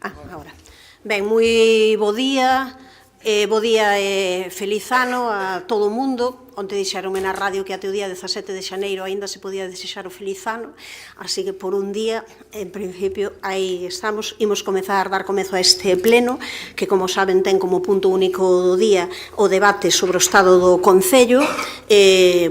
Agora. Ben, moi bo día e feliz ano a todo o mundo. Onte dixeronme na radio que até o día 17 de xaneiro aínda se podía desexar o feliz ano, así que por un día, en principio, aí estamos. Imos comezar a dar comezo a este pleno, que, como saben, ten como punto único do día o debate sobre o estado do Concello.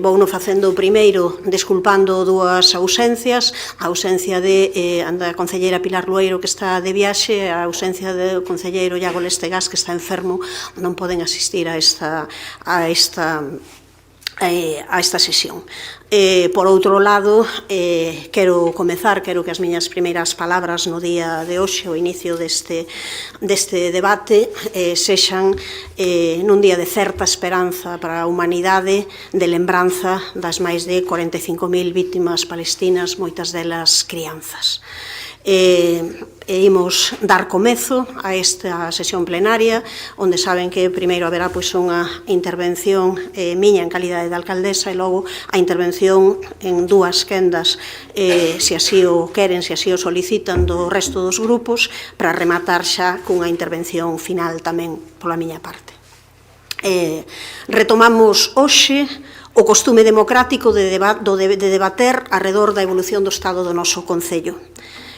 Vouno facendo primeiro desculpando dúas ausencias, a ausencia da concelleira Pilar Lueiro, que está de viaxe, e a ausencia do concelleiro Iago Lestegas, que está enfermo, non poden asistir a esta sesión. Por outro lado, quero que as miñas primeiras palabras no día de hoxe, o inicio deste debate, sexan nun día de certa esperanza para a humanidade, de lembranza das máis de 45.000 vítimas palestinas, moitas delas crianzas. Imos dar comezo a esta sesión plenaria, onde saben que primeiro haberá unha intervención miña en calidade de alcaldesa e logo a intervención en dúas quendas, se así o queren, se así o solicitan, do resto dos grupos, para rematar xa cunha intervención final tamén pola miña parte. Retomamos hoxe o costume democrático de debater arredor da evolución do estado do noso Concello.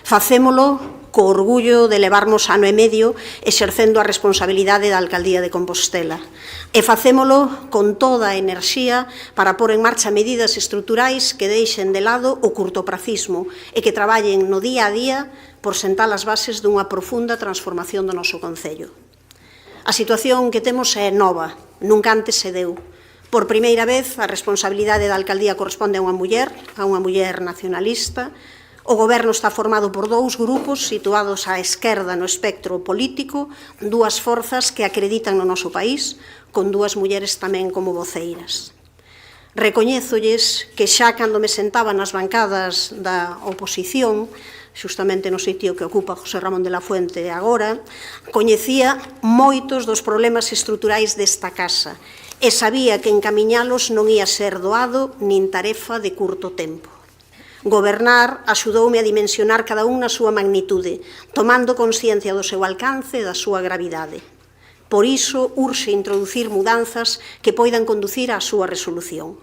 Facémolo co orgullo de levarnos ano e medio exercendo a responsabilidade da Alcaldía de Compostela. E facémolo con toda a enerxía para pôr en marcha medidas estruturais que deixen de lado o curtopracismo e que traballen no día a día por sentar as bases dunha profunda transformación do noso Concello. A situación que temos é nova, nunca antes se deu. Por primeira vez, a responsabilidade da Alcaldía corresponde a unha muller nacionalista. O Goberno está formado por dous grupos situados á esquerda no espectro político, dúas forzas que acreditan no noso país, con dúas mulleres tamén como voceiras. Recoñézolles que xa cando me sentaba nas bancadas da oposición, xustamente no sitio que ocupa José Ramón de la Fuente agora, coñecía moitos dos problemas estruturais desta casa e sabía que encamiñalos non ia ser doado nin tarefa de curto tempo. Gobernar axudoume a dimensionar cada un na súa magnitude, tomando consciencia do seu alcance e da súa gravidade. Por iso, urxe introducir mudanzas que poidan conducir á súa resolución.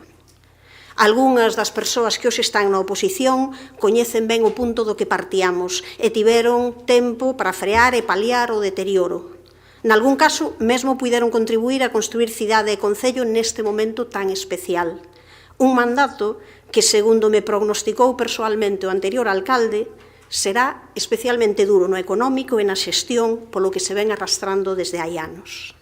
Algúnas das persoas que hoxe están na oposición coñecen ben o punto do que partíamos e tiveron tempo para frear e paliar o deterioro. Nalgún caso, mesmo puideron contribuir a construir cidade e concello neste momento tan especial. Un mandato que, segundo me prognosticou persoalmente o anterior alcalde, será especialmente duro no económico e na xestión polo que se ven arrastrando desde hai anos.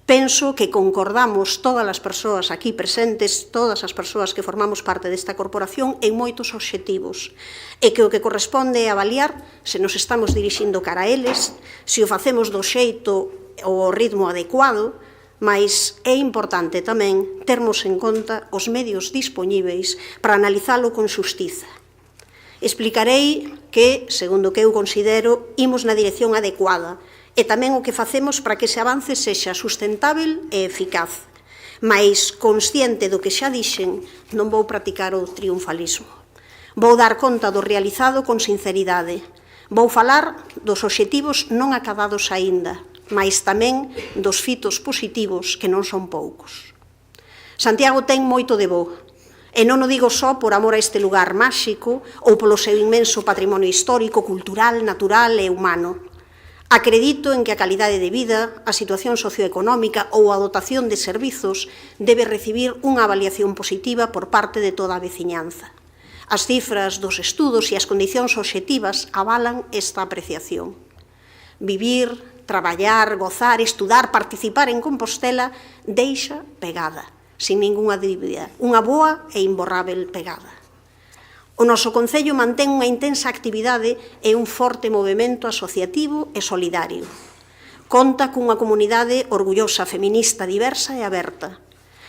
Penso que concordamos todas as persoas aquí presentes, todas as persoas que formamos parte desta corporación, en moitos obxectivos, e que o que corresponde é avaliar se nos estamos dirixindo cara a eles, se o facemos do xeito ou o ritmo adecuado, mas é importante tamén termos en conta os medios dispoñíveis para analizalo con xustiza. Explicarei que, segundo o que eu considero, imos na dirección adecuada e tamén o que facemos para que ese avance sexa sustentável e eficaz, mas consciente do que xa dixen, non vou practicar o triunfalismo. Vou dar conta do realizado con sinceridade. Vou falar dos obxectivos non acabados aínda, mas tamén dos fitos positivos, que non son poucos. Santiago ten moito de bo, e non o digo só por amor a este lugar máxico ou polo seu inmenso patrimonio histórico, cultural, natural e humano. Acredito en que a calidade de vida, a situación socioeconómica ou a dotación de servizos debe recibir unha avaliación positiva por parte de toda a veciñanza. As cifras dos estudos e as condicións obxectivas avalan esta apreciación. Vivir, traballar, gozar, estudar, participar en Compostela deixa pegada, sin ningunha dúbida, unha boa e imborrável pegada. O noso Concello mantén unha intensa actividade e un forte movemento asociativo e solidario. Conta cunha comunidade orgullosa, feminista, diversa e aberta.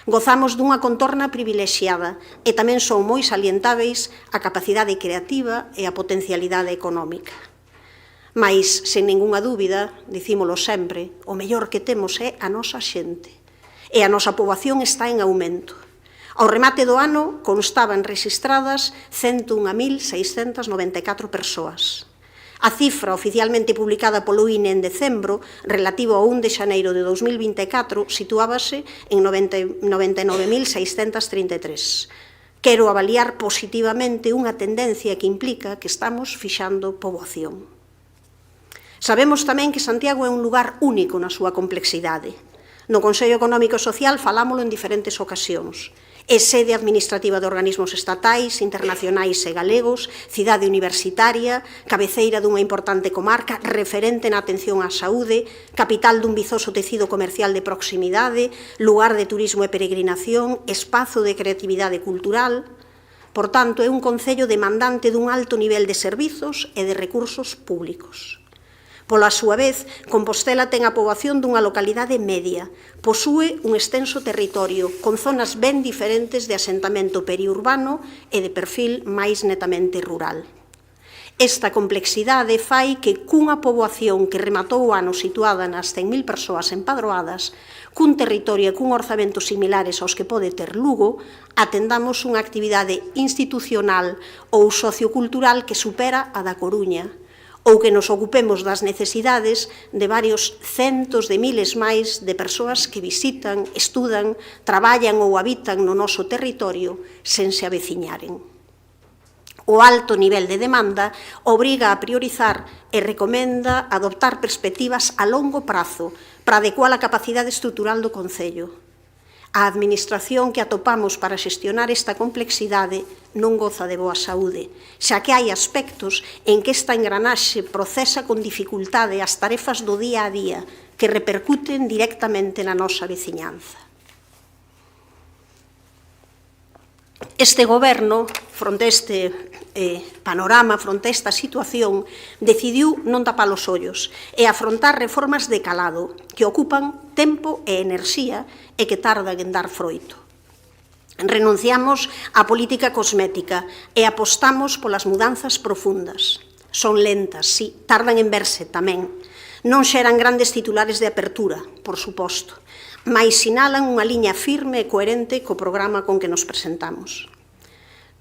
Gozamos dunha contorna privilexiada e tamén son moi salientáveis a capacidade creativa e a potencialidade económica. Mais, sen ningunha dúbida, dicímolo sempre, o mellor que temos é a nosa xente. E a nosa poboación está en aumento. Ao remate do ano constaban rexistradas 101.694 persoas. A cifra oficialmente publicada polo INE en decembro, relativo ao 1 de xaneiro de 2024, situábase en 99.633. Quero avaliar positivamente unha tendencia que implica que estamos fixando poboación. Sabemos tamén que Santiago é un lugar único na súa complexidade. No Consello Económico e Social falámolo en diferentes ocasións. É sede administrativa de organismos estatais, internacionais e galegos, cidade universitaria, cabeceira dunha importante comarca, referente na atención á saúde, capital dun vizoso tecido comercial de proximidade, lugar de turismo e peregrinación, espazo de creatividade cultural. Por tanto, é un concello demandante dun alto nivel de servizos e de recursos públicos. Pola súa vez, Compostela ten a poboación dunha localidade media. Posúe un extenso territorio con zonas ben diferentes de asentamento periurbano e de perfil máis netamente rural. Esta complexidade fai que cunha poboación que rematou o ano situada nas 100.000 persoas empadroadas, cun territorio e cun orzamento similares aos que pode ter Lugo, atendamos unha actividade institucional ou sociocultural que supera a da Coruña, ou que nos ocupemos das necesidades de varios centos de miles máis de persoas que visitan, estudan, traballan ou habitan no noso territorio sen se aveciñaren. O alto nivel de demanda obriga a priorizar e recomenda adoptar perspectivas a longo prazo para adecuar a capacidade estrutural do concello. A administración que atopamos para xestionar esta complexidade non goza de boa saúde, xa que hai aspectos en que esta engranaxe procesa con dificultade as tarefas do día a día que repercuten directamente na nosa veciñanza. Este goberno, fronte a este panorama, fronte a esta situación, decidiu non tapar os ollos e afrontar reformas de calado que ocupan tempo e enerxía e que tardan en dar froito. Renunciamos á política cosmética e apostamos polas mudanzas profundas. Son lentas, sí, tardan en verse tamén. Non xeran grandes titulares de apertura, por suposto, mais sinalan unha liña firme e coherente co programa con que nos presentamos.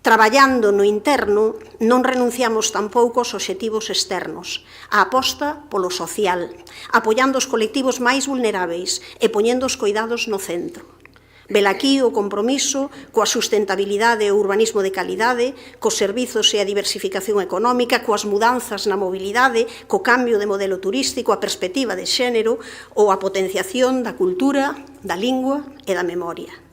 Traballando no interno, non renunciamos tampouco aos obxectivos externos, a aposta polo social, apoiando os colectivos máis vulneráveis e poñendo os coidados no centro. Velaquí o compromiso coa sustentabilidade e o urbanismo de calidade, cos servizos e a diversificación económica, coas mudanzas na mobilidade, co cambio de modelo turístico, a perspectiva de xénero ou a potenciación da cultura, da lingua e da memoria.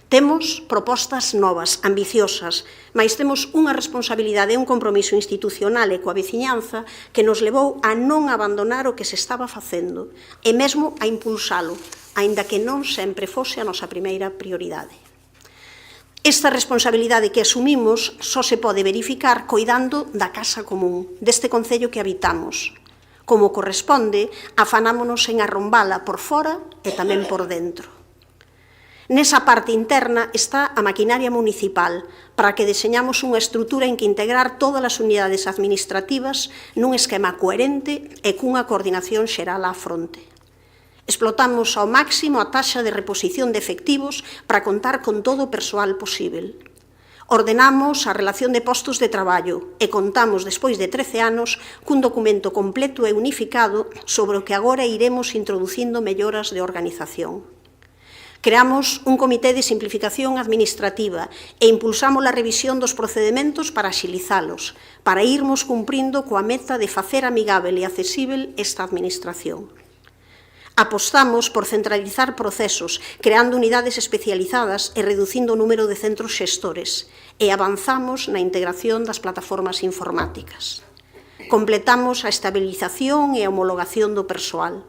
Temos propostas novas, ambiciosas, mais temos unha responsabilidade e un compromiso institucional e coa veciñanza que nos levou a non abandonar o que se estaba facendo e mesmo a impulsalo, aínda que non sempre fose a nosa primeira prioridade. Esta responsabilidade que asumimos só se pode verificar coidando da casa común, deste concello que habitamos. Como corresponde, afanámonos en arrombala por fora e tamén por dentro. Nesa parte interna está a maquinaria municipal, para que deseñamos unha estrutura en que integrar todas as unidades administrativas nun esquema coherente e cunha coordinación xeral á fronte. Explotamos ao máximo a taxa de reposición de efectivos para contar con todo o persoal posível. Ordenamos a relación de postos de traballo e contamos, despois de 13 anos, cun documento completo e unificado sobre o que agora iremos introducindo melloras de organización. Creamos un comité de simplificación administrativa e impulsamos a revisión dos procedementos para axilizalos, para irmos cumprindo coa meta de facer amigável e accesível esta administración. Apostamos por centralizar procesos, creando unidades especializadas e reducindo o número de centros xestores, e avanzamos na integración das plataformas informáticas. Completamos a estabilización e a homologación do persoal.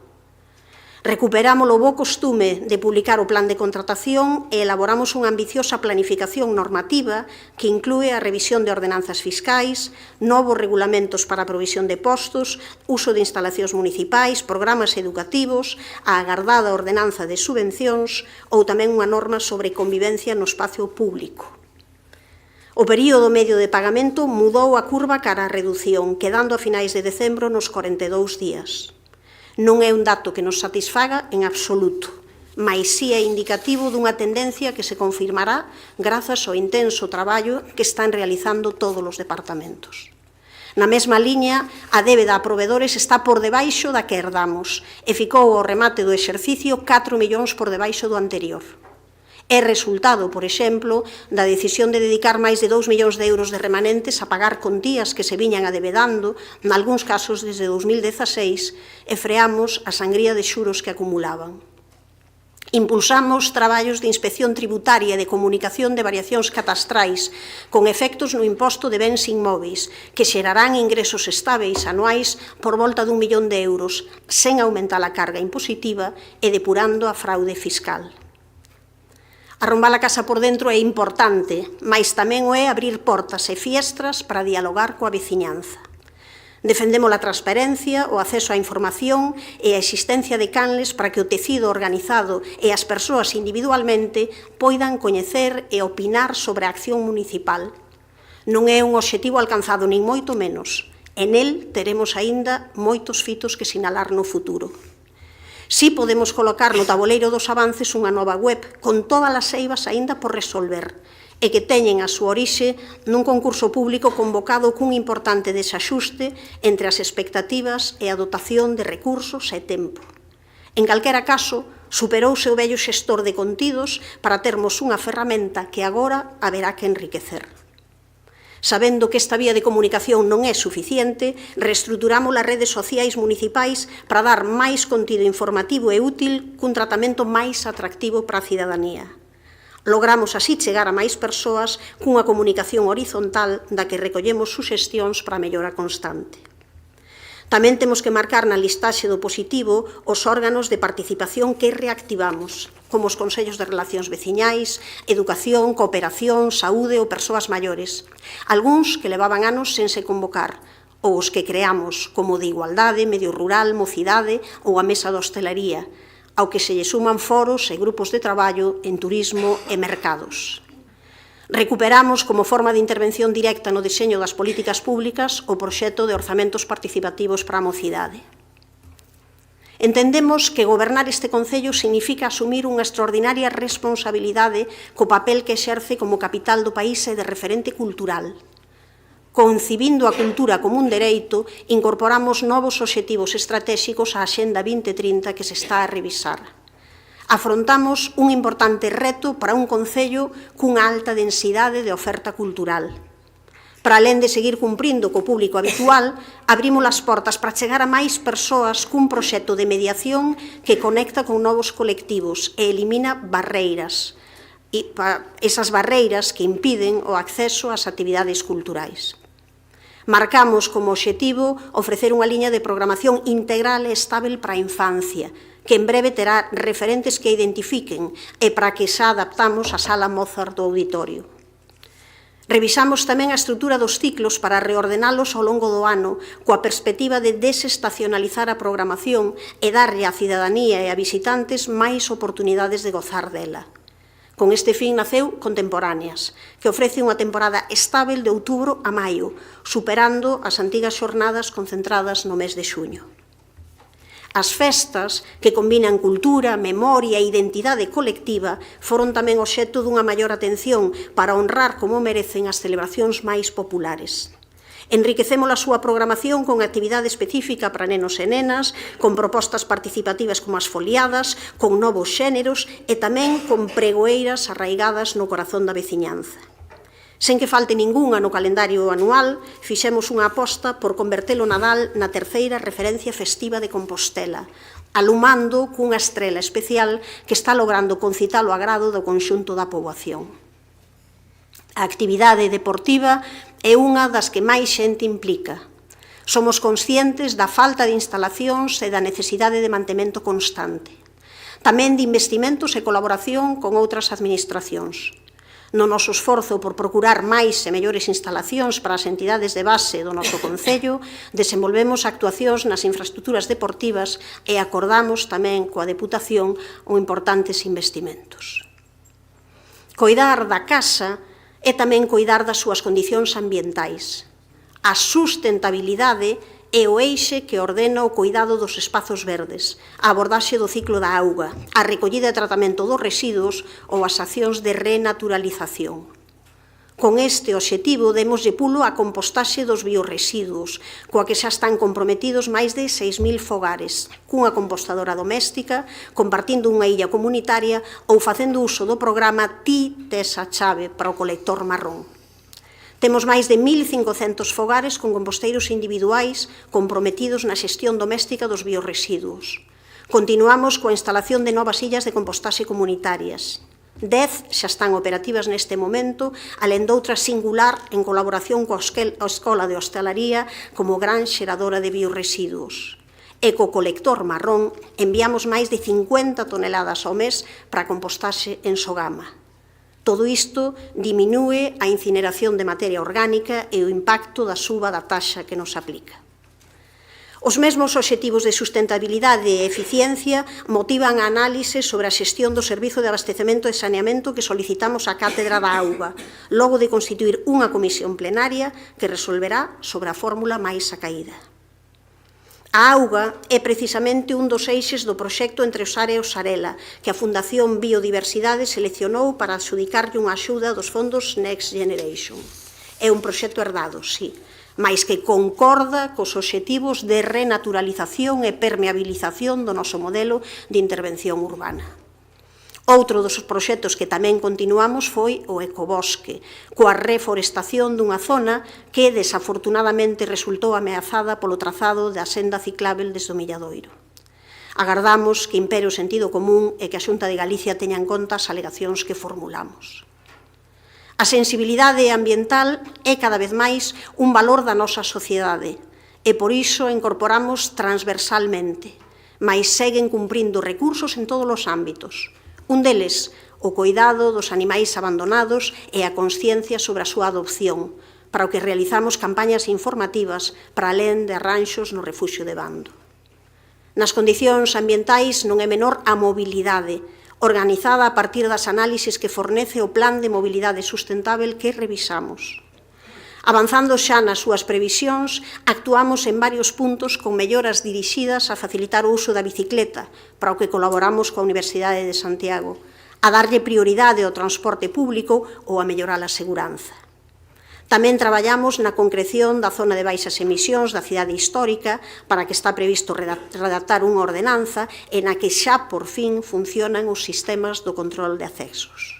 Recuperamos o bo costume de publicar o plan de contratación e elaboramos unha ambiciosa planificación normativa que inclúe a revisión de ordenanzas fiscais, novos regulamentos para a provisión de postos, uso de instalacións municipais, programas educativos, a agardada ordenanza de subvencións ou tamén unha norma sobre convivencia no espacio público. O período medio de pagamento mudou a curva cara á reducción, quedando a finais de decembro nos 42 días. Non é un dato que nos satisfaga en absoluto, mais si é indicativo dunha tendencia que se confirmará grazas ao intenso traballo que están realizando todos os departamentos. Na mesma liña, a débeda a provedores está por debaixo da que herdamos e ficou ao remate do exercicio 4 millóns por debaixo do anterior. É resultado, por exemplo, da decisión de dedicar máis de 2 millóns de euros de remanentes a pagar contías que se viñan adebedando, nalgúns casos desde 2016, e freamos a sangría de xuros que acumulaban. Impulsamos traballos de inspección tributaria e de comunicación de variacións catastrais con efectos no imposto de bens inmóveis que xerarán ingresos estáveis anuais por volta d'1 millón de euros sen aumentar a carga impositiva e depurando a fraude fiscal. Arrombar a casa por dentro é importante, mais tamén o é abrir portas e fiestras para dialogar coa veciñanza. Defendemos a transparencia, o acceso á información e a existencia de canles para que o tecido organizado e as persoas individualmente poidan coñecer e opinar sobre a acción municipal. Non é un obxectivo alcanzado nin moito menos. En el teremos aínda moitos fitos que sinalar no futuro. Si podemos colocar no tabuleiro dos avances unha nova web con todas as eivas aínda por resolver e que teñen a súa orixe nun concurso público convocado cun importante desaxuste entre as expectativas e a dotación de recursos e tempo. En calquera caso, superouse o vello xestor de contidos para termos unha ferramenta que agora haberá que enriquecer. Sabendo que esta vía de comunicación non é suficiente, reestruturamos as redes sociais municipais para dar máis contido informativo e útil cun tratamento máis atractivo para a cidadanía. Logramos así chegar a máis persoas cunha comunicación horizontal da que recollemos suxestións para a mellora constante. Tamén temos que marcar na listaxe do positivo os órganos de participación que reactivamos, como os consellos de relacións veciñais, educación, cooperación, saúde ou persoas maiores, algúns que levaban anos sen se convocar, ou os que creamos, como de igualdade, medio rural, mocidade ou a mesa de hostelería, ao que se lle suman foros e grupos de traballo en turismo e mercados. Recuperamos como forma de intervención directa no diseño das políticas públicas o proxecto de orzamentos participativos para a mocidade. Entendemos que gobernar este concello significa asumir unha extraordinaria responsabilidade co papel que exerce como capital do país e de referente cultural. Concibindo a cultura como un dereito, incorporamos novos obxectivos estratéxicos á Axenda 2030 que se está a revisar. Afrontamos un importante reto para un concello cunha alta densidade de oferta cultural. Para alén de seguir cumprindo co público habitual, abrimos as portas para chegar a máis persoas cun proxecto de mediación que conecta con novos colectivos e elimina barreiras, esas barreiras que impiden o acceso ás actividades culturais. Marcamos como obxectivo ofrecer unha liña de programación integral e estável para a infancia, que en breve terá referentes que identifiquen e para que xa adaptamos a sala Mozart do auditorio. Revisamos tamén a estrutura dos ciclos para reordenalos ao longo do ano coa perspectiva de desestacionalizar a programación e darlle á cidadanía e a visitantes máis oportunidades de gozar dela. Con este fin naceu Contemporáneas, que ofrece unha temporada estável de outubro a maio, superando as antigas xornadas concentradas no mes de xuño. As festas, que combinan cultura, memoria e identidade colectiva, foron tamén obxecto dunha maior atención para honrar como merecen as celebracións máis populares. Enriquecemos a súa programación con actividade específica para nenos e nenas, con propostas participativas como as foliadas, con novos xéneros e tamén con pregoeiras arraigadas no corazón da veciñanza. Sen que falte ningunha no calendario anual, fixemos unha aposta por converter o Nadal na terceira referencia festiva de Compostela, alumando cunha estrela especial que está logrando concitar o agrado do conxunto da poboación. A actividade deportiva é unha das que máis xente implica. Somos conscientes da falta de instalacións e da necesidade de mantemento constante. Tamén de investimentos e colaboración con outras administracións. No noso esforzo por procurar máis e mellores instalacións para as entidades de base do noso concello, desenvolvemos actuacións nas infraestructuras deportivas e acordamos tamén coa Deputación os importantes investimentos. Coidar da casa é tamén coidar das súas condicións ambientais. A sustentabilidade é o eixe que ordena o cuidado dos espazos verdes, a abordaxe do ciclo da auga, a recollida e tratamento dos residuos ou as accións de renaturalización. Con este obxectivo, demoslle pulo a compostaxe dos biorresiduos, coa que xa están comprometidos máis de 6.000 fogares, cunha compostadora doméstica, compartindo unha illa comunitaria ou facendo uso do programa Ti tes a chave para o colector marrón. Temos máis de 1.500 fogares con composteiros individuais comprometidos na xestión doméstica dos biorresiduos. Continuamos coa instalación de novas illas de compostaxe comunitarias. 10 xa están operativas neste momento, alén doutra singular en colaboración coa Escola de Hostalaría como gran xeradora de biorresiduos. E co colector marrón enviamos máis de 50 toneladas ao mes para a compostaxe en Sogama. Todo isto diminúe a incineración de materia orgánica e o impacto da suba da taxa que nos aplica. Os mesmos obxectivos de sustentabilidade e eficiencia motivan a análise sobre a xestión do Servizo de Abastecemento e Saneamento que solicitamos á Cátedra da Auga, logo de constituir unha comisión plenaria que resolverá sobre a fórmula máis acaída. A auga é precisamente un dos eixes do proxecto Entre o Sar e o Sarela, que a Fundación Biodiversidade seleccionou para adxudicarlle unha axuda dos fondos Next Generation. É un proxecto herdado, sí, mais que concorda cos obxectivos de renaturalización e permeabilización do noso modelo de intervención urbana. Outro dos proxectos que tamén continuamos foi o ecobosque, coa reforestación dunha zona que desafortunadamente resultou ameazada polo trazado da senda ciclábel desde o Milladoiro. Agardamos que impere o sentido común e que a Xunta de Galicia teña en conta as alegacións que formulamos. A sensibilidade ambiental é cada vez máis un valor da nosa sociedade e por iso incorporamos transversalmente, mais seguen cumprindo recursos en todos os ámbitos. Un deles, o coidado dos animais abandonados e a consciencia sobre a súa adopción, para o que realizamos campañas informativas para alén de arranxos no refuxio de Bando. Nas condicións ambientais non é menor a mobilidade, organizada a partir das análises que fornece o Plan de Mobilidade Sustentável que revisamos. Avanzando xa nas súas previsións, actuamos en varios puntos con melloras dirixidas a facilitar o uso da bicicleta, para o que colaboramos coa Universidade de Santiago, a darlle prioridade ao transporte público ou a mellorar a seguranza. Tamén traballamos na concreción da zona de baixas emisións da cidade histórica, para que está previsto redactar unha ordenanza en a que xa por fin funcionan os sistemas do control de accesos.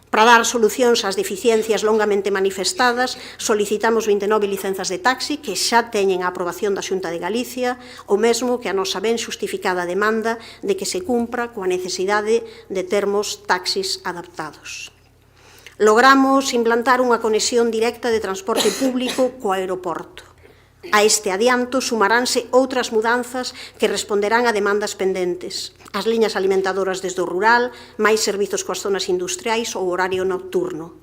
Para dar solucións ás deficiencias longamente manifestadas, solicitamos 29 licenzas de taxi que xa teñen a aprobación da Xunta de Galicia, o mesmo que a nosa ben xustificada demanda de que se cumpra coa necesidade de termos taxis adaptados. Logramos implantar unha conexión directa de transporte público co aeroporto. A este adianto sumaránse outras mudanzas que responderán a demandas pendentes, as liñas alimentadoras desde o rural, máis servizos coas zonas industriais ou horario nocturno.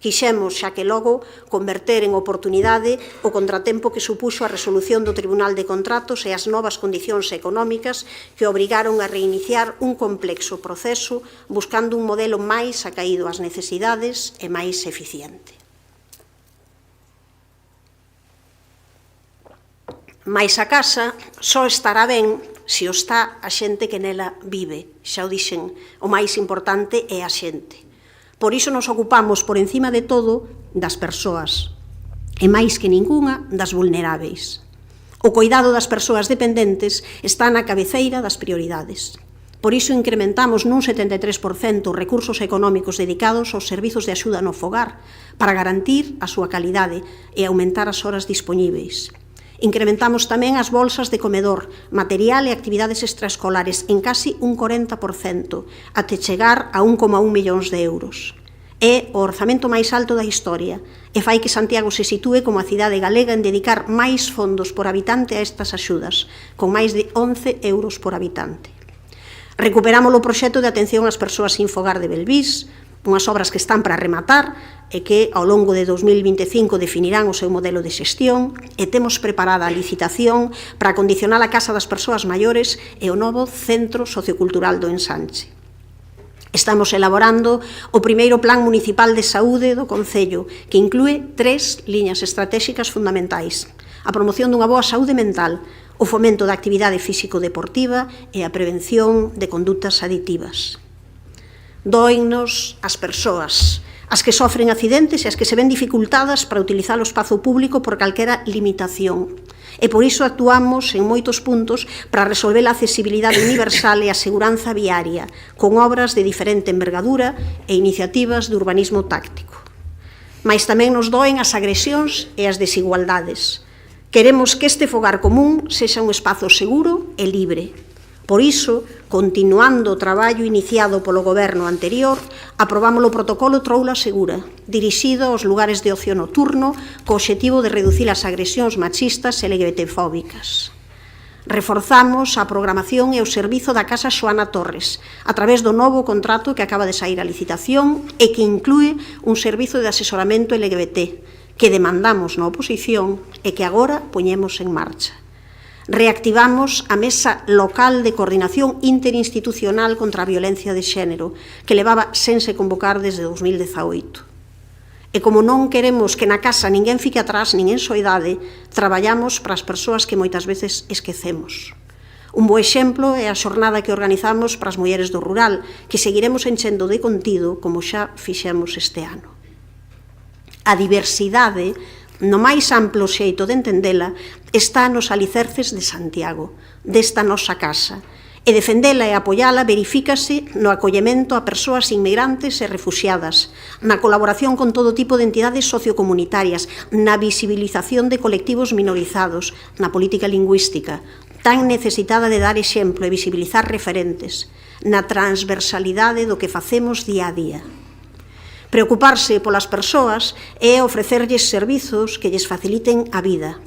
Quixemos, xa que logo, converter en oportunidade o contratempo que supuxo a resolución do Tribunal de Contratos e as novas condicións económicas que obrigaron a reiniciar un complexo proceso buscando un modelo máis acaído ás necesidades e máis eficiente. Mais a casa só estará ben se o está a xente que nela vive. Xa o dixen, o máis importante é a xente. Por iso nos ocupamos, por encima de todo, das persoas, e máis que ningunha, das vulneráveis. O coidado das persoas dependentes está na cabeceira das prioridades. Por iso incrementamos nun 73% os recursos económicos dedicados aos servizos de axuda no fogar, para garantir a súa calidade e aumentar as horas dispoñíveis. Incrementamos tamén as bolsas de comedor, material e actividades extraescolares en casi un 40%, até chegar a 1,1 millóns de euros. É o orzamento máis alto da historia e fai que Santiago se sitúe como a cidade galega en dedicar máis fondos por habitante a estas axudas, con máis de 11 euros por habitante. Recuperamos o proxecto de atención ás persoas sin fogar de Belvís, unhas obras que están para rematar e que ao longo de 2025 definirán o seu modelo de xestión, e temos preparada a licitación para acondicionar a Casa das Persoas Maiores e o novo Centro Sociocultural do Ensanche. Estamos elaborando o primeiro Plan Municipal de Saúde do Concello, que inclúe 3 liñas estratégicas fundamentais: a promoción dunha boa saúde mental, o fomento da actividade físico-deportiva e a prevención de condutas aditivas. Dóennos as persoas, as que sofren accidentes e as que se ven dificultadas para utilizar o espazo público por calquera limitación. E por iso actuamos en moitos puntos para resolver a accesibilidade universal e a seguranza viaria, con obras de diferente envergadura e iniciativas de urbanismo táctico. Mais tamén nos doen as agresións e as desigualdades. Queremos que este fogar común sexa un espazo seguro e libre. Por iso, continuando o traballo iniciado polo goberno anterior, aprobamos o protocolo Troula Segura, dirixido aos lugares de ocio nocturno, co obxectivo de reducir as agresións machistas e LGBTfóbicas. Reforzamos a programación e o servizo da Casa Xoana Torres, a través do novo contrato que acaba de saír a licitación e que inclúe un servizo de asesoramento LGBT, que demandamos na oposición e que agora poñemos en marcha. Reactivamos a Mesa Local de Coordinación Interinstitucional contra a Violencia de Xénero, que levaba sense convocar desde 2018. E como non queremos que na casa ninguén fique atrás, nin en soidade, traballamos para as persoas que moitas veces esquecemos. Un bo exemplo é a xornada que organizamos para as mulleres do rural, que seguiremos enchendo de contido, como xa fixemos este ano. A diversidade, no máis amplo xeito de entendela, está nos alicerces de Santiago, desta nosa casa, e defendela e apoiala verifícase no acollemento a persoas inmigrantes e refuxiadas, na colaboración con todo tipo de entidades sociocomunitarias, na visibilización de colectivos minorizados, na política lingüística, tan necesitada de dar exemplo e visibilizar referentes, na transversalidade do que facemos día a día. Preocuparse polas persoas é ofrecerlles servizos que lles faciliten a vida.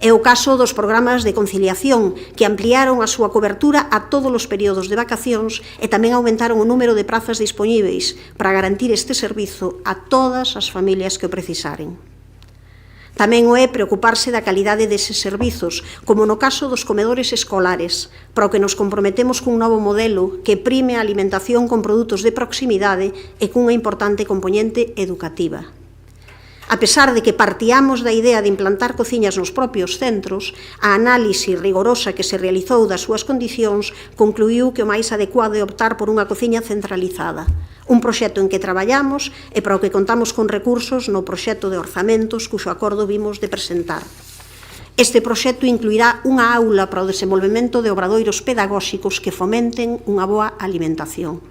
É o caso dos programas de conciliación, que ampliaron a súa cobertura a todos os períodos de vacacións e tamén aumentaron o número de prazas dispoñíveis para garantir este servizo a todas as familias que o precisaren. Tamén o é preocuparse da calidade deses servizos, como no caso dos comedores escolares, para o que nos comprometemos cun novo modelo que prime a alimentación con produtos de proximidade e cunha importante componente educativa. A pesar de que partíamos da idea de implantar cociñas nos propios centros, a análise rigorosa que se realizou das súas condicións concluiu que o máis adecuado é optar por unha cociña centralizada, un proxecto en que traballamos e para o que contamos con recursos no proxecto de orzamentos cuxo acordo vimos de presentar. Este proxecto incluirá unha aula para o desenvolvemento de obradoiros pedagóxicos que fomenten unha boa alimentación.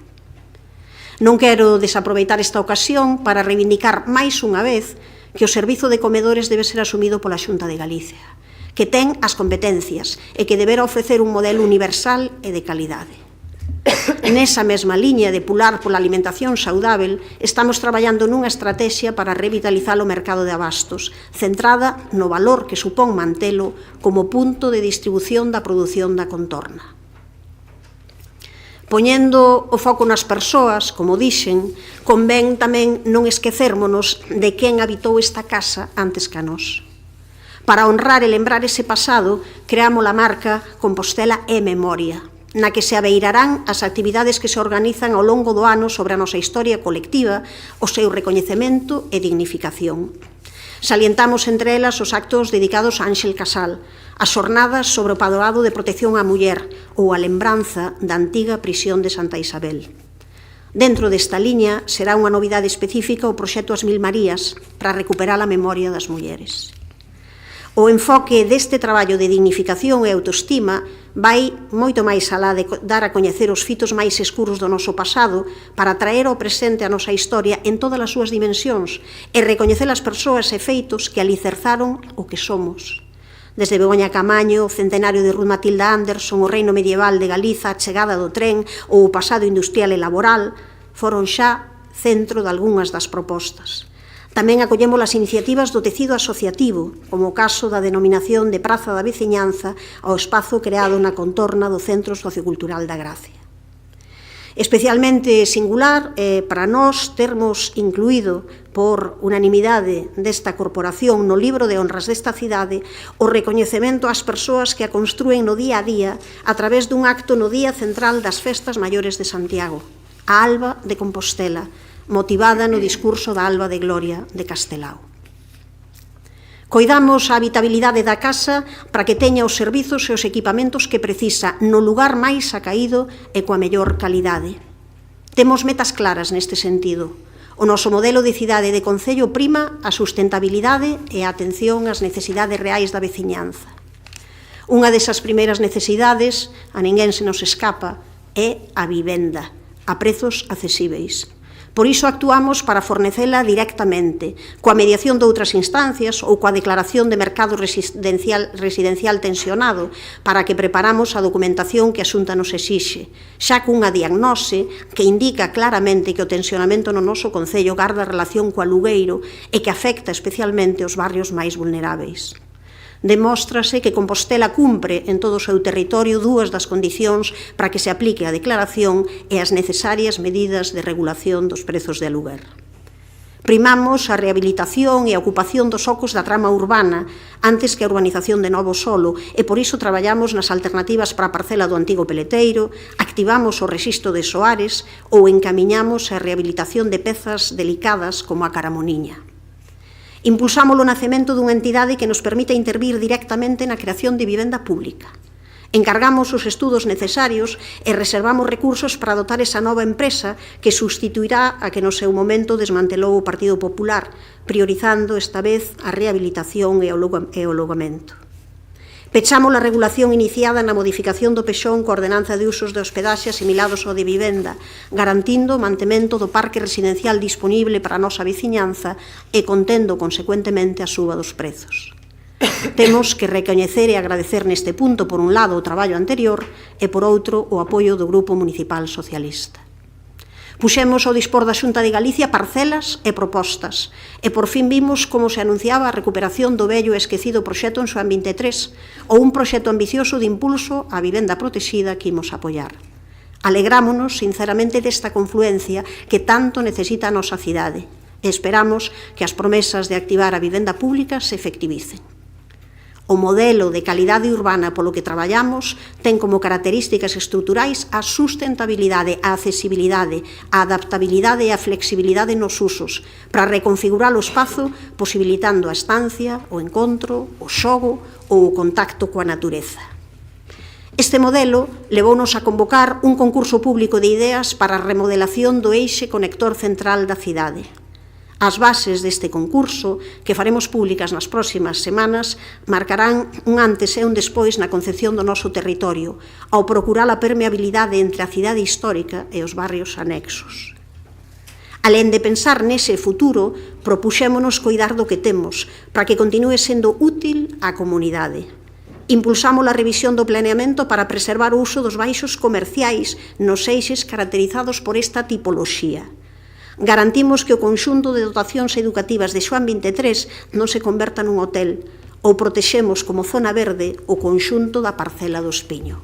Non quero desaproveitar esta ocasión para reivindicar máis unha vez que o servizo de comedores debe ser asumido pola Xunta de Galicia, que ten as competencias e que deberá ofrecer un modelo universal e de calidade. Nesa mesma liña de pular pola alimentación saudável, estamos traballando nunha estratexia para revitalizar o mercado de abastos, centrada no valor que supón mantelo como punto de distribución da produción da contorna. Poñendo o foco nas persoas, como dixen, convén tamén non esquecérmonos de quen habitou esta casa antes que a nós. Para honrar e lembrar ese pasado, creamos a marca Compostela é Memoria, na que se abeirarán as actividades que se organizan ao longo do ano sobre a nosa historia colectiva, o seu recoñecemento e dignificación. Salientamos entre elas os actos dedicados a Ánxel Casal, as xornadas sobre o padroado de protección á muller ou a lembranza da antiga prisión de Santa Isabel. Dentro desta liña será unha novidade específica o proxecto As Mil Marías para recuperar a memoria das mulleres. O enfoque deste traballo de dignificación e autoestima vai moito máis alá de dar a coñecer os fitos máis escuros do noso pasado para traer ao presente a nosa historia en todas as súas dimensións e recoñecer as persoas e feitos que alicerzaron o que somos. Desde Begoña Camaño, o centenario de Ruth Matilda Anderson, o reino medieval de Galiza, a chegada do tren ou o pasado industrial e laboral, foron xa centro de algunhas das propostas. Tamén acollemos as iniciativas do tecido asociativo, como o caso da denominación de Praza da Veciñanza ao espazo creado na contorna do Centro Sociocultural da Gracia. Especialmente singular para nós termos incluído por unanimidade desta corporación no libro de honras desta cidade o recoñecemento ás persoas que a construen no día a día a través dun acto no día central das Festas Maiores de Santiago, a Alba de Compostela, motivada no discurso da Alba de Gloria de Castelao. Coidamos a habitabilidade da casa para que teña os servizos e os equipamentos que precisa no lugar máis acaído e coa mellor calidade. Temos metas claras neste sentido. O noso modelo de cidade e de concello prima a sustentabilidade e a atención ás necesidades reais da veciñanza. Unha desas primeiras necesidades, a ninguén se nos escapa, é a vivenda, a prezos accesíveis. Por iso actuamos para fornecela directamente, coa mediación de outras instancias ou coa declaración de mercado residencial tensionado, para que preparamos a documentación que a Xunta nos exixe, xa cunha diagnose que indica claramente que o tensionamento no noso concello garda relación co alugueiro e que afecta especialmente os barrios máis vulneráveis. Demóstrase que Compostela cumpre en todo o seu territorio dúas das condicións para que se aplique a declaración e as necesarias medidas de regulación dos prezos de aluguer. Primamos a rehabilitación e a ocupación dos ocos da trama urbana antes que a urbanización de novo solo e por iso traballamos nas alternativas para a parcela do antigo peleteiro, activamos o rexistro de soares ou encamiñamos a rehabilitación de pezas delicadas como a Caramoniña. Impulsamos o nacemento dunha entidade que nos permite intervir directamente na creación de vivenda pública. Encargamos os estudos necesarios e reservamos recursos para dotar esa nova empresa que sustituirá a que no seu momento desmantelou o Partido Popular, priorizando esta vez a rehabilitación e o alojamento. Pechamos a regulación iniciada na modificación do PEXón coa ordenanza de usos de hospedaxe asimilados ao de vivenda, garantindo o mantemento do parque residencial disponible para a nosa veciñanza e contendo, consecuentemente, a suba dos prezos. Temos que recoñecer e agradecer neste punto, por un lado, o traballo anterior e, por outro, o apoio do Grupo Municipal Socialista. Puxemos ao dispor da Xunta de Galicia parcelas e propostas e por fin vimos como se anunciaba a recuperación do vello e esquecido proxecto en Xoán 23 ou un proxecto ambicioso de impulso á vivenda protexida que imos apoiar. Alegrámonos, sinceramente, desta confluencia que tanto necesita a nosa cidade e esperamos que as promesas de activar a vivenda pública se efectivicen. O modelo de calidade urbana polo que traballamos ten como características estruturais a sustentabilidade, a accesibilidade, a adaptabilidade e a flexibilidade nos usos para reconfigurar o espazo posibilitando a estancia, o encontro, o xogo ou o contacto coa natureza. Este modelo levounos a convocar un concurso público de ideas para a remodelación do eixe conector central da cidade. As bases deste concurso, que faremos públicas nas próximas semanas, marcarán un antes e un despois na concepción do noso territorio, ao procurar a permeabilidade entre a cidade histórica e os barrios anexos. Alén de pensar nese futuro, propuxémonos coidar do que temos, para que continue sendo útil á comunidade. Impulsamos a revisión do planeamento para preservar o uso dos baixos comerciais nos eixes caracterizados por esta tipoloxía. Garantimos que o conxunto de dotacións educativas de Xoán 23 non se converta nun hotel ou protexemos como zona verde o conxunto da parcela do Espiño.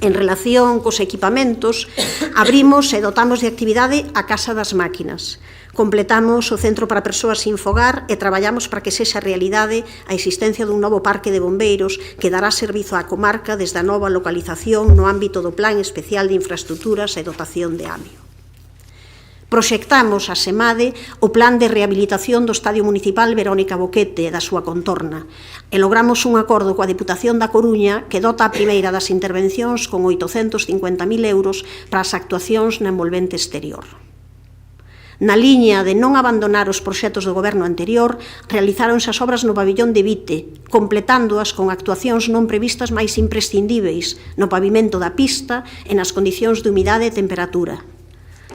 En relación cos equipamentos, abrimos e dotamos de actividade a Casa das Máquinas. Completamos o Centro para Persoas sin Fogar e traballamos para que sexa realidade a existencia dun novo parque de bombeiros que dará servizo á comarca desde a nova localización no ámbito do Plan Especial de Infraestructuras e Dotación de AMIO. Proxectamos a SEMADE o plan de rehabilitación do Estadio Municipal Verónica Boquete e da súa contorna e logramos un acordo coa Deputación da Coruña que dota a primeira das intervencións con 850.000 euros para as actuacións na envolvente exterior. Na liña de non abandonar os proxectos do goberno anterior, realizáronse as obras no pabillón de Vite, completándoas con actuacións non previstas máis imprescindíveis no pavimento da pista e nas condicións de humidade e temperatura.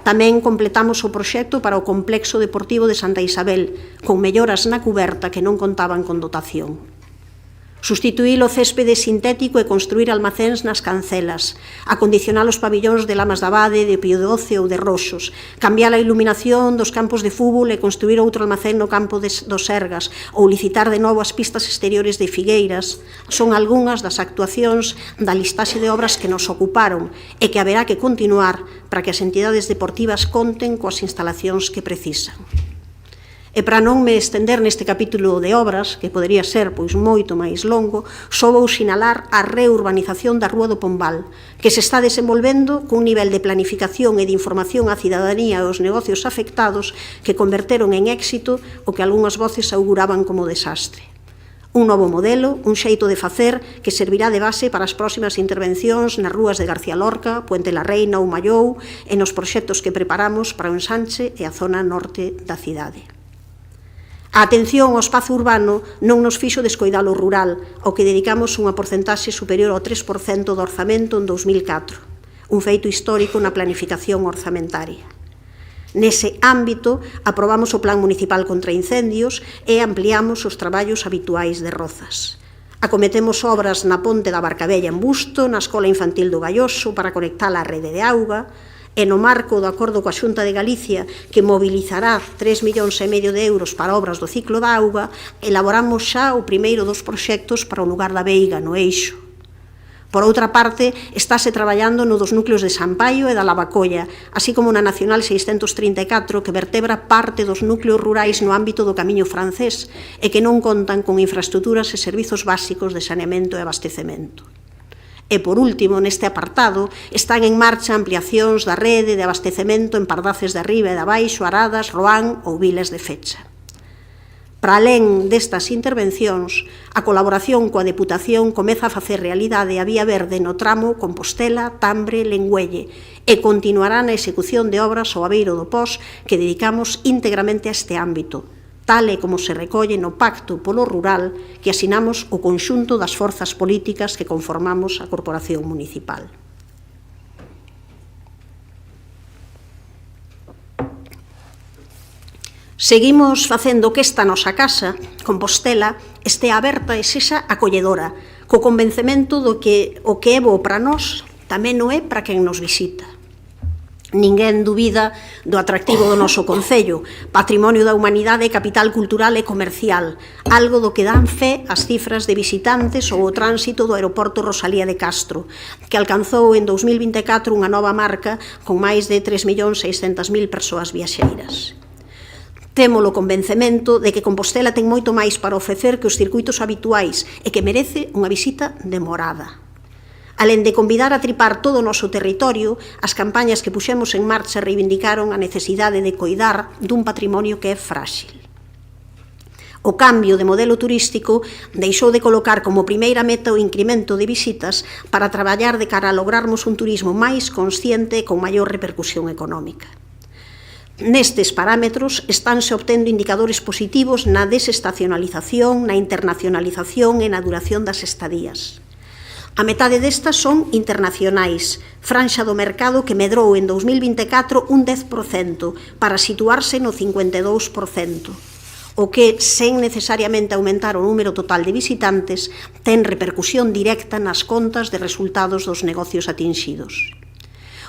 Tamén completamos o proxecto para o complexo deportivo de Santa Isabel, con melloras na cuberta que non contaban con dotación. Sustituir o céspede sintético e construir almacéns nas cancelas, acondicionar os pabillóns de Lamas de Abade, de Pío XII ou de Roxos, cambiar a iluminación dos campos de fútbol e construir outro almacén no campo dos Sergas ou licitar de novo as pistas exteriores de Figueiras son algunhas das actuacións da listaxe de obras que nos ocuparon e que haberá que continuar para que as entidades deportivas conten coas instalacións que precisan. E para non me estender neste capítulo de obras, que podería ser pois moito máis longo, só vou sinalar a reurbanización da Rúa do Pombal, que se está desenvolvendo cun nivel de planificación e de información á cidadanía e aos negocios afectados que converteron en éxito o que algunhas voces auguraban como desastre. Un novo modelo, un xeito de facer que servirá de base para as próximas intervencións nas rúas de García Lorca, Puente la Reina ou Mallou e nos proxectos que preparamos para o ensanche e a zona norte da cidade. A atención ao espazo urbano non nos fixo descoidar o rural, ao que dedicamos unha porcentaxe superior ao 3% do orzamento en 2004, un feito histórico na planificación orzamentaria. Nese ámbito, aprobamos o Plan Municipal contra Incendios e ampliamos os traballos habituais de Rozas. Acometemos obras na ponte da Barcabella en Busto, na Escola Infantil do Galloso para conectar a rede de auga, e no marco do acordo coa Xunta de Galicia, que mobilizará 3,5 millóns de euros para obras do ciclo da auga, elaboramos xa o primeiro dos proxectos para o lugar da Veiga, no Eixo. Por outra parte, estáse traballando no dos núcleos de Sampaio e da Lavacolla, así como na Nacional 634, que vertebra parte dos núcleos rurais no ámbito do Camiño Francés e que non contan con infraestructuras e servizos básicos de saneamento e abastecemento. E, por último, neste apartado, están en marcha ampliacións da rede de abastecemento en Pardaces de Arriba e de Abaixo, Aradas, Roán ou Viles de Fecha. Para alén destas intervencións, a colaboración coa Deputación comeza a facer realidade a Vía Verde no tramo Compostela, Tambre, Lengüelle e continuará na execución de obras ao Aveiro do Pos que dedicamos íntegramente a este ámbito, tal e como se recolle no Pacto polo Rural que asinamos o conxunto das forzas políticas que conformamos a Corporación Municipal. Seguimos facendo que esta nosa casa, Compostela, estea aberta e sexa acolledora, co convencemento do que o que é bo para nós tamén o é para quen nos visita. Ninguén dubida do atractivo do noso concello, patrimonio da humanidade, capital cultural e comercial, algo do que dan fe as cifras de visitantes ou o tránsito do aeroporto Rosalía de Castro, que alcanzou en 2024 unha nova marca con máis de 3,600,000 persoas viaxeiras. Temos o convencemento de que Compostela ten moito máis para ofrecer que os circuitos habituais e que merece unha visita demorada. Alén de convidar a tripar todo o noso territorio, as campañas que puxemos en marcha reivindicaron a necesidade de coidar dun patrimonio que é frágil. O cambio de modelo turístico deixou de colocar como primeira meta o incremento de visitas para traballar de cara a lograrmos un turismo máis consciente e con maior repercusión económica. Nestes parámetros estánse obtendo indicadores positivos na desestacionalización, na internacionalización e na duración das estadías. A metade destas son internacionais, franxa do mercado que medrou en 2024 un 10% para situarse no 52%, o que, sen necesariamente aumentar o número total de visitantes, ten repercusión directa nas contas de resultados dos negocios atinxidos.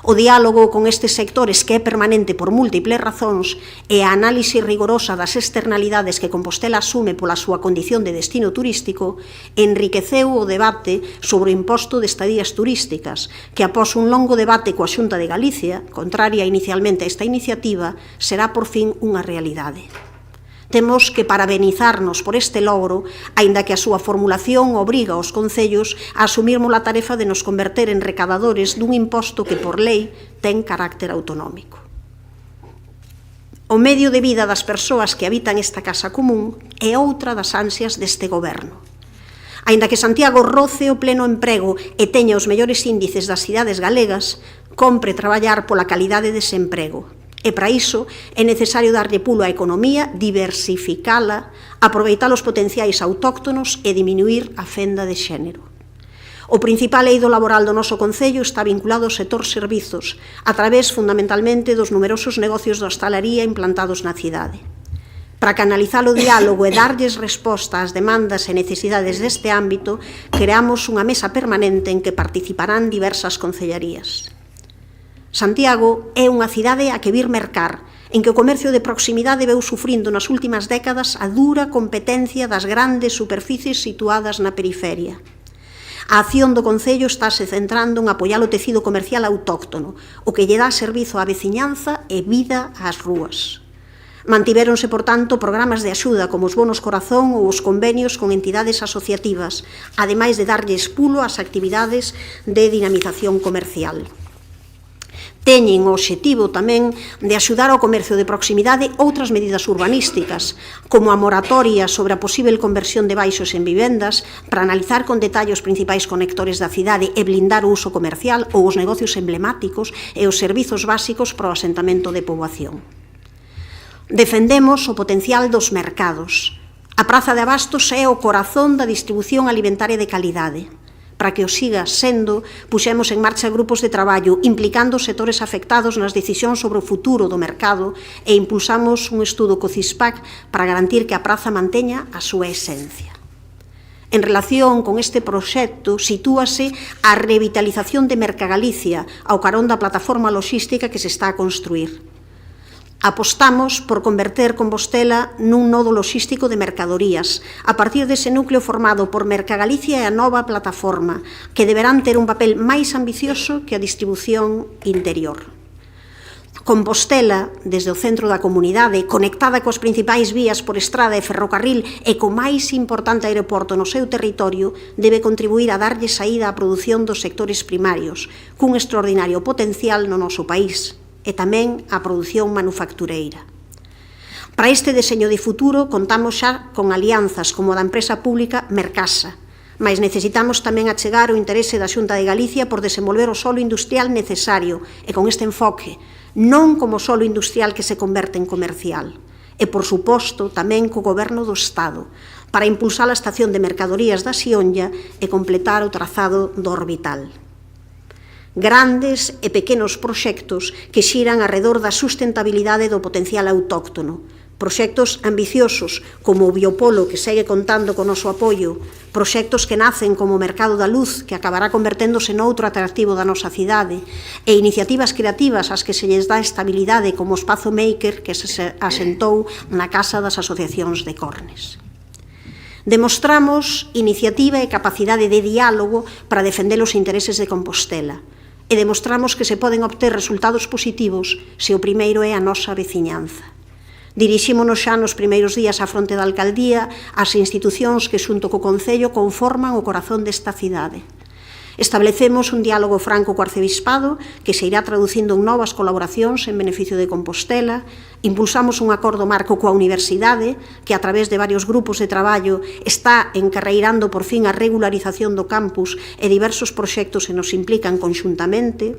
O diálogo con estes sectores, que é permanente por múltiples razóns, e a análise rigorosa das externalidades que Compostela asume pola súa condición de destino turístico, enriqueceu o debate sobre o imposto de estadías turísticas, que após un longo debate coa Xunta de Galicia, contraria inicialmente a esta iniciativa, será por fin unha realidade. Temos que parabenizarnos por este logro, aínda que a súa formulación obriga aos concellos a asumirmos a tarefa de nos converter en recadadores dun imposto que, por lei, ten carácter autonómico. O medio de vida das persoas que habitan esta casa común é outra das ansias deste goberno. Aínda que Santiago roce o pleno emprego e teña os mellores índices das cidades galegas, compre traballar pola calidade dese emprego. E para iso é necesario darlle pulo á economía, diversificala, aproveitar os potenciais autóctonos e diminuir a fenda de xénero. O principal eido laboral do noso concello está vinculado ao sector servizos, a través fundamentalmente dos numerosos negocios de hostalaría implantados na cidade. Para canalizar o diálogo e darlles resposta ás demandas e necesidades deste ámbito, creamos unha mesa permanente en que participarán diversas concellarías. Santiago é unha cidade a que vir mercar, en que o comercio de proximidade veu sufrindo nas últimas décadas a dura competencia das grandes superficies situadas na periferia. A acción do Concello estáse centrando en apoiar o tecido comercial autóctono, o que lle dá servizo á veciñanza e vida ás rúas. Mantivéronse, por tanto, programas de axuda como os bonos corazón ou os convenios con entidades asociativas, ademais de darlles pulo ás actividades de dinamización comercial. Teñen o obxectivo tamén de axudar ao comercio de proximidade outras medidas urbanísticas, como a moratoria sobre a posible conversión de baixos en vivendas, para analizar con detalle os principais conectores da cidade e blindar o uso comercial ou os negocios emblemáticos e os servizos básicos para o asentamento de poboación. Defendemos o potencial dos mercados. A praza de abastos é o corazón da distribución alimentaria de calidade. Para que o siga sendo, puxemos en marcha grupos de traballo implicando os sectores afectados nas decisións sobre o futuro do mercado e impulsamos un estudo co CISPAC para garantir que a praza manteña a súa esencia. En relación con este proxecto, sitúase a revitalización de Mercagalicia ao carón da plataforma logística que se está a construir. Apostamos por converter Compostela nun nodo logístico de mercadorías, a partir dese núcleo formado por Mercagalicia e a nova plataforma, que deberán ter un papel máis ambicioso que a distribución interior. Compostela, desde o centro da comunidade, conectada coas principais vías por estrada e ferrocarril e co máis importante aeroporto no seu territorio, debe contribuir a darlle saída á produción dos sectores primarios, cun extraordinario potencial no noso país, e tamén a produción manufactureira. Para este deseño de futuro contamos xa con alianzas como a da empresa pública Mercasa, mas necesitamos tamén achegar o interese da Xunta de Galicia por desenvolver o solo industrial necesario e con este enfoque, non como solo industrial que se converte en comercial, e, por suposto, tamén co Goberno do Estado, para impulsar a estación de mercadorías da Sionlla e completar o trazado do orbital. Grandes e pequenos proxectos que xiran arredor da sustentabilidade do potencial autóctono, proxectos ambiciosos como o Biopolo, que segue contando con noso apoio, proxectos que nacen como o Mercado da Luz, que acabará converténdose noutro atractivo da nosa cidade, e iniciativas creativas ás que se lles dá estabilidade como o Espazo Maker, que se asentou na Casa das Asociacións de Cornes. Demostramos iniciativa e capacidade de diálogo para defender os intereses de Compostela, e demostramos que se poden obter resultados positivos se o primeiro é a nosa veciñanza. Dirixímonos xa nos primeiros días á fronte da alcaldía ás institucións que xunto co Concello conforman o corazón desta cidade. Establecemos un diálogo franco co arcebispado que se irá traducindo en novas colaboracións en beneficio de Compostela, impulsamos un acordo marco coa universidade que a través de varios grupos de traballo está encarreirando por fin a regularización do campus e diversos proxectos que nos implican conxuntamente.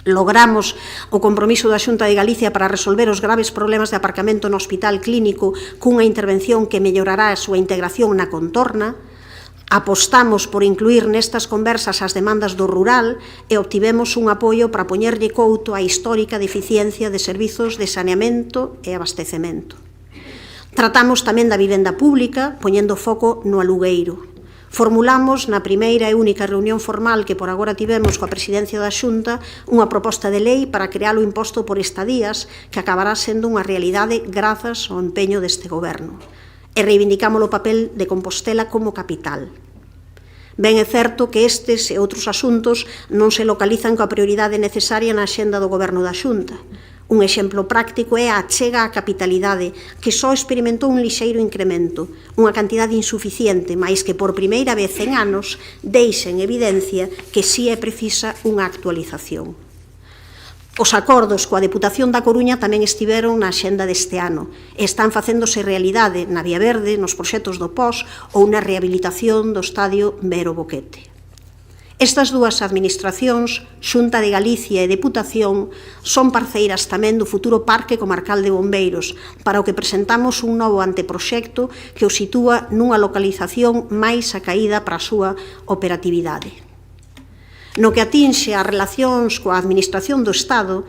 Logramos o compromiso da Xunta de Galicia para resolver os graves problemas de aparcamento no hospital clínico cunha intervención que mellorará a súa integración na contorna. Apostamos por incluir nestas conversas as demandas do rural e obtivemos un apoio para poñerlle couto á histórica deficiencia de servizos de saneamento e abastecemento. Tratamos tamén da vivenda pública, poñendo foco no alugueiro. Formulamos na primeira e única reunión formal que por agora tivemos coa presidencia da Xunta unha proposta de lei para crear o imposto por estadías que acabará sendo unha realidade grazas ao empeño deste goberno. E reivindicamos o papel de Compostela como capital. Ben é certo que estes e outros asuntos non se localizan coa prioridade necesaria na axenda do Goberno da Xunta. Un exemplo práctico é a achega á capitalidade, que só experimentou un lixeiro incremento, unha cantidade insuficiente, mais que por primeira vez en anos deixa en evidencia que si é precisa unha actualización. Os acordos coa Deputación da Coruña tamén estiveron na axenda deste ano e están facéndose realidade na Vía Verde, nos proxectos do POS ou na rehabilitación do estadio Vero Boquete. Estas dúas administracións, Xunta de Galicia e Deputación, son parceiras tamén do futuro Parque Comarcal de Bombeiros, para o que presentamos un novo anteproxecto que o sitúa nunha localización máis acaída para a súa operatividade. No que atinxe as relacións coa Administración do Estado,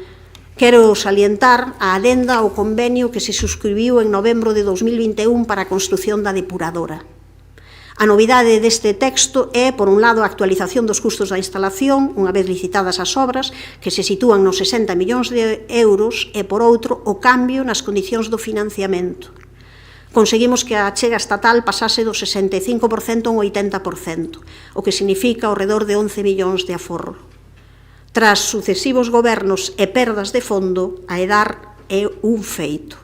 quero salientar a adenda ao convenio que se suscribiu en novembro de 2021 para a construción da depuradora. A novidade deste texto é, por un lado, a actualización dos custos da instalación, unha vez licitadas as obras, que se sitúan nos 60 millóns de euros, e, por outro, o cambio nas condicións do financiamento. Conseguimos que a achega estatal pasase do 65% a un 80%, o que significa ao redor de 11 millóns de aforro. Tras sucesivos gobernos e perdas de fondo, a EDAR é un feito.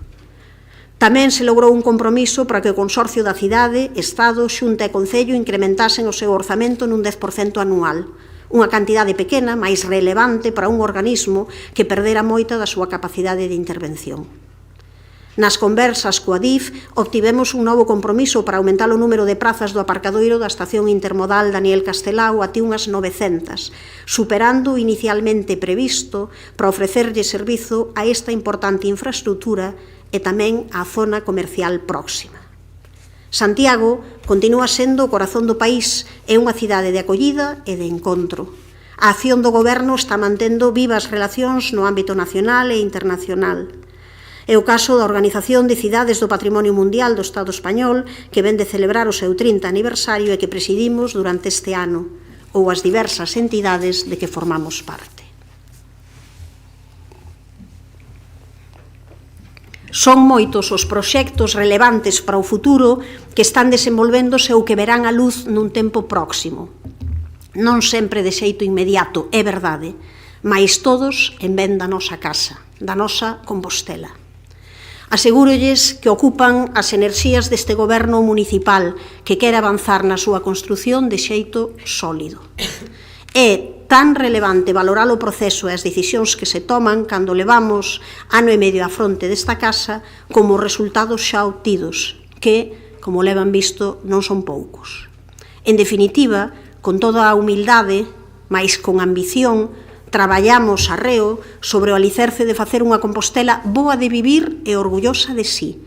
Tamén se logrou un compromiso para que o Consorcio da Cidade, Estado, Xunta e Concello incrementasen o seu orzamento nun 10% anual, Unha cantidade pequena, máis relevante para un organismo que perdera moita da súa capacidade de intervención. Nas conversas coa DIF obtivemos un novo compromiso para aumentar o número de prazas do aparcadoiro da estación intermodal Daniel Castelao até unhas 900, superando o inicialmente previsto para ofrecerlle servizo a esta importante infraestructura e tamén á zona comercial próxima. Santiago continúa sendo o corazón do país e unha cidade de acollida e de encontro. A acción do Goberno está mantendo vivas relacións no ámbito nacional e internacional. É o caso da Organización de Cidades do Patrimonio Mundial do Estado Español, que ven de celebrar o seu 30 aniversario e que presidimos durante este ano, ou as diversas entidades de que formamos parte. Son moitos os proxectos relevantes para o futuro que están desenvolvéndose ou que verán a luz nun tempo próximo. Non sempre de xeito inmediato, é verdade, mais todos en ben da nosa casa, da nosa Compostela. Asegúrolles que ocupan as enerxías deste goberno municipal que quere avanzar na súa construción de xeito sólido. É tan relevante valorar o proceso e as decisións que se toman cando levamos ano e medio á fronte desta casa como os resultados xa obtidos, que, como levan visto, non son poucos. En definitiva, con toda a humildade, mais con ambición, traballamos arreo sobre o alicerce de facer unha Compostela boa de vivir e orgullosa de sí,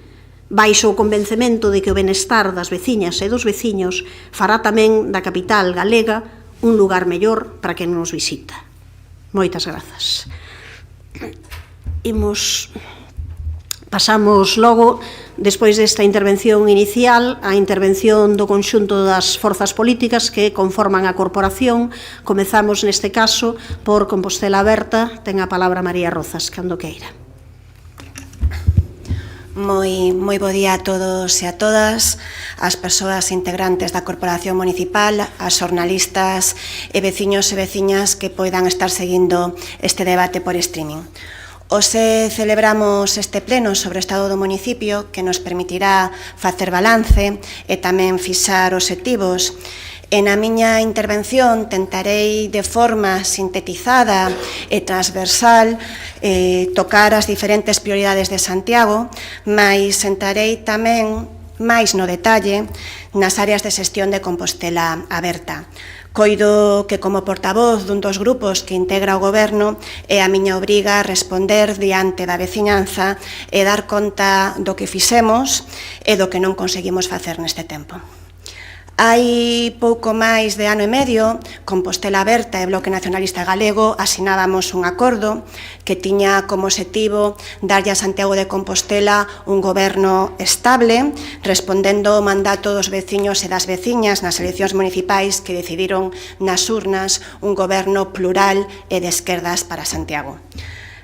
baixo o convencemento de que o benestar das veciñas e dos veciños fará tamén da capital galega un lugar mellor para quen nos visita. Moitas grazas. Pasamos logo, despois desta intervención inicial, a intervención do conxunto das forzas políticas que conforman a corporación. Comezamos neste caso por Compostela Aberta. Ten a palabra María Rozas, cando queira. Moi bo día a todos e a todas, as persoas integrantes da Corporación Municipal, as xornalistas e veciños e veciñas que poidan estar seguindo este debate por streaming. Hoxe celebramos este pleno sobre o estado do municipio que nos permitirá facer balance e tamén fixar obxectivos. E na miña intervención tentarei de forma sintetizada e transversal tocar as diferentes prioridades de Santiago, mais entrarei tamén máis no detalle nas áreas de xestión de Compostela Aberta. Coido que como portavoz dun dos grupos que integra o Goberno é a miña obriga responder diante da veciñanza e dar conta do que fixemos e do que non conseguimos facer neste tempo. Hai pouco máis de ano e medio, Compostela Aberta e Bloque Nacionalista Galego asinábamos un acordo que tiña como obxectivo darlle a Santiago de Compostela un goberno estable, respondendo ao mandato dos veciños e das veciñas nas eleccións municipais que decidiron nas urnas un goberno plural e de esquerdas para Santiago.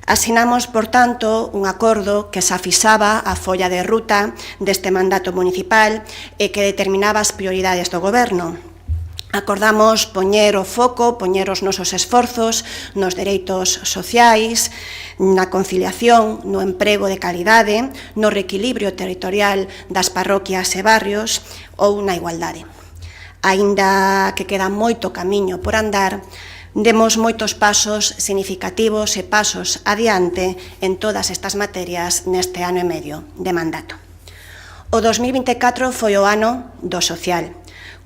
Asinamos, por tanto, un acordo que se afixaba a folla de ruta deste mandato municipal e que determinaba as prioridades do Goberno. Acordamos poñer o foco, poñer os nosos esforzos nos dereitos sociais, na conciliación, no emprego de calidade, no reequilibrio territorial das parroquias e barrios ou na igualdade. Aínda que queda moito camiño por andar, demos moitos pasos significativos e pasos adiante en todas estas materias neste ano e medio de mandato. O 2024 foi o ano do social,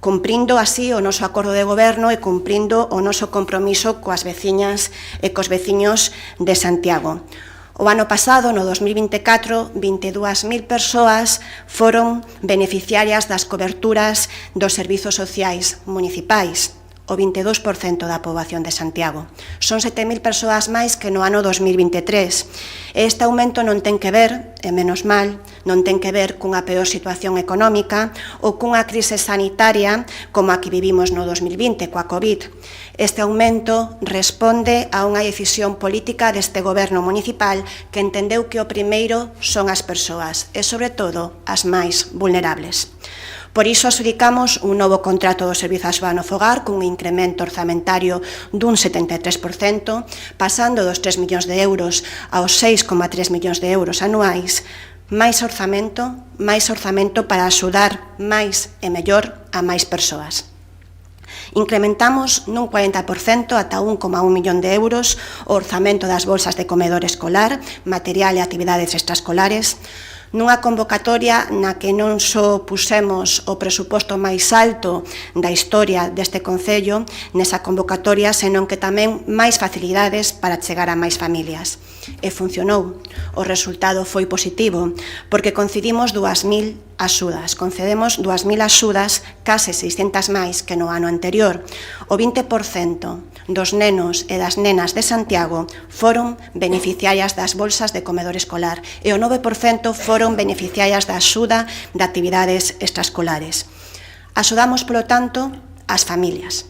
cumprindo así o noso acordo de goberno e cumprindo o noso compromiso coas veciñas e cos veciños de Santiago. O ano pasado, no 2024, 22.000 persoas foron beneficiarias das coberturas dos servizos sociais municipais, o 22% da poboación de Santiago. Son 7.000 persoas máis que no ano 2023. Este aumento non ten que ver, e menos mal, non ten que ver cunha peor situación económica ou cunha crise sanitaria como a que vivimos no 2020 coa COVID. Este aumento responde a unha decisión política deste goberno municipal que entendeu que o primeiro son as persoas e, sobre todo, as máis vulnerables. Por iso adxudicamos un novo contrato do Servizo Axuda no Fogar cun incremento orzamentario dun 73%, pasando dos 3 millóns de euros aos 6,3 millóns de euros anuais, máis orzamento para axudar máis e mellor a máis persoas. Incrementamos nun 40% ata 1,1 millón de euros o orzamento das bolsas de comedor escolar, material e actividades extraescolares, nunha convocatoria na que non só pusemos o presuposto máis alto da historia deste Concello nesa convocatoria, senón que tamén máis facilidades para chegar a máis familias. E funcionou. O resultado foi positivo, porque concedemos 2.000 axudas. Concedemos 2.000 axudas, case 600 máis que no ano anterior. O 20% dos nenos e das nenas de Santiago foron beneficiarias das bolsas de comedor escolar e o 9% foron beneficiarias da axuda de actividades extraescolares. Axudamos, polo tanto, as familias.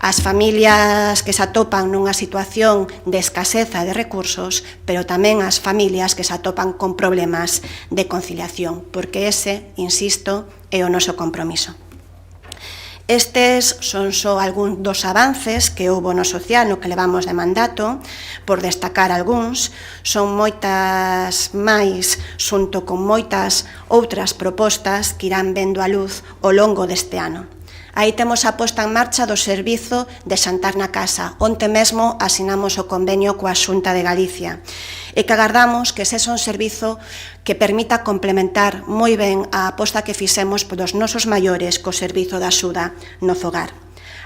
As familias que se atopan nunha situación de escaseza de recursos, pero tamén as familias que se atopan con problemas de conciliación, porque ese, insisto, é o noso compromiso. Estes son só algúns dos avances que houbo no social no que levamos de mandato, por destacar algúns, son moitas máis, xunto con moitas outras propostas que irán vendo a luz ao longo deste ano. Aí temos a posta en marcha do servizo de xantar na casa. Onte mesmo asinamos o convenio coa Xunta de Galicia e que agardamos que sexa un servizo que permita complementar moi ben a aposta que fixemos polos nosos maiores co servizo de axuda no fogar.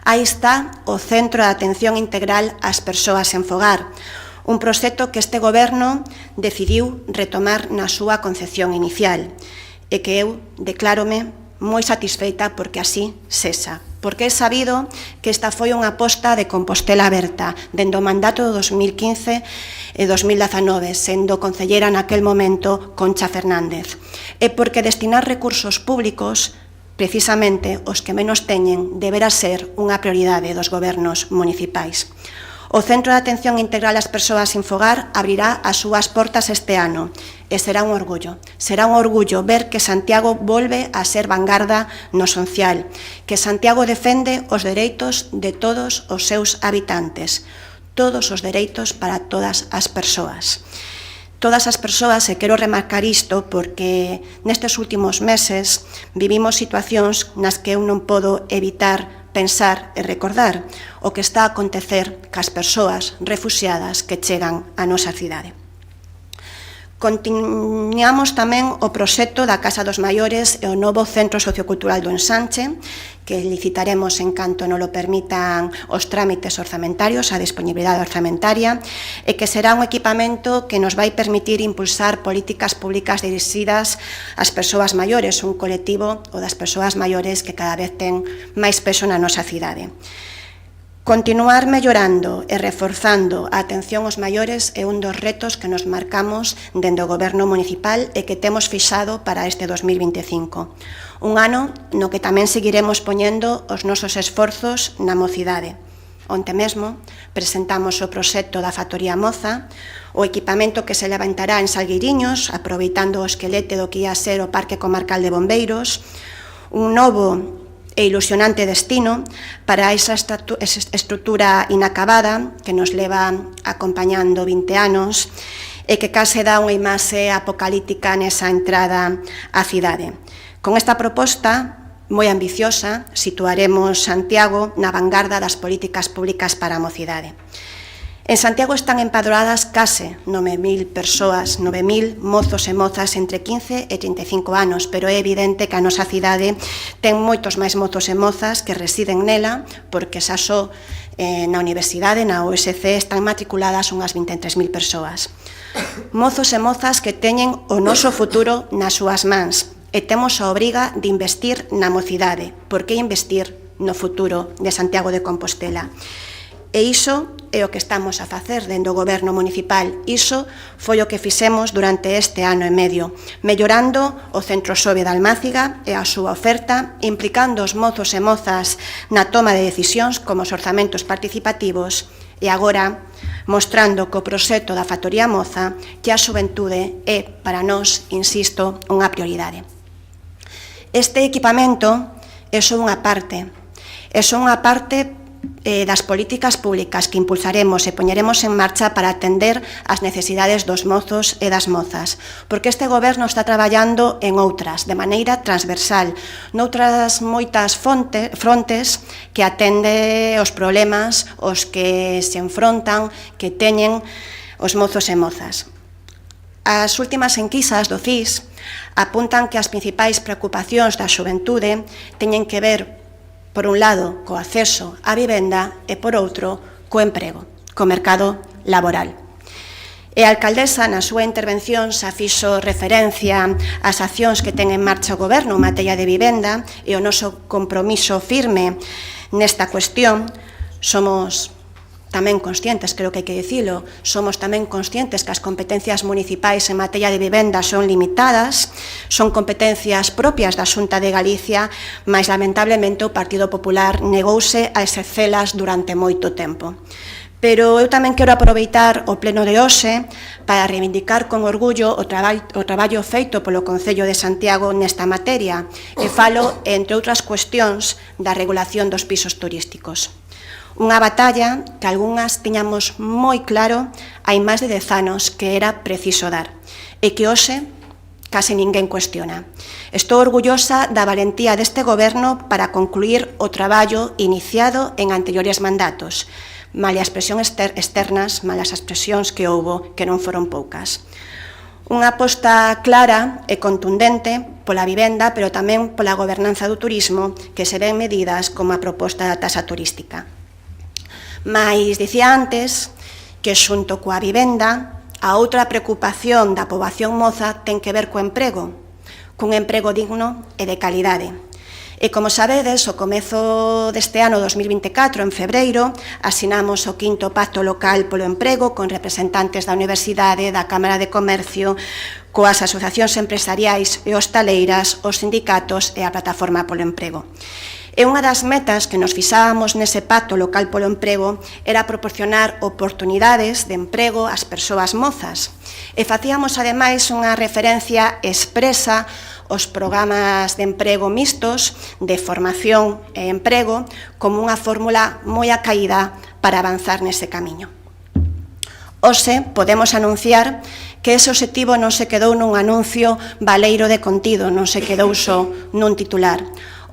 Aí está o Centro de Atención Integral ás Persoas en Fogar, un proxecto que este Goberno decidiu retomar na súa concepción inicial e que eu declárome moi satisfeita porque así sexa, porque é sabido que esta foi unha aposta de Compostela aberta dende o mandato do 2015 e 2019, sendo concellera naquel momento Concha Fernández, e porque destinar recursos públicos, precisamente os que menos teñen, deberá ser unha prioridade dos gobernos municipais. O Centro de Atención Integral ás Persoas sin Fogar abrirá as súas portas este ano e será un orgullo. Será un orgullo ver que Santiago volve a ser vanguarda no social, que Santiago defende os dereitos de todos os seus habitantes, todos os dereitos para todas as persoas. Todas as persoas, e quero remarcar isto porque nestes últimos meses vivimos situacións nas que eu non podo evitar pensar e recordar o que está a acontecer cas persoas refuxiadas que chegan á nosa cidade. Continuamos tamén o proxecto da Casa dos Maiores e o novo Centro Sociocultural do Ensanche, que licitaremos en canto non lo permitan os trámites orzamentarios, a disponibilidade orzamentaria, e que será un equipamento que nos vai permitir impulsar políticas públicas dirixidas ás persoas maiores, un colectivo o das persoas maiores que cada vez ten máis peso na nosa cidade. Continuar mellorando e reforzando a atención aos maiores é un dos retos que nos marcamos dende o Goberno municipal e que temos fixado para este 2025. Un ano no que tamén seguiremos poñendo os nosos esforzos na mocidade. Onte mesmo presentamos o proxecto da Factoría Moza, o equipamento que se levantará en Salgueiriños, aproveitando o esquelete do que ia ser o Parque Comarcal de Bombeiros, un novo e ilusionante destino para esa estrutura inacabada que nos leva acompañando 20 anos e que case dá unha imaxe apocalíptica nesa entrada á cidade. Con esta proposta moi ambiciosa situaremos Santiago na vanguarda das políticas públicas para a mocidade. En Santiago están empadroadas case 9.000 persoas, 9.000 mozos e mozas entre 15 e 35 anos, pero é evidente que a nosa cidade ten moitos máis mozos e mozas que residen nela, porque xa só na universidade, na USC, están matriculadas unhas 23.000 persoas. Mozos e mozas que teñen o noso futuro nas súas mans e temos a obriga de investir na mocidade, porque investir no futuro de Santiago de Compostela. E iso é o que estamos a facer dende o Goberno municipal. Iso foi o que fixemos durante este ano e medio, mellorando o Centro Xove de Almáciga e a súa oferta, implicando os mozos e mozas na toma de decisións como os orzamentos participativos e agora mostrando co proxecto da Factoría Moza que a xuventude é, para nós, insisto, unha prioridade. Este equipamento é só unha parte das políticas públicas que impulsaremos e poñeremos en marcha para atender as necesidades dos mozos e das mozas, porque este goberno está traballando en outras, de maneira transversal, noutras moitas frontes que atende os problemas os que se enfrontan, que teñen os mozos e mozas. As últimas enquisas do CIS apuntan que as principais preocupacións da xuventude teñen que ver, por un lado, co acceso á vivenda e, por outro, co emprego, co mercado laboral. E a alcaldesa, na súa intervención, xa fixo referencia ás accións que ten en marcha o Goberno en materia de vivenda e o noso compromiso firme nesta cuestión. Somos tamén conscientes, creo que hai que dicilo, somos tamén conscientes que as competencias municipais en materia de vivenda son limitadas, son competencias propias da Xunta de Galicia, mas lamentablemente o Partido Popular negouse a exercelas durante moito tempo. Pero eu tamén quero aproveitar o pleno de hoxe para reivindicar con orgullo o traballo feito polo Concello de Santiago nesta materia e falo, entre outras cuestións, da regulación dos pisos turísticos. Unha batalla que algunhas tiñamos moi claro hai máis de 10 anos que era preciso dar e que hoxe case ninguén cuestiona. Estou orgullosa da valentía deste goberno para concluir o traballo iniciado en anteriores mandatos, malia as presións externas, malas as presións que houbo, que non foron poucas. Unha aposta clara e contundente pola vivenda, pero tamén pola gobernanza do turismo, que se ven medidas como a proposta da taxa turística. Mais dicía antes que xunto coa vivenda, a outra preocupación da poboación moza ten que ver co emprego, cun emprego digno e de calidade. E como sabedes, o comezo deste ano 2024, en febreiro, asinamos o 5º Pacto Local polo Emprego con representantes da Universidade, da Cámara de Comercio, coas asociacións empresariais e hostaleiras, os sindicatos e a Plataforma polo Emprego. E unha das metas que nos fixábamos nese Pacto Local polo Emprego era proporcionar oportunidades de emprego ás persoas mozas. E facíamos, ademais, unha referencia expresa aos programas de emprego mixtos, de formación e emprego, como unha fórmula moi acaída para avanzar nese camiño. Hoxe podemos anunciar que ese obxectivo non se quedou nun anuncio baleiro de contido, non se quedou só nun titular.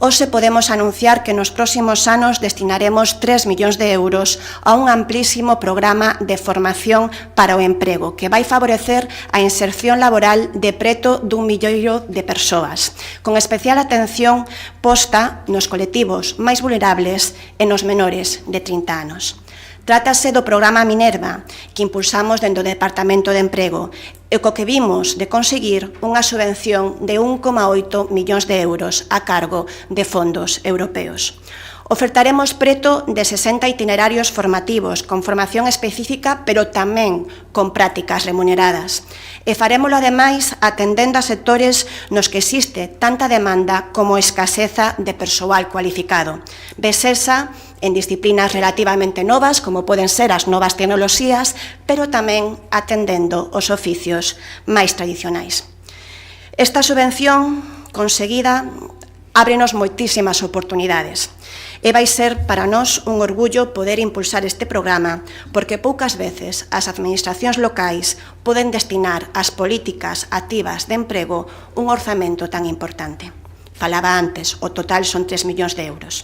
Hoxe podemos anunciar que nos próximos anos destinaremos 3 millóns de euros a un amplísimo programa de formación para o emprego que vai favorecer a inserción laboral de preto dun milloiro de persoas, con especial atención posta nos colectivos máis vulnerables e nos menores de 30 anos. Trátase do programa Minerva, que impulsamos dentro do Departamento de Emprego, e co que vimos de conseguir unha subvención de 1,8 millóns de euros a cargo de fondos europeos. Ofertaremos preto de 60 itinerarios formativos con formación específica, pero tamén con prácticas remuneradas. E farémolo, ademais, atendendo a sectores nos que existe tanta demanda como escaseza de persoal cualificado. Vesesa en disciplinas relativamente novas, como poden ser as novas tecnoloxías, pero tamén atendendo os oficios máis tradicionais. Esta subvención conseguida ábrenos moitísimas oportunidades e vai ser para nós un orgullo poder impulsar este programa, porque poucas veces as administracións locais poden destinar ás políticas activas de emprego un orzamento tan importante. Falaba antes, o total son 3 millóns de euros.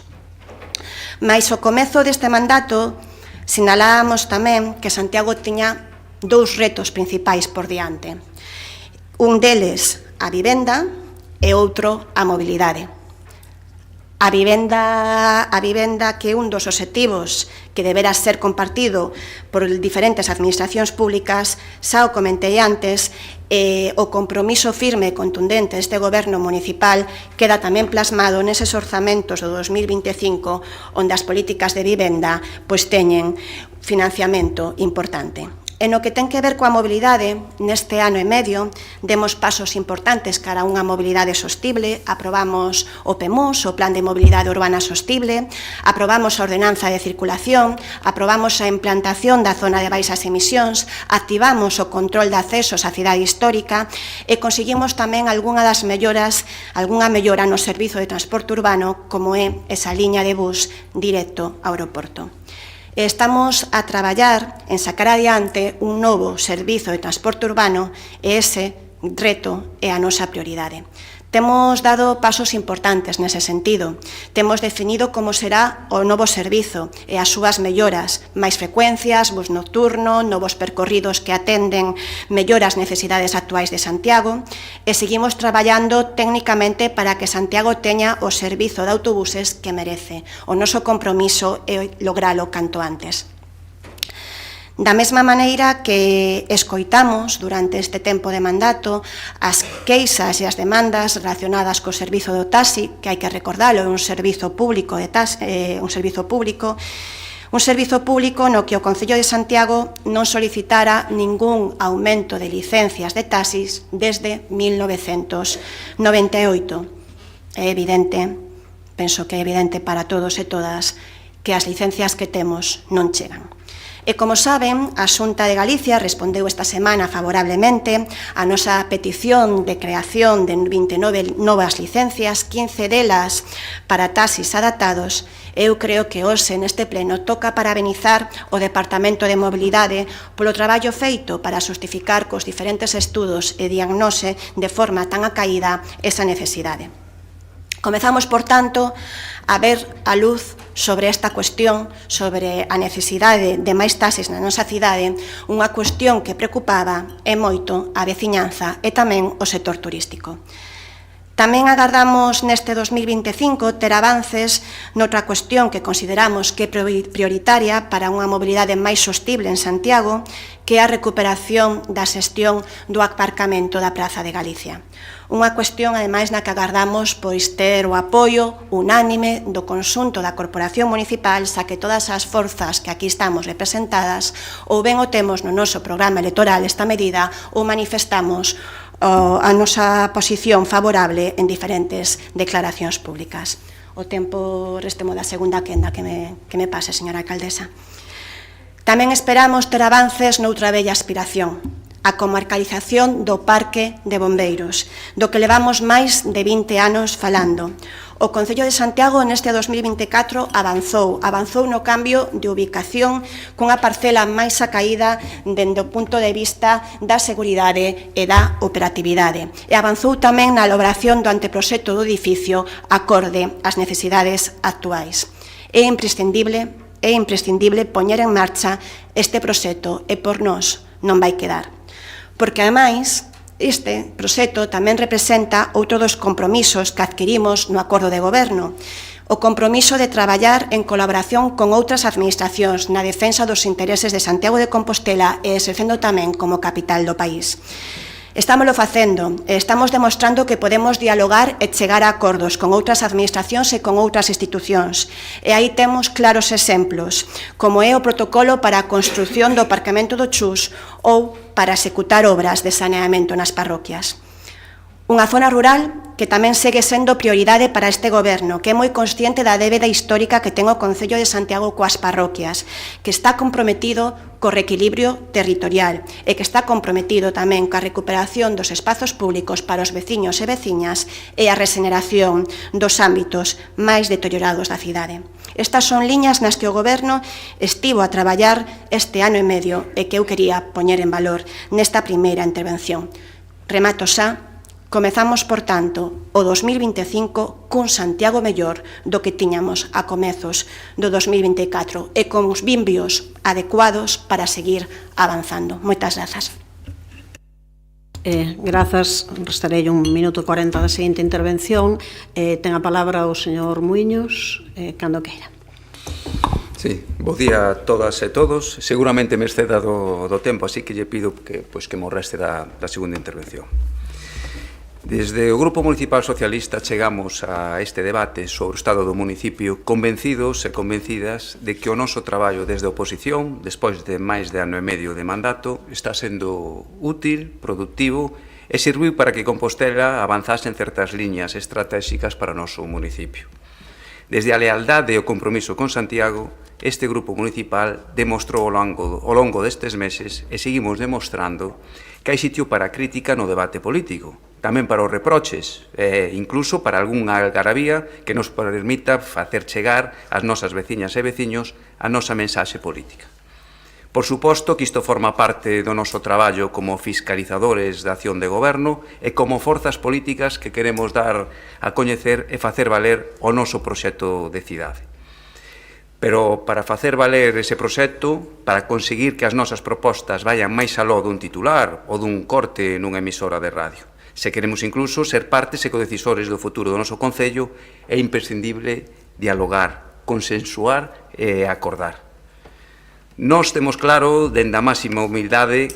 Mais ao comezo deste mandato sinalábamos tamén que Santiago tiña 2 retos principais por diante. Un deles a vivenda e outro a mobilidade. A vivenda que un dos obxectivos que deberá ser compartido por diferentes administracións públicas, xa o comentei antes, o compromiso firme e contundente deste goberno municipal queda tamén plasmado neses orzamentos do 2025, onde as políticas de vivenda teñen financiamento importante. En o que ten que ver coa mobilidade, neste ano e medio, demos pasos importantes cara a unha mobilidade sostible, aprobamos o PEMUS, o Plan de Mobilidade Urbana Sostible, aprobamos a Ordenanza de Circulación, aprobamos a implantación da zona de baixas emisións, activamos o control de accesos á cidade histórica e conseguimos tamén algunha mellora no servizo de transporte urbano, como é esa liña de bus directo ao aeroporto. Estamos a traballar en sacar adiante un novo servizo de transporte urbano e ese reto é a nosa prioridade. Temos dado pasos importantes nese sentido. Temos definido como será o novo servizo e as súas melloras, máis frecuencias, bus nocturno, novos percorridos que atenden mellor as necesidades actuais de Santiago e seguimos traballando técnicamente para que Santiago teña o servizo de autobuses que merece. O noso compromiso é logralo canto antes. Da mesma maneira que escoitamos durante este tempo de mandato as queixas e as demandas relacionadas co servizo do taxi, que hai que recordalo, é un servizo público no que o Concello de Santiago non solicitara ningún aumento de licencias de taxis desde 1998. É evidente, penso que é evidente para todos e todas, que as licencias que temos non chegan. E, como saben, a Xunta de Galicia respondeu esta semana favorablemente a nosa petición de creación de 29 novas licencias, 15 delas para taxis adaptados. Eu creo que hoxe neste pleno toca parabenizar o Departamento de Mobilidade polo traballo feito para justificar cos diferentes estudos e diagnose de forma tan acaída esa necesidade. Comezamos, por tanto, a ver a luz sobre esta cuestión, sobre a necesidade de máis taxis na nosa cidade, unha cuestión que preocupaba e moito a veciñanza e tamén o sector turístico. Tamén agardamos neste 2025 ter avances noutra cuestión que consideramos que é prioritaria para unha mobilidade máis sostible en Santiago, que é a recuperación da xestión do aparcamento da Praza de Galicia. Unha cuestión, ademais, na que agardamos pois ter o apoio unánime do conxunto da Corporación Municipal, xa que todas as forzas que aquí estamos representadas ou ben o temos no noso programa electoral esta medida ou manifestamos a nosa posición favorable en diferentes declaracións públicas. O tempo restemo da segunda quenda que me pase, señora alcaldesa. Tamén esperamos ter avances noutra bella aspiración, a comarcalización do Parque de Bombeiros, do que levamos máis de 20 anos falando. O Concello de Santiago neste 2024 avanzou no cambio de ubicación cunha parcela máis acaída dende o punto de vista da seguridade e da operatividade. E avanzou tamén na elaboración do anteproxecto do edificio acorde ás necesidades actuais. É imprescindible poñer en marcha este proxecto e por nós non vai quedar. Porque, ademais, este proxecto tamén representa outro dos compromisos que adquirimos no acordo de goberno, o compromiso de traballar en colaboración con outras administracións na defensa dos intereses de Santiago de Compostela e exercendo tamén como capital do país. Estámoslo facendo, estamos demostrando que podemos dialogar e chegar a acordos con outras administracións e con outras institucións. E aí temos claros exemplos, como é o protocolo para a construción do aparcamento do Chus ou para executar obras de saneamento nas parroquias. Unha zona rural que tamén segue sendo prioridade para este goberno, que é moi consciente da débeda histórica que ten o Concello de Santiago coas parroquias, que está comprometido co reequilibrio territorial e que está comprometido tamén coa recuperación dos espazos públicos para os veciños e veciñas e a regeneración dos ámbitos máis deteriorados da cidade. Estas son liñas nas que o goberno estivo a traballar este ano e medio e que eu quería poñer en valor nesta primeira intervención. Remato xa. Comezamos, por tanto, o 2025 cun Santiago mellor do que tiñamos a comezos do 2024 e con os vimbios adecuados para seguir avanzando. Moitas grazas. Grazas. Restarei 1 minuto e 40 da seguinte intervención. Ten a palabra o señor Muiños, cando queira. Sí, bo día a todas e todos. Seguramente me exceda do tempo, así que lle pido que me reste da segunda intervención. Desde o Grupo Municipal Socialista chegamos a este debate sobre o estado do municipio convencidos e convencidas de que o noso traballo desde a oposición, despois de máis de ano e medio de mandato, está sendo útil, productivo e serviu para que Compostela avanzase en certas liñas estratégicas para o noso municipio. Desde a lealdade e o compromiso con Santiago, este grupo municipal demostrou ao longo destes meses e seguimos demostrando que hai sitio para a crítica no debate político, tamén para os reproches e incluso para algunha algarabía que nos permita facer chegar ás nosas veciñas e veciños a nosa mensaxe política. Por suposto que isto forma parte do noso traballo como fiscalizadores da acción de goberno e como forzas políticas que queremos dar a coñecer e facer valer o noso proxecto de cidade. Pero para facer valer ese proxecto, para conseguir que as nosas propostas vayan máis aló dun titular ou dun corte nunha emisora de radio, se queremos incluso ser partes e codecisores do futuro do noso concello, é imprescindible dialogar, consensuar e acordar. Nós temos claro, dende a máxima humildade,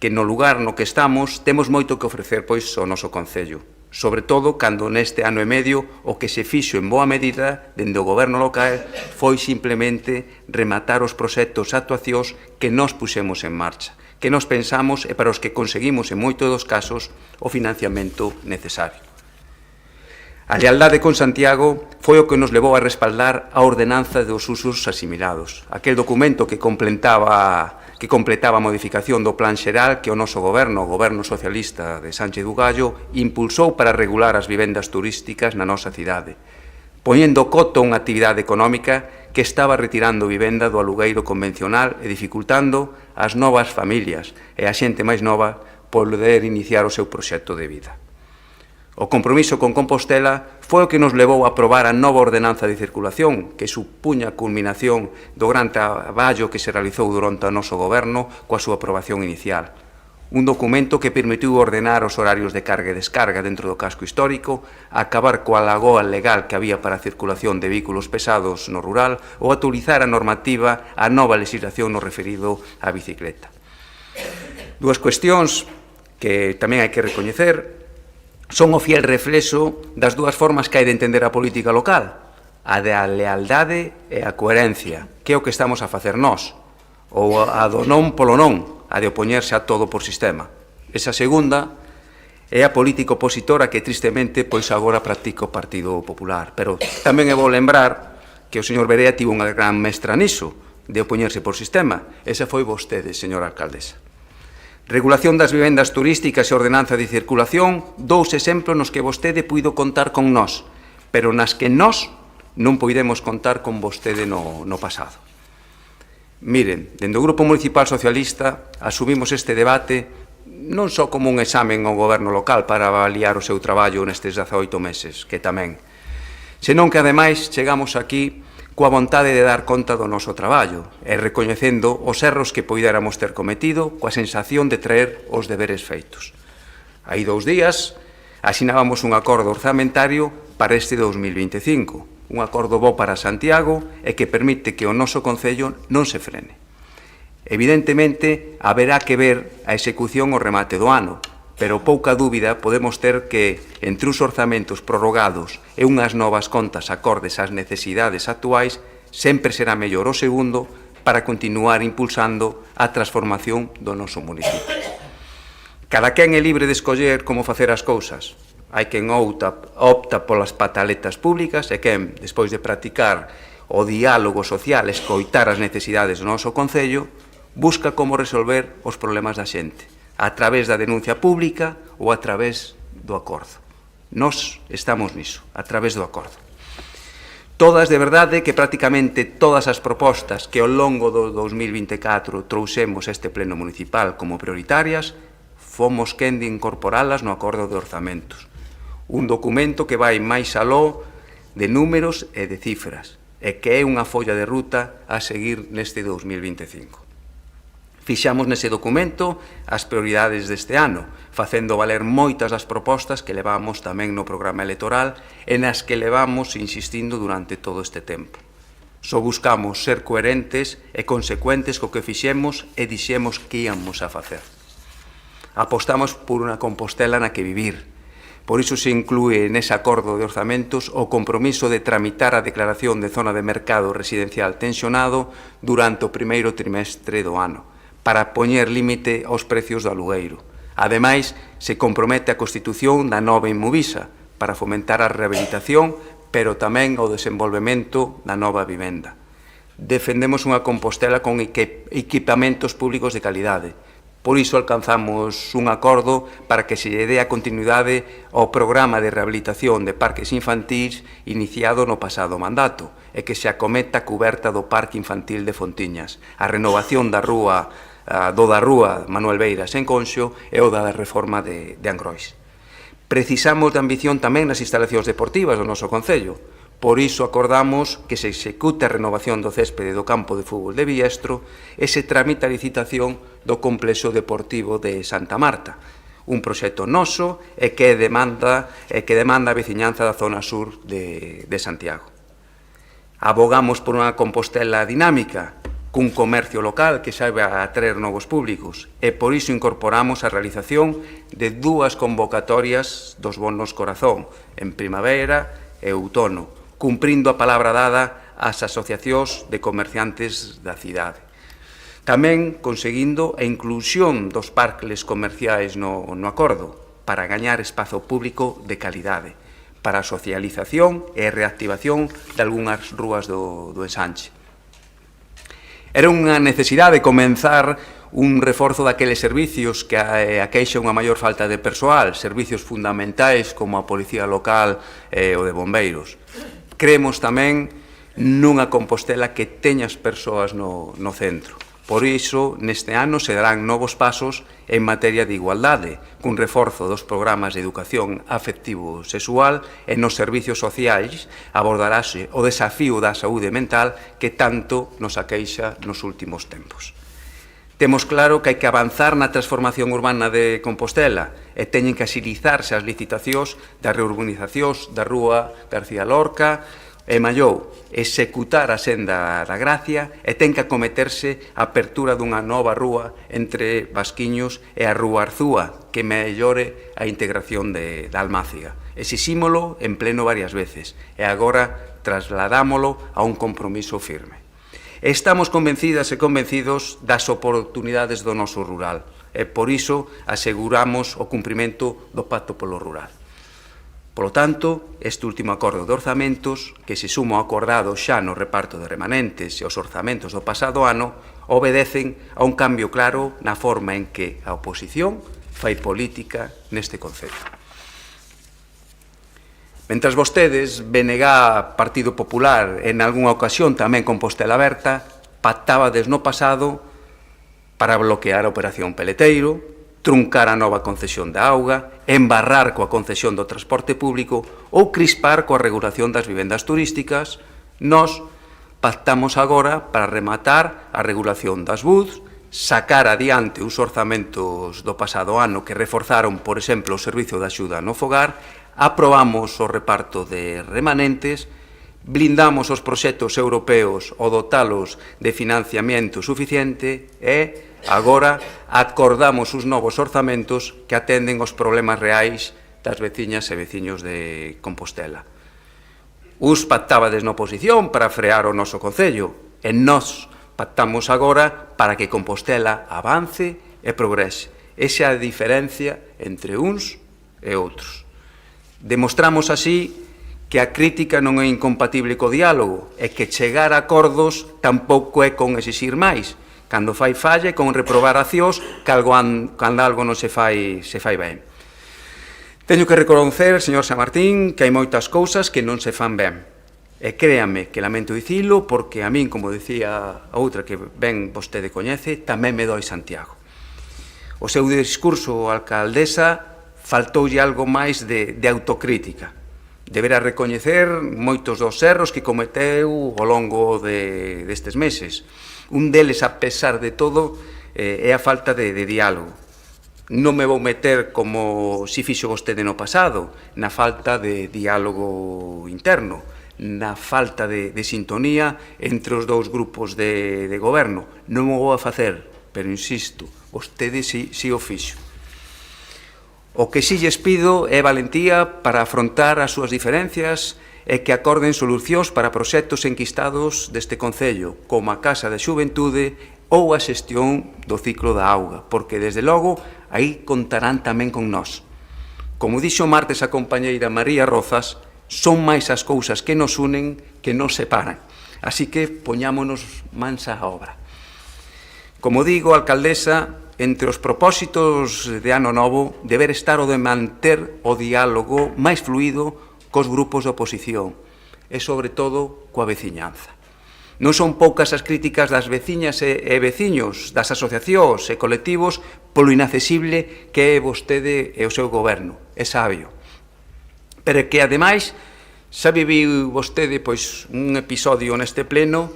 que no lugar no que estamos temos moito que ofrecer pois ao noso concello, sobre todo cando neste ano e medio o que se fixo en boa medida dende o goberno local foi simplemente rematar os proxectos e actuacións que nós puxemos en marcha, que nós pensamos e para os que conseguimos en moitos dos casos o financiamento necesario. A lealdade con Santiago foi o que nos levou a respaldar a ordenanza dos usos asimilados, aquel documento que completaba a modificación do plan xeral que o noso goberno, o goberno socialista de Sánchez Bugallo, impulsou para regular as vivendas turísticas na nosa cidade, poñendo coto a unha actividade económica que estaba retirando vivenda do alugueiro convencional e dificultando as novas familias e a xente máis nova poder iniciar o seu proxecto de vida. O compromiso con Compostela foi o que nos levou a aprobar a nova ordenanza de circulación que supuña a culminación do gran traballo que se realizou durante o noso goberno coa súa aprobación inicial. Un documento que permitiu ordenar os horarios de carga e descarga dentro do casco histórico, acabar coa lagoa legal que había para a circulación de vehículos pesados no rural ou actualizar a normativa a nova legislación no referido á bicicleta. Dúas cuestións que tamén hai que recoñecer son o fiel reflexo das dúas formas que hai de entender a política local, a da lealdade e a coherencia, que é o que estamos a facer nós, ou a do non polo non, a de opoñerse a todo por sistema. Esa segunda é a política opositora que tristemente pois agora practica o Partido Popular, pero tamén é bo lembrar que o señor Berea tivo unha gran mestra niso, de opoñerse por sistema, esa foi vostede, señora alcaldesa. Regulación das vivendas turísticas e ordenanza de circulación, dous exemplos nos que vostede puido contar con nós, pero nas que nós non poidemos contar con vostede no pasado. Miren, dende o Grupo Municipal Socialista asumimos este debate non só como un examen ao goberno local para avaliar o seu traballo nestes 18 meses, que tamén, senón que ademais chegamos aquí coa vontade de dar conta do noso traballo e recoñecendo os erros que poidéramos ter cometido coa sensación de traer os deberes feitos. Hai 2 días asinábamos un acordo orzamentario para este 2025, un acordo bo para Santiago e que permite que o noso concello non se frene. Evidentemente, haberá que ver a execución ao remate do ano, pero pouca dúbida podemos ter que, entre os orzamentos prorrogados e unhas novas contas acordes ás necesidades actuais, sempre será mellor o segundo para continuar impulsando a transformación do noso municipio. Cada quen é libre de escoller como facer as cousas. Hai quen opta polas pataletas públicas e quen, despois de practicar o diálogo social e escoitar as necesidades do noso concello, busca como resolver os problemas da xente, a través da denuncia pública ou a través do acordo. Nós estamos niso, a través do acordo. Todas, de verdade, que prácticamente todas as propostas que ao longo do 2024 trouxemos a este pleno municipal como prioritarias, fomos quen de incorporalas no acordo de orzamentos. Un documento que vai máis aló de números e de cifras, e que é unha folla de ruta a seguir neste 2025. Fixamos nese documento as prioridades deste ano, facendo valer moitas das propostas que levamos tamén no programa electoral e nas que levamos insistindo durante todo este tempo. Só buscamos ser coherentes e consecuentes co que fixemos e dixemos que íamos a facer. Apostamos por unha Compostela na que vivir, Por iso se inclúe nese acordo de orzamentos o compromiso de tramitar a declaración de zona de mercado residencial tensionado durante o primeiro trimestre do ano, para poñer límite aos precios do alugueiro. Ademais, se compromete a constitución da nova Inmovisa para fomentar a rehabilitación, pero tamén o desenvolvemento da nova vivenda. Defendemos unha Compostela con equipamentos públicos de calidade. Por iso alcanzamos un acordo para que se lle dé a continuidade ao programa de rehabilitación de parques infantís iniciado no pasado mandato e que se acometa a cuberta do Parque Infantil de Fontiñas, a renovación da rúa Manuel Beiras en Conxo e o da reforma de Angrois. Precisamos de ambición tamén nas instalacións deportivas do noso concello. Por iso acordamos que se execute a renovación do céspede do campo de fútbol de Viestro e se tramita a licitación do complexo deportivo de Santa Marta, un proxecto noso e que demanda a veciñanza da zona sur de Santiago. Abogamos por unha Compostela dinámica, cun comercio local que saiba atraer novos públicos e por iso incorporamos a realización de 2 convocatorias dos bonos corazón en primavera e outono, cumprindo a palabra dada ás asociacións de comerciantes da cidade. Tamén conseguindo a inclusión dos parques comerciais no acordo para gañar espazo público de calidade, para a socialización e reactivación de algunhas rúas do ensanche. Era unha necesidade comenzar un reforzo daqueles servicios que aqueixa unha maior falta de persoal, servicios fundamentais como a policía local e o de bombeiros. Creemos tamén nunha Compostela que teña as persoas no centro. Por iso, neste ano se darán novos pasos en materia de igualdade, cun reforzo dos programas de educación afectivo-sexual e nos servicios sociais abordarase o desafío da saúde mental que tanto nos aqueixa nos últimos tempos. Temos claro que hai que avanzar na transformación urbana de Compostela e teñen que axilizarse as licitacións das reurbanizacións da rúa García Lorca e Mallou, executar a senda da Gracia e ten que acometerse a apertura dunha nova rúa entre Vasquiños e a rúa Arzúa que mellore a integración da Almáciga. Exixímolo en pleno varias veces e agora trasladámolo a un compromiso firme. Estamos convencidas e convencidos das oportunidades do noso rural e por iso aseguramos o cumprimento do Pacto polo Rural. Polo tanto, este último acordo de orzamentos, que se suma ao acordado xa no reparto de remanentes e os orzamentos do pasado ano, obedecen a un cambio claro na forma en que a oposición fai política neste concello. Mentras vostedes, BNG, Partido Popular, en algunha ocasión tamén Compostela Aberta, pactábades no pasado para bloquear a Operación Peleteiro, truncar a nova concesión da auga, embarrar coa concesión do transporte público ou crispar coa regulación das vivendas turísticas, nós pactamos agora para rematar a regulación das BUDs, sacar adiante os orzamentos do pasado ano que reforzaron, por exemplo, o servizo de axuda no fogar, aprobamos o reparto de remanentes, blindamos os proxectos europeos ou dotalos de financiamento suficiente e agora acordamos os novos orzamentos que atenden os problemas reais das veciñas e veciños de Compostela. Uns pactábades na oposición para frear o noso concello e nós pactamos agora para que Compostela avance e progrese. Esa é a diferencia entre uns e outros. Demostramos así que a crítica non é incompatible co diálogo e que chegar a acordos tampouco é con exixir máis, cando fai falla e con reprobar accións cando algo non se fai ben. Teño que reconocer, señor Samartín, que hai moitas cousas que non se fan ben. E créame que lamento dicilo porque a min, como dicía a outra que ben vostede coñece, tamén me doi Santiago. O seu discurso, alcaldesa, faltoulle algo máis de autocrítica. Deberá recoñecer moitos dos erros que cometeu ao longo destes meses. Un deles, a pesar de todo, é a falta de diálogo. Non me vou meter, como si fixo vostede no pasado, na falta de diálogo interno, na falta de sintonía entre os dous grupos de goberno. Non o vou a facer, pero insisto, vostede si o fixo. O que si lles pido é valentía para afrontar as súas diferencias e que acorden solucións para proxectos enquistados deste Concello, como a Casa da Xuventude ou a xestión do ciclo da auga, porque, desde logo, aí contarán tamén con nós. Como dixo martes a compañeira María Rozas, son máis as cousas que nos unen que nos separan. Así que poñámonos mansa a obra. Como digo, alcaldesa, entre os propósitos de ano novo deber estar o de manter o diálogo máis fluido cos grupos de oposición e, sobre todo, coa veciñanza. Non son poucas as críticas das veciñas e veciños, das asociacións e colectivos polo inaccesible que é vostede e o seu goberno, é sabio. Pero que, ademais, xa viviu vostede un episodio neste pleno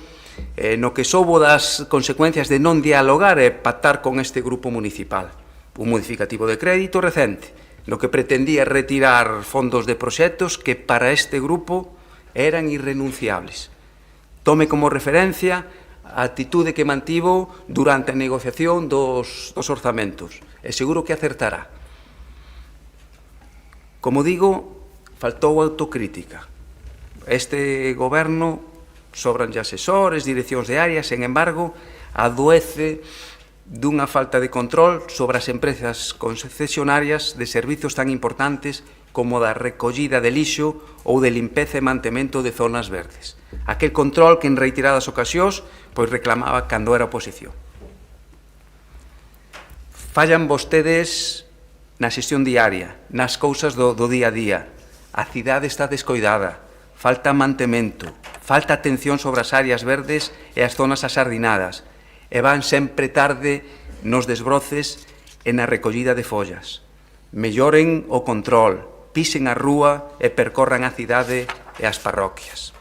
no que soubo das consecuencias de non dialogar e pactar con este grupo municipal. Un modificativo de crédito recente, no que pretendía retirar fondos de proxectos que para este grupo eran irrenunciables. Tome como referencia a actitude que mantivo durante a negociación dos orzamentos, e seguro que acertará. Como digo, faltou autocrítica. Este goberno sobranlle asesores, direccións de área, sen embargo, adoece dunha falta de control sobre as empresas concesionarias de servizos tan importantes como da recollida de lixo ou de limpeza e mantemento de zonas verdes. Aquel control que en reiteradas ocasións reclamaba cando era oposición. Fallan vostedes na xestión diaria, nas cousas do día a día. A cidade está descoidada, falta mantemento, falta atención sobre as áreas verdes e as zonas asardinadas, e van sempre tarde nos desbroces e na recollida de follas. Melloren o control, pisen a rúa e percorran a cidade e as parroquias.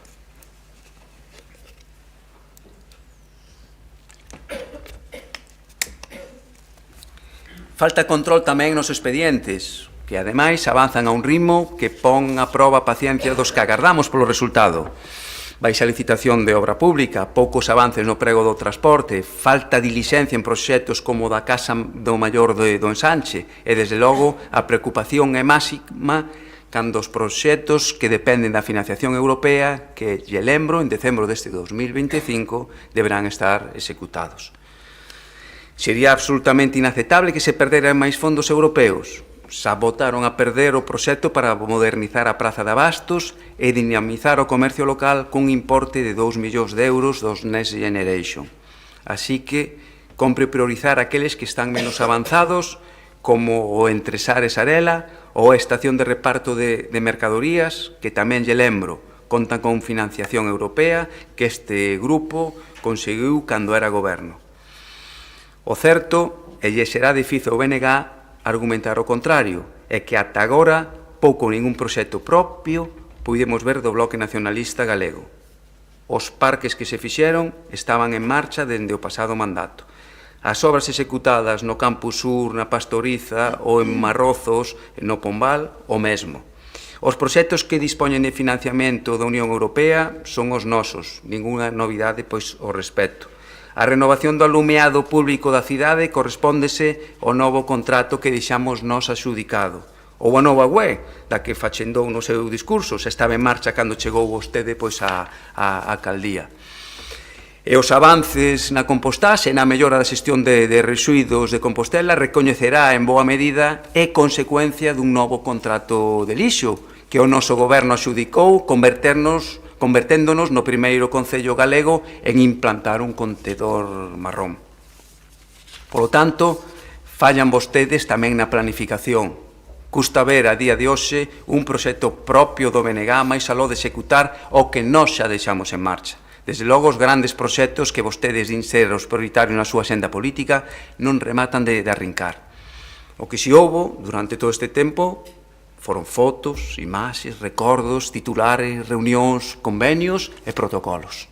Falta control tamén nos expedientes, que ademais avanzan a un ritmo que pon a proba a paciencia dos que agardamos polo resultado. Baixa licitación de obra pública, poucos avances no prego do transporte, falta dilixencia en proxectos como da Casa do Maior do Ensanche e, desde logo, a preocupación é máxima cando os proxectos que dependen da financiación europea que, lle lembro, en decembro deste 2025 deberán estar executados. Sería absolutamente inaceptable que se perderan máis fondos europeos. Xa botaron a perder o proxecto para modernizar a Praza de Abastos e dinamizar o comercio local cun importe de 2 millóns de euros dos Next Generation. Así que compre priorizar aqueles que están menos avanzados, como o Entresar e Sarela ou a estación de reparto de mercadorías, que tamén lle lembro, contan con financiación europea que este grupo conseguiu cando era goberno. O certo, e lle será difícil o BNG argumentar o contrario, é que ata agora pouco ou ningún proxecto propio puidemos ver do Bloque Nacionalista Galego. Os parques que se fixeron estaban en marcha dende o pasado mandato. As obras executadas no Campus Sur, na Pastoriza ou en Marrozos, no Pombal, o mesmo. Os proxectos que dispoñen de financiamento da Unión Europea son os nosos, ningunha novidade ao respecto. A renovación do alumeado público da cidade correspóndese ao novo contrato que deixamos nós axudicado. Ou a nova web, da que fachendou no seu discurso, se estaba en marcha cando chegou vostede á alcaldía. E os avances na compostaxe e na mellora da xestión de residuos de Compostela recoñecerá en boa medida e consecuencia dun novo contrato de lixo que o noso goberno axudicou converténdonos no primeiro concello galego en implantar un contedor marrón. Polo tanto, fallan vostedes tamén na planificación. Custa ver a día de hoxe un proxecto propio do BNG máis aló de executar o que nós xa deixamos en marcha. Desde logo, os grandes proxectos que vostedes din ser os prioritarios na súa senda política non rematan de arrincar. O que si houbo durante todo este tempo foron fotos, imaxes, recordos, titulares, reunións, convenios e protocolos.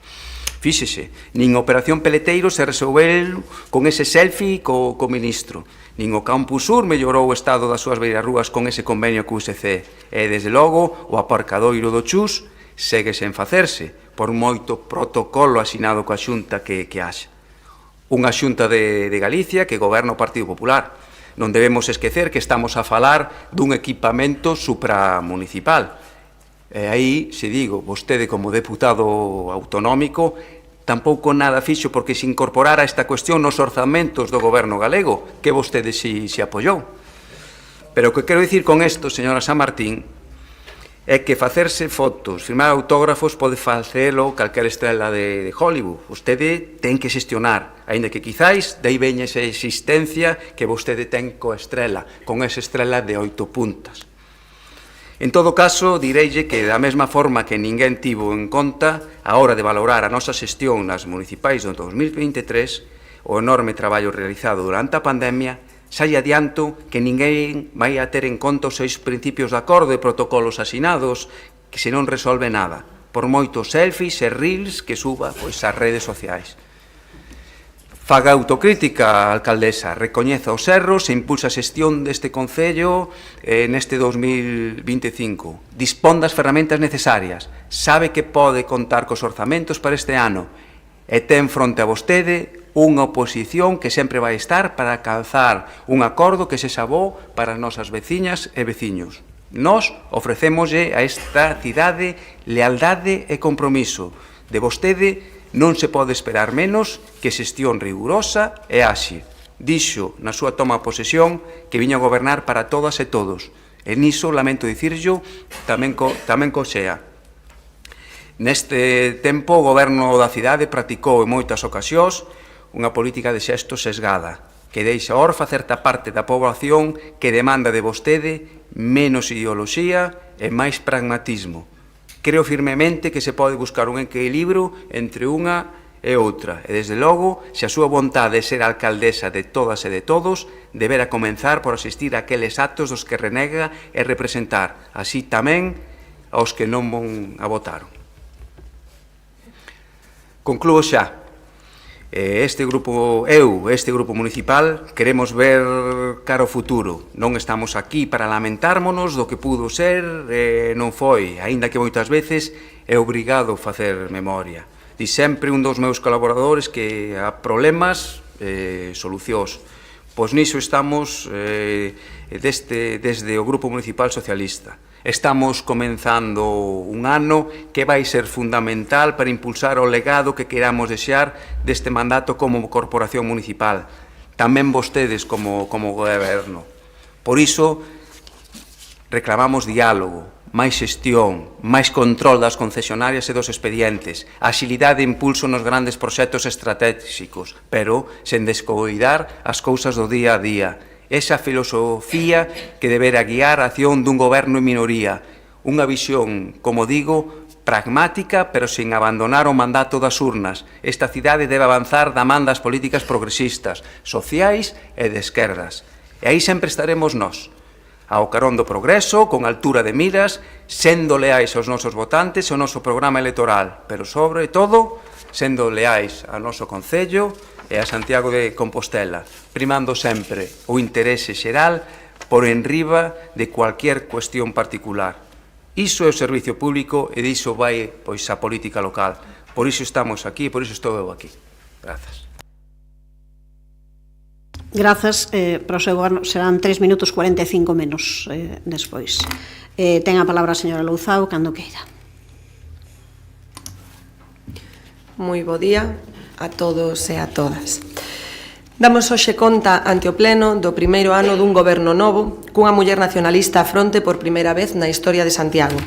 Fíxese, nin a Operación Peleteiro se resolveu con ese selfie co ministro, nin o Campus Sur mellorou o estado das súas beirarrúas con ese convenio co USC, e, desde logo, o aparcadoiro do Chus segue sen facerse, por moito protocolo asinado coa Xunta que haxa. Unha Xunta de Galicia que goberna o Partido Popular. Non debemos esquecer que estamos a falar dun equipamento supramunicipal. E aí, se digo, vostede como deputado autonómico, tampouco nada fixo porque se incorporara esta cuestión nos orzamentos do goberno galego, que vostede se apoiou. Pero o que quero dicir con isto, señora San Martín, é que facerse fotos, firmar autógrafos, pode facelo calquera estrela de Hollywood. Vostede ten que xestionar, aínda que quizáis dai veña esa existencia que vostede ten coa estrela, con esa estrela de 8 puntas. En todo caso, direille que da mesma forma que ninguén tivo en conta a hora de valorar a nosa xestión nas municipais do 2023, o enorme traballo realizado durante a pandemia, xa lle adianto que ninguén vai a ter en conta os 6 principios de acordo e protocolos asinados, que se non resolve nada, por moitos selfies e reels que suba ás redes sociais. Faga autocrítica, alcaldesa, recoñeza os erros e impulsa a xestión deste Concello neste 2025. Dispón das ferramentas necesarias, sabe que pode contar cos orzamentos para este ano e ten fronte a vostede unha oposición que sempre vai estar para alcanzar un acordo que sexa bo para as nosas veciñas e veciños. Nós ofrecémoslle a esta cidade lealdade e compromiso. De vostede non se pode esperar menos que xestión rigurosa e áxil. Dixo na súa toma de posesión que viña a gobernar para todas e todos. E niso, lamento dicirllo, tamén co xea. Neste tempo, o goberno da cidade practicou en moitas ocasións unha política de xesto sesgada, que deixa orfa certa parte da poboación que demanda de vostede menos ideoloxía e máis pragmatismo. Creo firmemente que se pode buscar un equilibrio entre unha e outra, e desde logo, se a súa vontade de ser alcaldesa de todas e de todos, debera comenzar por asistir a aqueles actos dos que renega e representar, así tamén aos que non a votaron. Conclúo xa. Este grupo municipal, queremos ver cara ao futuro. Non estamos aquí para lamentármonos do que pudo ser e non foi, aínda que moitas veces é obrigado facer memoria. Di sempre un dos meus colaboradores que a problemas, solucións. Pois niso estamos desde o Grupo Municipal Socialista. Estamos comenzando un ano que vai ser fundamental para impulsar o legado que queramos deixar deste mandato como corporación municipal, tamén vostedes como goberno. Por iso, reclamamos diálogo, máis xestión, máis control das concesionarias e dos expedientes, axilidade e impulso nos grandes proxectos estratégicos, pero sen descoidar as cousas do día a día. Esa filosofía que debera guiar a acción dun goberno en minoría, unha visión, como digo, pragmática, pero sen abandonar o mandato das urnas. Esta cidade debe avanzar da man das políticas progresistas, sociais e de esquerdas. E aí sempre estaremos nós, ao carón do progreso, con altura de miras, sendo leais aos nosos votantes e ao noso programa electoral, pero sobre todo, sendo leais ao noso Concello e a Santiago de Compostela, primando sempre o interese xeral por enriba de cualquier cuestión particular. Iso é o servicio público e diso vai a política local. Por iso estamos aquí e por iso estou eu aquí. Grazas. Grazas, para o seu goberno serán 3 minutos 45 menos despois. Ten a palabra a señora Louzao cando queira. Moi bo día a todos e a todas. Damos hoxe conta ante o Pleno do primeiro ano dun goberno novo cunha muller nacionalista á fronte por primeira vez na historia de Santiago.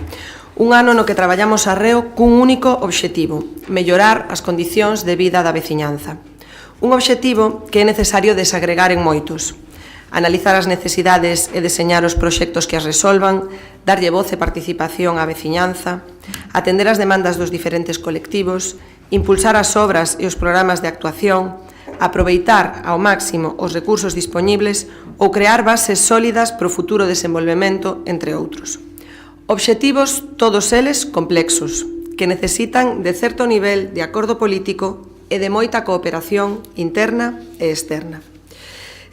Un ano no que traballamos arreo cun único obxectivo, mellorar as condicións de vida da veciñanza. Un obxectivo que é necesario desagregar en moitos. Analizar as necesidades e deseñar os proxectos que as resolvan, darlle voz e participación á veciñanza, atender as demandas dos diferentes colectivos, impulsar as obras e os programas de actuación, aproveitar ao máximo os recursos dispoñibles ou crear bases sólidas para o futuro desenvolvemento, entre outros. Obxectivos, todos eles complexos, que necesitan de certo nivel de acordo político e de moita cooperación interna e externa.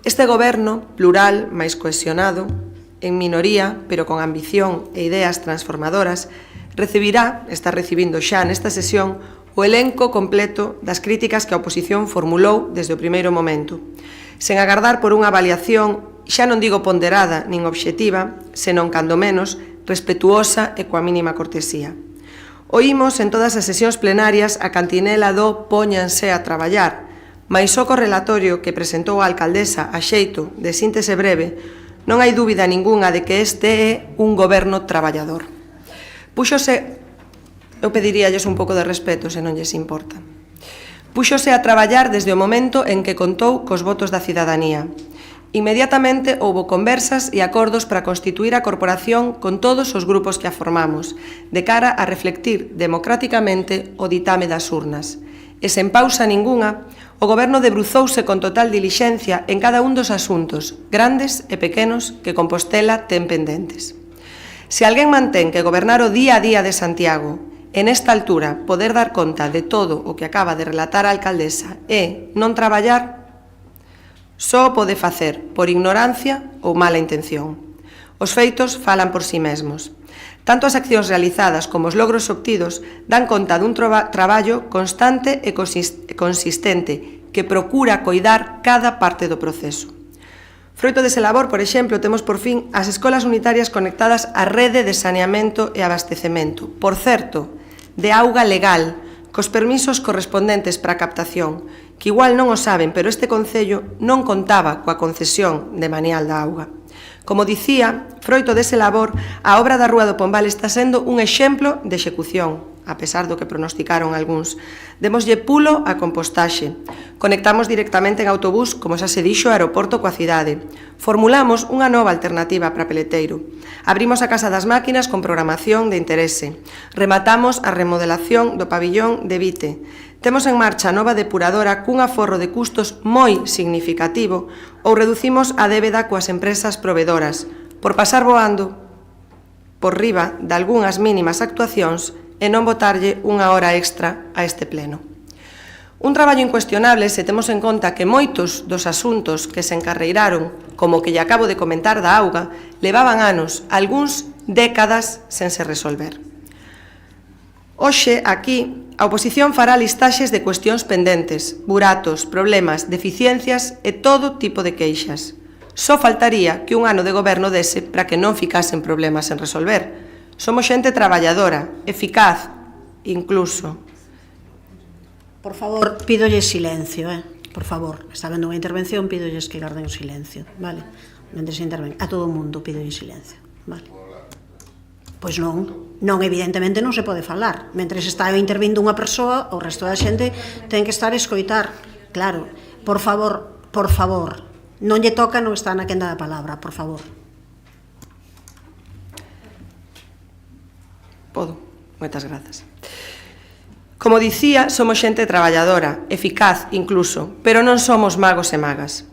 Este goberno, plural, máis cohesionado, en minoría, pero con ambición e ideas transformadoras, está recibindo xa nesta sesión o elenco completo das críticas que a oposición formulou desde o primeiro momento, sen agardar por unha avaliación xa non digo ponderada nin obxectiva, senón cando menos respetuosa e coa mínima cortesía. Oímos en todas as sesións plenarias a cantinela do póñanse a traballar, mais o correlatorio que presentou a alcaldesa a xeito de síntese breve, non hai dúbida ningunha de que este é un goberno traballador. Eu pediríalles un pouco de respeto, se non lles importa. Púxose a traballar desde o momento en que contou cos votos da cidadanía. Inmediatamente houbo conversas e acordos para constituir a corporación con todos os grupos que a formamos, de cara a reflectir democráticamente o ditame das urnas. E sen pausa ningunha, o Goberno debruzouse con total dilixencia en cada un dos asuntos, grandes e pequenos, que Compostela ten pendentes. Se alguén mantén que gobernar o día a día de Santiago, en esta altura poder dar conta de todo o que acaba de relatar a alcaldesa e non traballar, só o pode facer por ignorancia ou mala intención. Os feitos falan por si mesmos. Tanto as accións realizadas como os logros obtidos dan conta dun traballo constante e consistente que procura coidar cada parte do proceso. Froito dese labor, por exemplo, temos por fin as escolas unitarias conectadas á rede de saneamento e abastecemento. Por certo, de auga legal, cos permisos correspondentes para a captación, que igual non o saben, pero este Concello non contaba coa concesión de Manial da Auga. Como dicía, froito dese labor, a obra da Rúa do Pombal está sendo un exemplo de execución, a pesar do que pronosticaron algúns. Démoslle pulo a compostaxe. Conectamos directamente en autobús, como xa se dixo, o aeroporto coa cidade. Formulamos unha nova alternativa para Peleteiro. Abrimos a Casa das Máquinas con programación de interese. Rematamos a remodelación do pabillón de Vite. Temos en marcha a nova depuradora cun aforro de custos moi significativo ou reducimos a débeda coas empresas provedoras, por pasar voando por riba de algunhas mínimas actuacións e non botarlle unha hora extra a este pleno. Un traballo incuestionable se temos en conta que moitos dos asuntos que se encarreiraron, como o que lle acabo de comentar da auga, levaban anos, algúns décadas sen se resolver. Hoxe, aquí, a oposición fará listaxes de cuestións pendentes, buratos, problemas, deficiencias e todo tipo de queixas. Só faltaría que un ano de goberno dese para que non ficasen problemas sen resolver. Somos xente traballadora, eficaz, incluso. Por favor, pídolle silencio, por favor. Está vendo unha intervención, pídolles que garden o silencio, vale? Mentre se interven. A todo o mundo pídolle silencio, vale? Pois non, evidentemente non se pode falar. Mentre se está intervindo unha persoa, o resto da xente ten que estar a escoitar. Claro, por favor, non lle toca, non está na quenda da palabra, por favor. Podo, moitas grazas. Como dicía, somos xente traballadora, eficaz incluso, pero non somos magos e magas.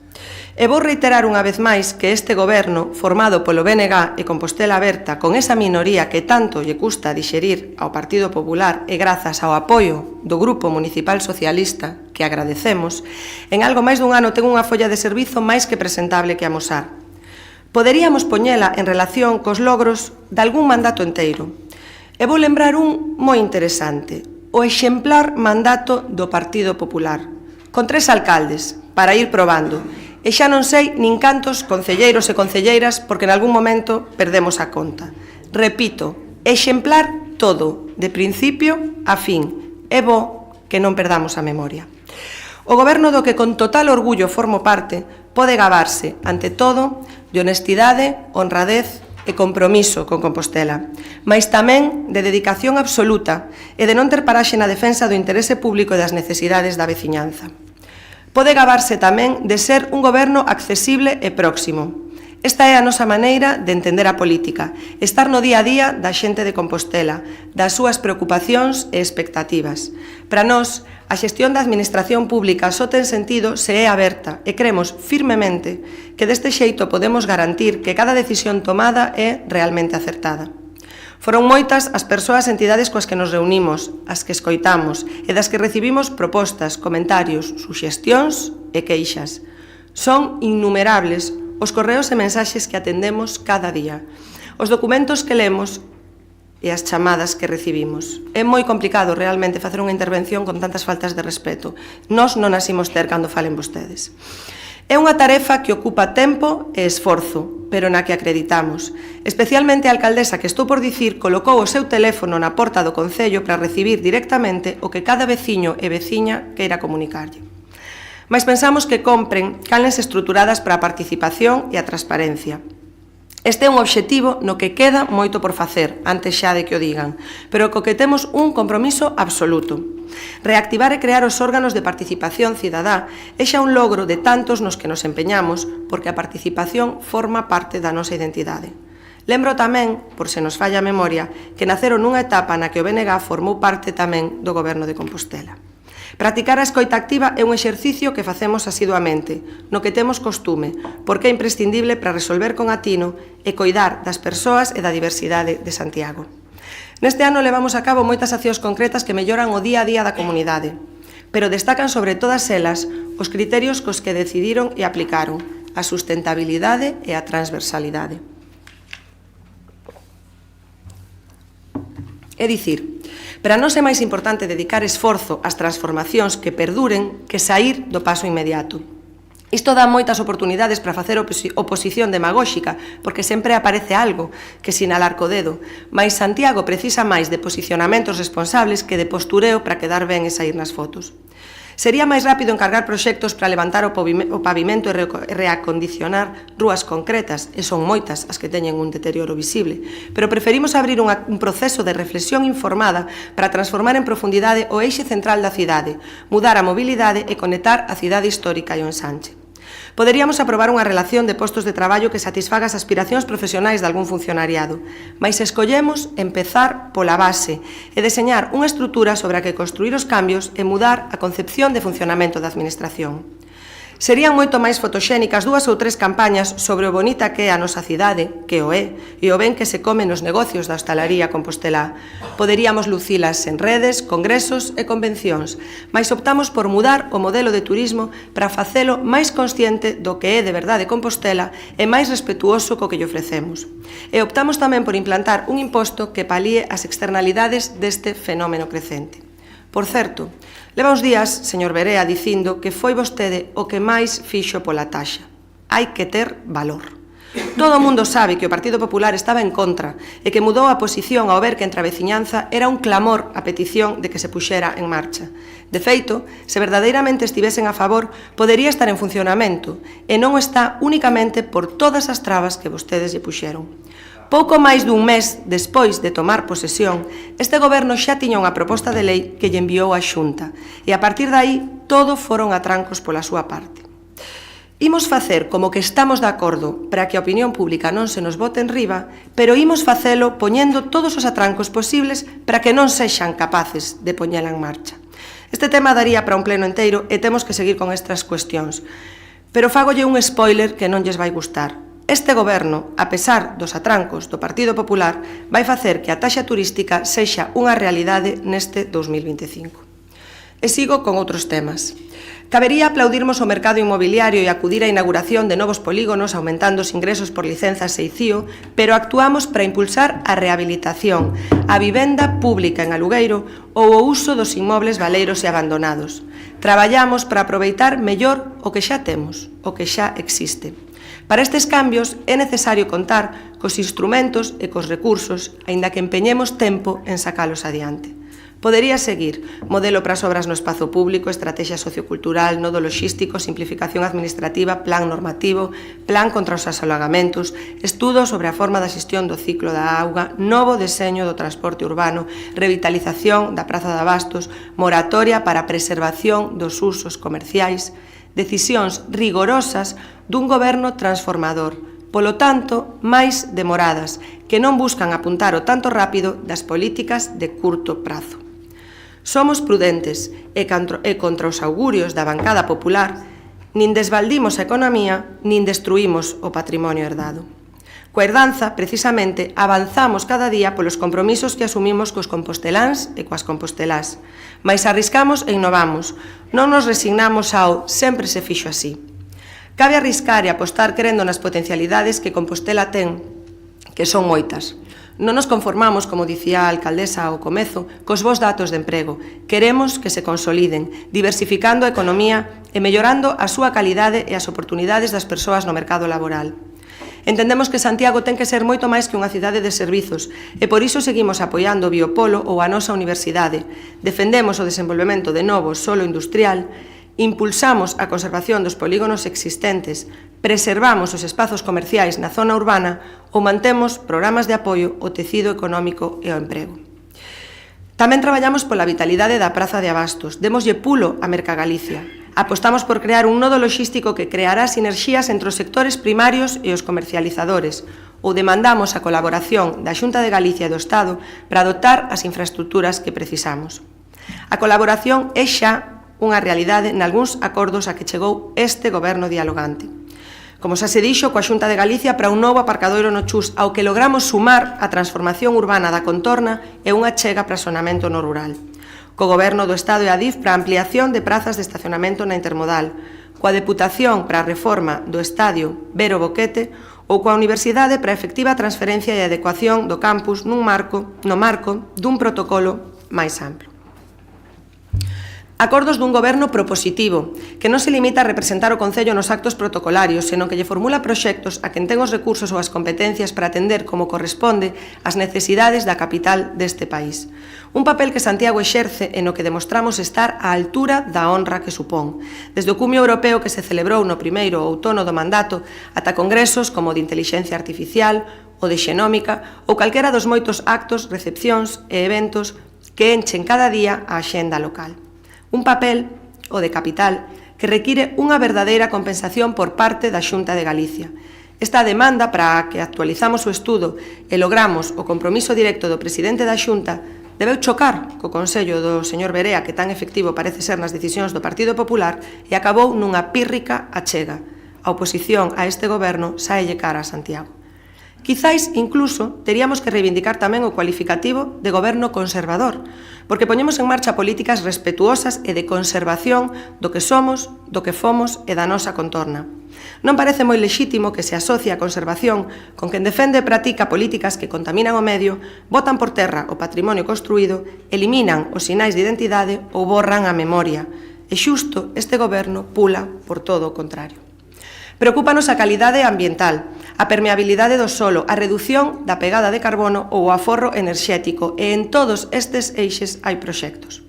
E vou reiterar unha vez máis que este goberno, formado polo BNG e Compostela Aberta, con esa minoría que tanto lle custa dixerir ao Partido Popular e grazas ao apoio do Grupo Municipal Socialista, que agradecemos, en algo máis dun ano ten unha folla de servizo máis que presentable que amosar. Poderíamos poñela en relación cos logros de algún mandato enteiro. E vou lembrar un moi interesante, o exemplar mandato do Partido Popular, con 3 alcaldes, para ir probando. E xa non sei nin cantos concelleiros e concelleiras porque en algún momento perdemos a conta. Repito, exemplar todo, de principio a fin. É bo que non perdamos a memoria. O goberno do que con total orgullo formo parte pode gabarse, ante todo, de honestidade, honradez e compromiso con Compostela, mais tamén de dedicación absoluta e de non ter paraxe na defensa do interese público e das necesidades da veciñanza. Pode gabarse tamén de ser un goberno accesible e próximo. Esta é a nosa maneira de entender a política, estar no día a día da xente de Compostela, das súas preocupacións e expectativas. Para nós, a xestión da administración pública só ten sentido se é aberta e cremos firmemente que deste xeito podemos garantir que cada decisión tomada é realmente acertada. Foron moitas as persoas e entidades coas que nos reunimos, as que escoitamos e das que recibimos propostas, comentarios, suxestións e queixas. Son innumerables os correos e mensaxes que atendemos cada día, os documentos que lemos e as chamadas que recibimos. É moi complicado realmente facer unha intervención con tantas faltas de respeto. Nós non as imos ter cando falen vostedes. É unha tarefa que ocupa tempo e esforzo, pero na que acreditamos. Especialmente a alcaldesa que estou por dicir colocou o seu teléfono na porta do Concello para recibir directamente o que cada veciño e veciña queira comunicarlle. Mais pensamos que compren canles estruturadas para a participación e a transparencia. Este é un obxectivo no que queda moito por facer, antes xa de que o digan, pero co que temos un compromiso absoluto. Reactivar e crear os órganos de participación cidadá é xa un logro de tantos nos que nos empeñamos, porque a participación forma parte da nosa identidade. Lembro tamén, por se nos falla a memoria, que naceron nunha etapa na que o BNG formou parte tamén do Goberno de Compostela. Practicar a escoita activa é un exercicio que facemos asiduamente, no que temos costume, porque é imprescindible para resolver con atino e coidar das persoas e da diversidade de Santiago. Neste ano levamos a cabo moitas accións concretas que melloran o día a día da comunidade, pero destacan sobre todas elas os criterios cos que decidiron e aplicaron, a sustentabilidade e a transversalidade. É dicir, para nós é máis importante dedicar esforzo ás transformacións que perduren que saír do paso inmediato. Isto dá moitas oportunidades para facer oposición demagóxica, porque sempre aparece algo que sinalar co dedo, mas Santiago precisa máis de posicionamentos responsables que de postureo para quedar ben e saír nas fotos. Sería máis rápido encargar proxectos para levantar o pavimento e reacondicionar rúas concretas, e son moitas as que teñen un deterioro visible, pero preferimos abrir un proceso de reflexión informada para transformar en profundidade o eixe central da cidade, mudar a mobilidade e conectar a cidade histórica e o ensanche. Poderíamos aprobar unha relación de postos de traballo que satisfaga as aspiracións profesionais de algún funcionariado, mas escollemos empezar pola base e deseñar unha estrutura sobre a que construir os cambios e mudar a concepción de funcionamento da administración. Serían moito máis fotoxénicas 2 ou 3 campañas sobre o bonita que é a nosa cidade, que o é, e o ben que se come nos negocios da hostalaría compostelá. Poderíamos lucilas en redes, congresos e convencións, mas optamos por mudar o modelo de turismo para facelo máis consciente do que é de verdade Compostela e máis respetuoso co que lle ofrecemos. E optamos tamén por implantar un imposto que palíe as externalidades deste fenómeno crecente. Por certo, leva uns días, señor Berea, dicindo que foi vostede o que máis fixo pola taxa. Hai que ter valor. Todo o mundo sabe que o Partido Popular estaba en contra e que mudou a posición ao ver que entre a veciñanza era un clamor a petición de que se puxera en marcha. De feito, se verdadeiramente estivesen a favor, podería estar en funcionamento e non está únicamente por todas as trabas que vostedes lle puxeron. Pouco máis dun mes despois de tomar posesión, este goberno xa tiña unha proposta de lei que lle enviou á Xunta e a partir de aí todo foron atrancos pola súa parte. Imos facer como que estamos de acordo para que a opinión pública non se nos bote en riba, pero imos facelo poñendo todos os atrancos posibles para que non sexan capaces de poñela en marcha. Este tema daría para un pleno inteiro e temos que seguir con estas cuestións, pero fágolle un spoiler que non lles vai gustar. Este goberno, a pesar dos atrancos do Partido Popular, vai facer que a taxa turística sexa unha realidade neste 2025. E sigo con outros temas. Cabería aplaudirmos o mercado inmobiliario e acudir á inauguración de novos polígonos aumentando os ingresos por licenzas e ICIO, pero actuamos para impulsar a rehabilitación, a vivenda pública en alugueiro ou o uso dos inmobles baleiros e abandonados. Traballamos para aproveitar mellor o que xa temos, o que xa existe. Para estes cambios é necesario contar cos instrumentos e cos recursos, aínda que empeñemos tempo en sacalos adiante. Podería seguir modelo para as obras no espazo público, estrategia sociocultural, nodo logístico, simplificación administrativa, plan normativo, plan contra os asolagamentos, estudo sobre a forma da xestión do ciclo da auga, novo deseño do transporte urbano, revitalización da Praza de Abastos, moratoria para a preservación dos usos comerciais, decisións rigorosas dun goberno transformador, polo tanto, máis demoradas, que non buscan apuntar o tanto rápido das políticas de curto prazo. Somos prudentes e contra os augurios da bancada popular, nin desvaldimos a economía, nin destruímos o patrimonio herdado. Coa herdanza, precisamente, avanzamos cada día polos compromisos que asumimos cos composteláns e coas compostelás, mais arriscamos e innovamos, non nos resignamos ao sempre se fixo así. Cabe arriscar e apostar crendo nas potencialidades que Compostela ten, que son moitas. Non nos conformamos, como dicía a alcaldesa ao comezo, cos bons datos de emprego. Queremos que se consoliden, diversificando a economía e mellorando a súa calidade e as oportunidades das persoas no mercado laboral. Entendemos que Santiago ten que ser moito máis que unha cidade de servizos e por iso seguimos apoiando o Biopolo ou a nosa universidade. Defendemos o desenvolvemento de novo solo industrial, impulsamos a conservación dos polígonos existentes, preservamos os espazos comerciais na zona urbana ou mantemos programas de apoio ao tecido económico e ao emprego. Tamén traballamos pola vitalidade da Praza de Abastos, démoslle pulo a Mercagalicia. Apostamos por crear un nodo logístico que creará sinerxías entre os sectores primarios e os comercializadores, ou demandamos a colaboración da Xunta de Galicia e do Estado para dotar as infraestructuras que precisamos. A colaboración é xa unha realidade nalgúns acordos a que chegou este goberno dialogante. Como xa se dixo, coa Xunta de Galicia para un novo aparcadoiro no Chus, ao que logramos sumar a transformación urbana da contorna e unha chega para sonamento no rural. Co Goberno do Estado e a DIF para a ampliación de prazas de estacionamento na intermodal, coa Deputación para a reforma do Estadio Vero Boquete ou coa Universidade para a efectiva transferencia e adecuación do campus no marco dun protocolo máis amplo. Acordos dun goberno propositivo, que non se limita a representar o Concello nos actos protocolarios, senón que lle formula proxectos a quen ten os recursos ou as competencias para atender como corresponde as necesidades da capital deste país. Un papel que Santiago exerce e no que demostramos estar á altura da honra que supón. Desde o cumio europeo que se celebrou no primeiro outono do mandato ata congresos como o de Intelixencia Artificial, o de Xenómica ou calquera dos moitos actos, recepcións e eventos que enchen cada día a axenda local. Un papel, o de capital, que require unha verdadeira compensación por parte da Xunta de Galicia. Esta demanda para a que actualizamos o estudo e logramos o compromiso directo do presidente da Xunta debeu chocar co Consello do señor Berea, que tan efectivo parece ser nas decisións do Partido Popular, e acabou nunha pírrica achega. A oposición a este goberno saelle cara a Santiago. Quizais, incluso, teríamos que reivindicar tamén o cualificativo de goberno conservador, porque poñemos en marcha políticas respetuosas e de conservación do que somos, do que fomos e da nosa contorna. Non parece moi lexítimo que se asocie a conservación con quen defende e pratica políticas que contaminan o medio, botan por terra o patrimonio construído, eliminan os sinais de identidade ou borran a memoria. E xusto este goberno pula por todo o contrario. Preocúpanos a calidade ambiental, a permeabilidade do solo, a redución da pegada de carbono ou o aforro enerxético, e en todos estes eixes hai proxectos.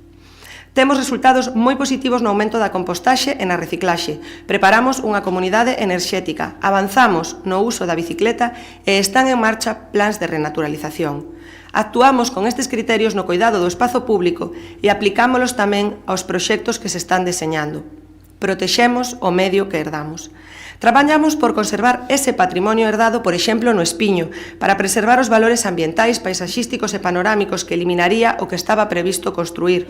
Temos resultados moi positivos no aumento da compostaxe e na reciclaxe. Preparamos unha comunidade enerxética, avanzamos no uso da bicicleta e están en marcha plans de renaturalización. Actuamos con estes criterios no cuidado do espazo público e aplicámolos tamén aos proxectos que se están deseñando. Protexemos o medio que herdamos. Traballamos por conservar ese patrimonio herdado, por exemplo, no Espiño, para preservar os valores ambientais, paisaxísticos e panorámicos que eliminaría o que estaba previsto construir.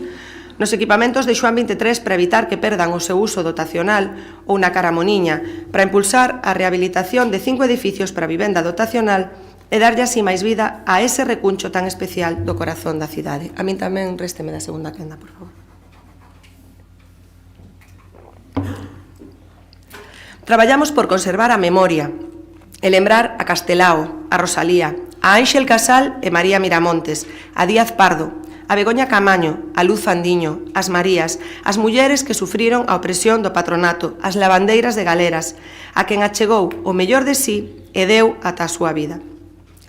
Nos equipamentos de Xoán 23 para evitar que perdan o seu uso dotacional ou na Caramoniña, para impulsar a rehabilitación de 5 edificios para vivenda dotacional e darlle así máis vida a ese recuncho tan especial do corazón da cidade. A min tamén résteme da segunda quenda, por favor. Traballamos por conservar a memoria e lembrar a Castelao, a Rosalía, a Ánxel Casal e María Miramontes, a Díaz Pardo, a Begoña Camaño, a Luz Fandiño, as Marías, as mulleres que sufriron a opresión do patronato, as lavandeiras de Galeras, a quen achegou o mellor de sí e deu ata a súa vida.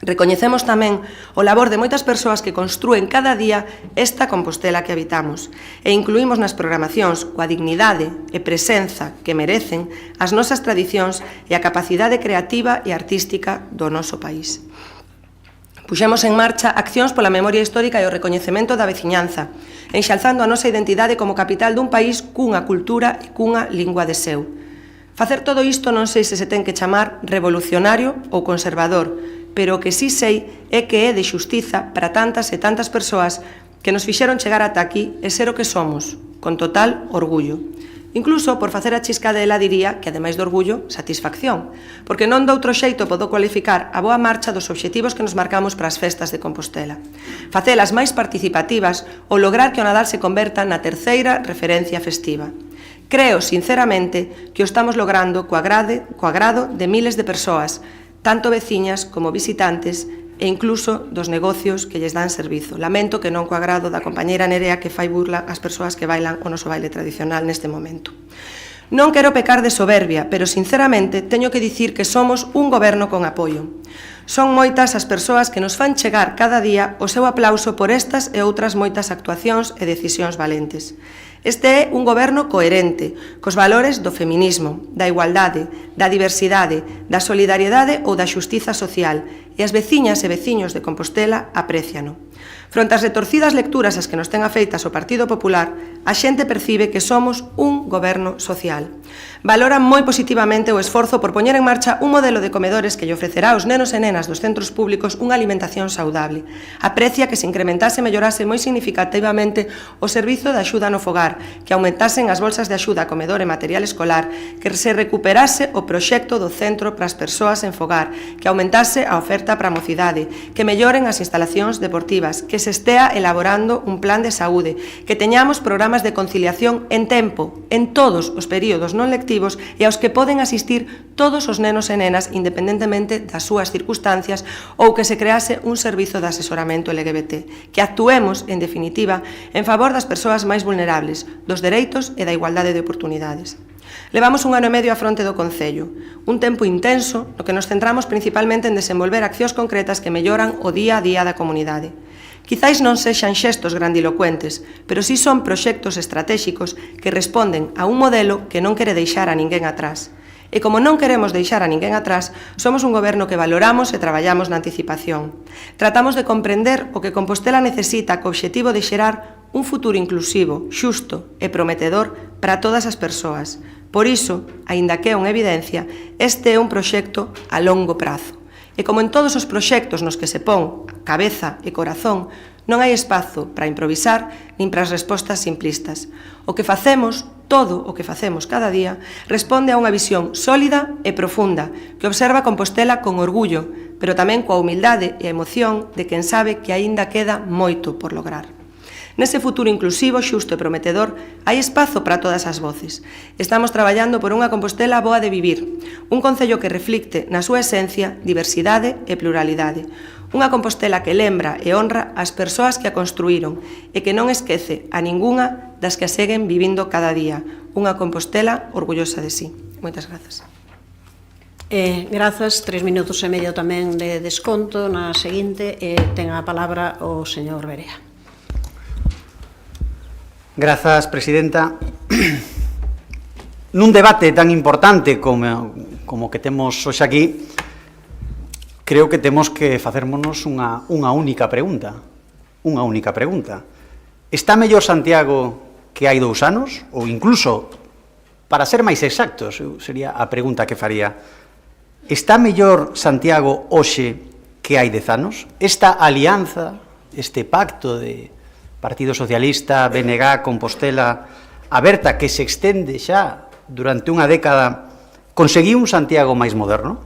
Recoñecemos tamén o labor de moitas persoas que construen cada día esta Compostela que habitamos e incluímos nas programacións coa dignidade e presenza que merecen as nosas tradicións e a capacidade creativa e artística do noso país. Puxemos en marcha accións pola memoria histórica e o recoñecemento da veciñanza, enxalzando a nosa identidade como capital dun país cunha cultura e cunha lingua de seu. Facer todo isto non sei se se ten que chamar revolucionario ou conservador, pero o que sí sei é que é de xustiza para tantas e tantas persoas que nos fixeron chegar ata aquí e ser o que somos, con total orgullo. Incluso, por facer a chiscadela, diría que, ademais de orgullo, satisfacción, porque non doutro xeito podo cualificar a boa marcha dos obxectivos que nos marcamos para as festas de Compostela. Facelas máis participativas ou lograr que o Nadal se converta na terceira referencia festiva. Creo, sinceramente, que o estamos logrando co agrado de miles de persoas, tanto veciñas como visitantes, e incluso dos negocios que lles dan servizo. Lamento que non co agrado da compañeira Nerea que fai burla ás persoas que bailan o noso baile tradicional neste momento. Non quero pecar de soberbia, pero sinceramente teño que dicir que somos un goberno con apoio. Son moitas as persoas que nos fan chegar cada día o seu aplauso por estas e outras moitas actuacións e decisións valentes. Este é un goberno coherente, cos valores do feminismo, da igualdade, da diversidade, da solidariedade ou da xustiza social, e as veciñas e veciños de Compostela apréciano. Fronte ás retorcidas lecturas as que nos ten afeitas o Partido Popular, a xente percibe que somos un goberno social. Valoran moi positivamente o esforzo por poñer en marcha un modelo de comedores que lle ofrecerá aos nenos e nenas dos centros públicos unha alimentación saudable. Aprecia que se incrementase e mellorase moi significativamente o servizo de axuda no fogar, que aumentasen as bolsas de axuda a comedor e material escolar, que se recuperase o proxecto do centro para as persoas en fogar, que aumentase a oferta para a mocidade, que melloren as instalacións deportivas, que se estea elaborando un plan de saúde, que teñamos programas de conciliación en tempo, en todos os períodos non lectivos e aos que poden asistir todos os nenos e nenas independentemente das súas circunstancias ou que se crease un servizo de asesoramento LGBT, que actuemos, en definitiva, en favor das persoas máis vulnerables, dos dereitos e da igualdade de oportunidades. Levamos un ano e medio á fronte do Concello, un tempo intenso no que nos centramos principalmente en desenvolver accións concretas que melloran o día a día da comunidade. Quizáis non sexan xestos grandilocuentes, pero sí son proxectos estratéxicos que responden a un modelo que non quere deixar a ninguén atrás. E como non queremos deixar a ninguén atrás, somos un goberno que valoramos e traballamos na anticipación. Tratamos de comprender o que Compostela necesita co obxectivo de xerar un futuro inclusivo, xusto e prometedor para todas as persoas. Por iso, aínda que é unha evidencia, este é un proxecto a longo prazo. E como en todos os proxectos nos que se pon cabeza e corazón, non hai espazo para improvisar nin para as respostas simplistas. O que facemos, todo o que facemos cada día, responde a unha visión sólida e profunda que observa Compostela con orgullo, pero tamén coa humildade e a emoción de quen sabe que aínda queda moito por lograr. Nese futuro inclusivo, xusto e prometedor, hai espazo para todas as voces. Estamos traballando por unha Compostela boa de vivir, un concello que reflicte na súa esencia diversidade e pluralidade, unha Compostela que lembra e honra as persoas que a construíron e que non esquece a ningunha das que a seguen vivindo cada día, unha Compostela orgullosa de sí. Moitas grazas. Grazas, 3 minutos e medio tamén de desconto na seguinte, ten a palabra o señor Berea. Grazas, presidenta. Nun debate tan importante como que temos hoxe aquí, creo que temos que facermonos unha única pregunta. Unha única pregunta. Está mellor Santiago que hai 2 anos? Ou incluso, para ser máis exactos, sería a pregunta que faría, está mellor Santiago hoxe que hai 10 anos? Esta alianza, este pacto de Partido Socialista, BNG, Compostela, Aberta, que se extende xa durante unha década, conseguiu un Santiago máis moderno?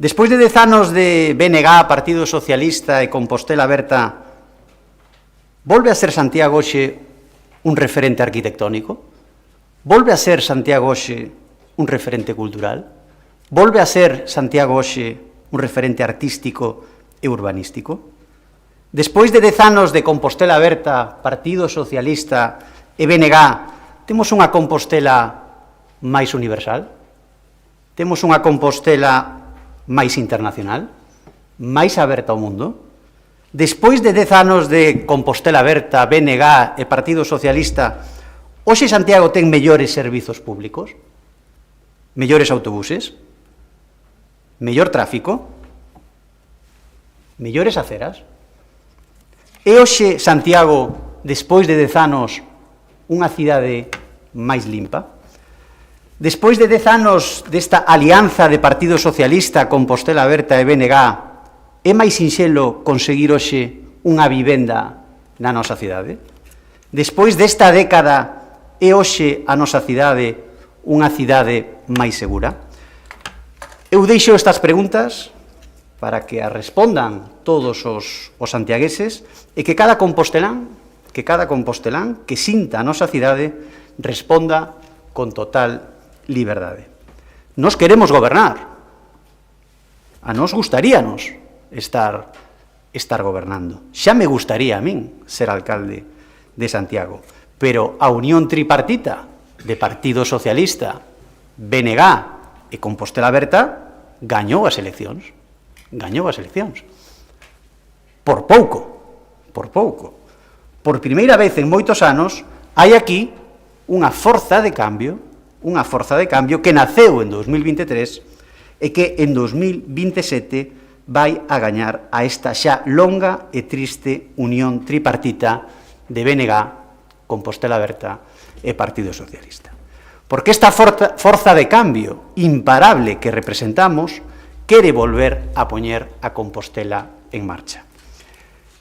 Despois de 10 anos de BNG, Partido Socialista e Compostela Aberta, volve a ser Santiago hoxe un referente arquitectónico? Volve a ser Santiago hoxe un referente cultural? Volve a ser Santiago hoxe un referente artístico e urbanístico? Despois de 10 anos de Compostela Aberta, Partido Socialista e BNG, temos unha Compostela máis universal? Temos unha Compostela máis internacional? Máis aberta ao mundo? Despois de 10 anos de Compostela Aberta, BNG e Partido Socialista, hoxe Santiago ten mellores servizos públicos? Mellores autobuses? Mellor tráfico? Mellores aceras? É hoxe Santiago, despois de 10 anos, unha cidade máis limpa? Despois de 10 anos desta alianza de Partido Socialista, Compostela Aberta e BNG, é máis sinxelo conseguir hoxe unha vivenda na nosa cidade? Despois desta década, é hoxe a nosa cidade unha cidade máis segura? Eu deixo estas preguntas para que as respondan todos os santiagueses e que cada compostelán que sinta a nosa cidade responda con total liberdade. Nos queremos gobernar. A nos gustaríanos estar gobernando. Xa me gustaría a min ser alcalde de Santiago, pero a unión tripartita de Partido Socialista, BNG e Compostela Aberta gañou as eleccións. Gañou as eleccións. Por pouco. Por primeira vez en moitos anos hai aquí unha forza de cambio que naceu en 2023 e que en 2027 vai a gañar a esta xa longa e triste unión tripartita de BNG, Compostela Aberta e Partido Socialista. Porque esta forza de cambio imparable que representamos quere volver a poñer a Compostela en marcha.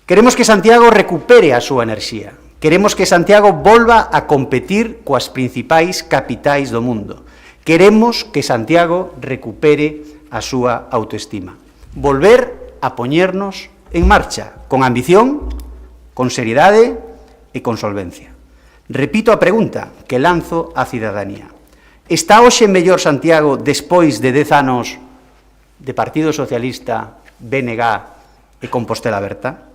Queremos que Santiago recupere a súa enerxía. Queremos que Santiago volva a competir coas principais capitais do mundo. Queremos que Santiago recupere a súa autoestima. Volver a poñernos en marcha, con ambición, con seriedade e con solvencia. Repito a pregunta que lanzo á cidadanía. Está hoxe mellor Santiago despois de 10 anos de Partido Socialista, BNG e Compostela Aberta?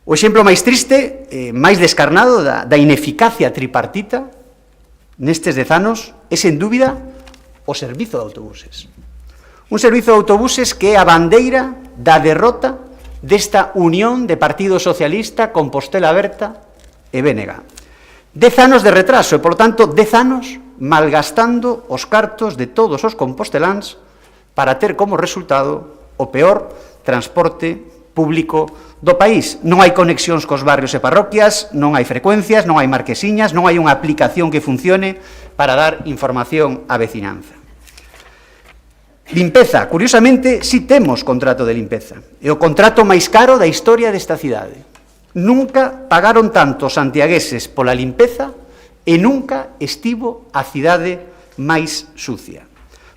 O exemplo máis triste, máis descarnado da ineficacia tripartita nestes 10 anos é, sen dúbida, o servizo de autobuses. Un servizo de autobuses que é a bandeira da derrota desta unión de Partido Socialista, Compostela Aberta e BNG. 10 anos de retraso e, por tanto, 10 anos malgastando os cartos de todos os composteláns para ter como resultado o peor transporte público do país. Non hai conexións cos barrios e parroquias, non hai frecuencias, non hai marquesiñas, non hai unha aplicación que funcione para dar información á vecinanza. Limpeza. Curiosamente, si temos contrato de limpeza. É o contrato máis caro da historia desta cidade. Nunca pagaron tanto os santiagueses pola limpeza e nunca estivo a cidade máis sucia.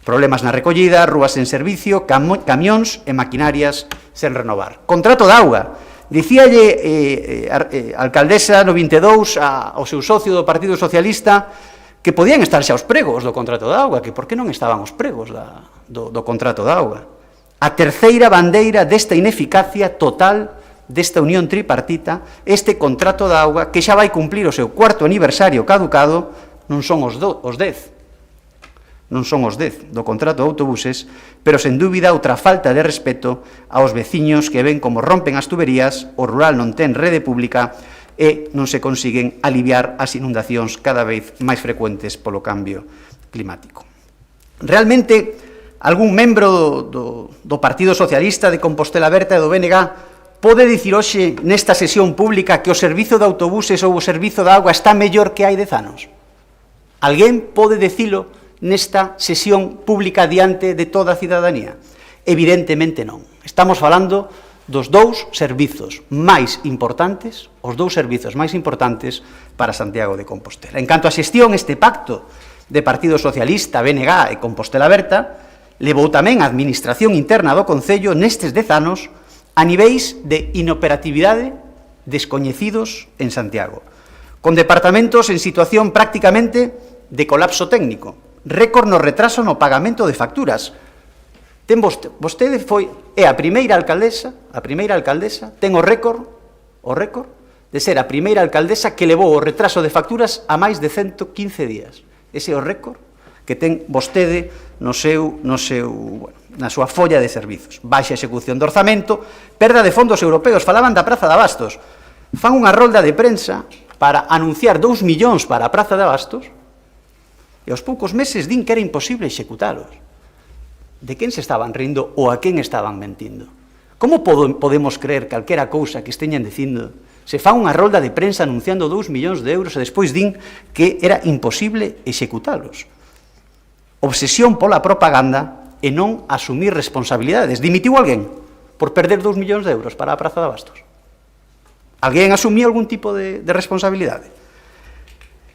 Problemas na recollida, rúas en servicio, camións e maquinarias sen renovar. Contrato de auga. Dicíalle alcaldesa no 22 ao seu socio do Partido Socialista que podían estar xa os pregos do contrato de auga, que por que non estaban os pregos do contrato de auga. A terceira bandeira desta ineficacia total desta unión tripartita, este contrato de auga que xa vai cumplir o seu 4º aniversario caducado, non son os 10. Non son os 10 do contrato de autobuses, pero sen dúbida outra falta de respeto aos veciños que ven como rompen as tuberías, o rural non ten rede pública e non se consiguen aliviar as inundacións cada vez máis frecuentes polo cambio climático. Realmente, algún membro do Partido Socialista de Compostela Aberta e do BNG pode dicir hoxe nesta sesión pública que o servizo de autobuses ou o servizo de auga está mellor que hai 10 anos? Alguén pode dicilo nesta sesión pública diante de toda a cidadanía? Evidentemente non. Estamos falando dos dous servizos máis importantes, os dous servizos máis importantes para Santiago de Compostela. En canto á xestión, este pacto de Partido Socialista, BNG e Compostela Aberta levou tamén a administración interna do Concello nestes 10 anos a niveis de inoperatividade descoñecidos en Santiago, con departamentos en situación prácticamente de colapso técnico, récord no retraso no pagamento de facturas. Vostede é a primeira alcaldesa, ten o récord de ser a primeira alcaldesa que levou o retraso de facturas a máis de 115 días. Ese é o récord que ten vostede na súa folla de servizos. Baixa execución do orzamento, perda de fondos europeos, falaban da Praza de Abastos. Fan unha rolda de prensa para anunciar 2 millóns para a Praza de Abastos e aos poucos meses din que era imposible executalos. De quen se estaban rindo ou a quen estaban mentindo? Como podemos creer calquera cousa que esteñan dicindo? Se fan unha rolda de prensa anunciando 2 millóns de euros e despois din que era imposible executalos. Obsesión pola propaganda e non asumir responsabilidades. Dimitiu alguén por perder 2 millóns de euros para a Praza de Abastos? Alguén asumiu algún tipo de responsabilidade?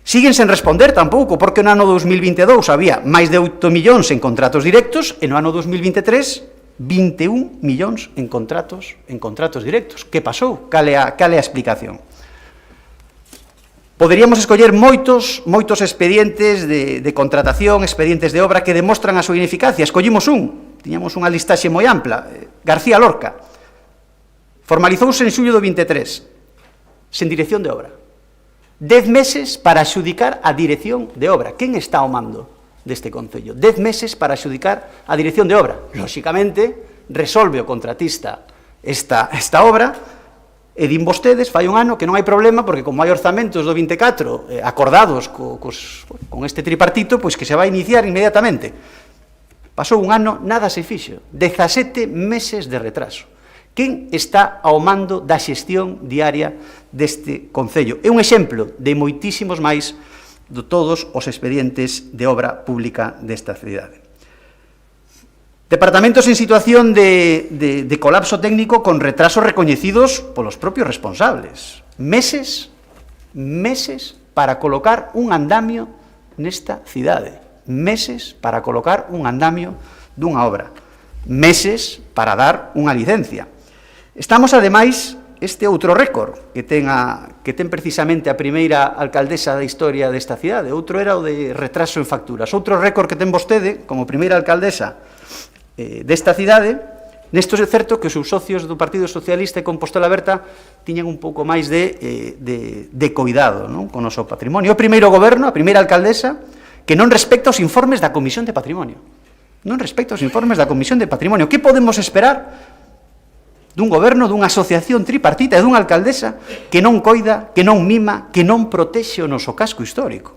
Siguen sen responder tampouco, porque no ano 2022 había máis de 8 millóns en contratos directos e no ano 2023 21 millóns en contratos directos. Que pasou? Cal é a explicación? Poderíamos escoller moitos expedientes de contratación, expedientes de obra que demostran a súa ineficacia. Escollimos un, tiñamos unha listaxe moi ampla. García Lorca, formalizouse en xullo do 23, sen dirección de obra. 10 meses para adxudicar a dirección de obra. Quen está ao mando deste Concello? 10 meses para adxudicar a dirección de obra. Lóxicamente, resolve o contratista esta obra, e din vostedes, fai un ano, que non hai problema, porque como hai orzamentos do 24 acordados con este tripartito, pois que se vai iniciar inmediatamente. Pasou un ano, nada se fixo. 17 meses de retraso. Quen está ao mando da xestión diaria deste Concello? É un exemplo de moitísimos máis de todos os expedientes de obra pública desta cidade. Departamentos en situación de colapso técnico con retrasos recoñecidos polos propios responsables. Meses para colocar un andamio nesta cidade. Meses para colocar un andamio dunha obra. Meses para dar unha licencia. Estamos, ademais, este outro récord que ten precisamente a primeira alcaldesa da historia desta cidade. Outro era o de retraso en facturas. Outro récord que ten vostede, como primeira alcaldesa desta cidade. Nesto é certo que os seus socios do Partido Socialista e Compostela Aberta tiñan un pouco máis de coidado, non, con o noso patrimonio. O primeiro goberno, a primeira alcaldesa, que non respecta os informes da Comisión de Patrimonio. Non respecta os informes da Comisión de Patrimonio. Que podemos esperar dun goberno, dunha asociación tripartita e dunha alcaldesa que non coida, que non mima, que non protexe o noso casco histórico?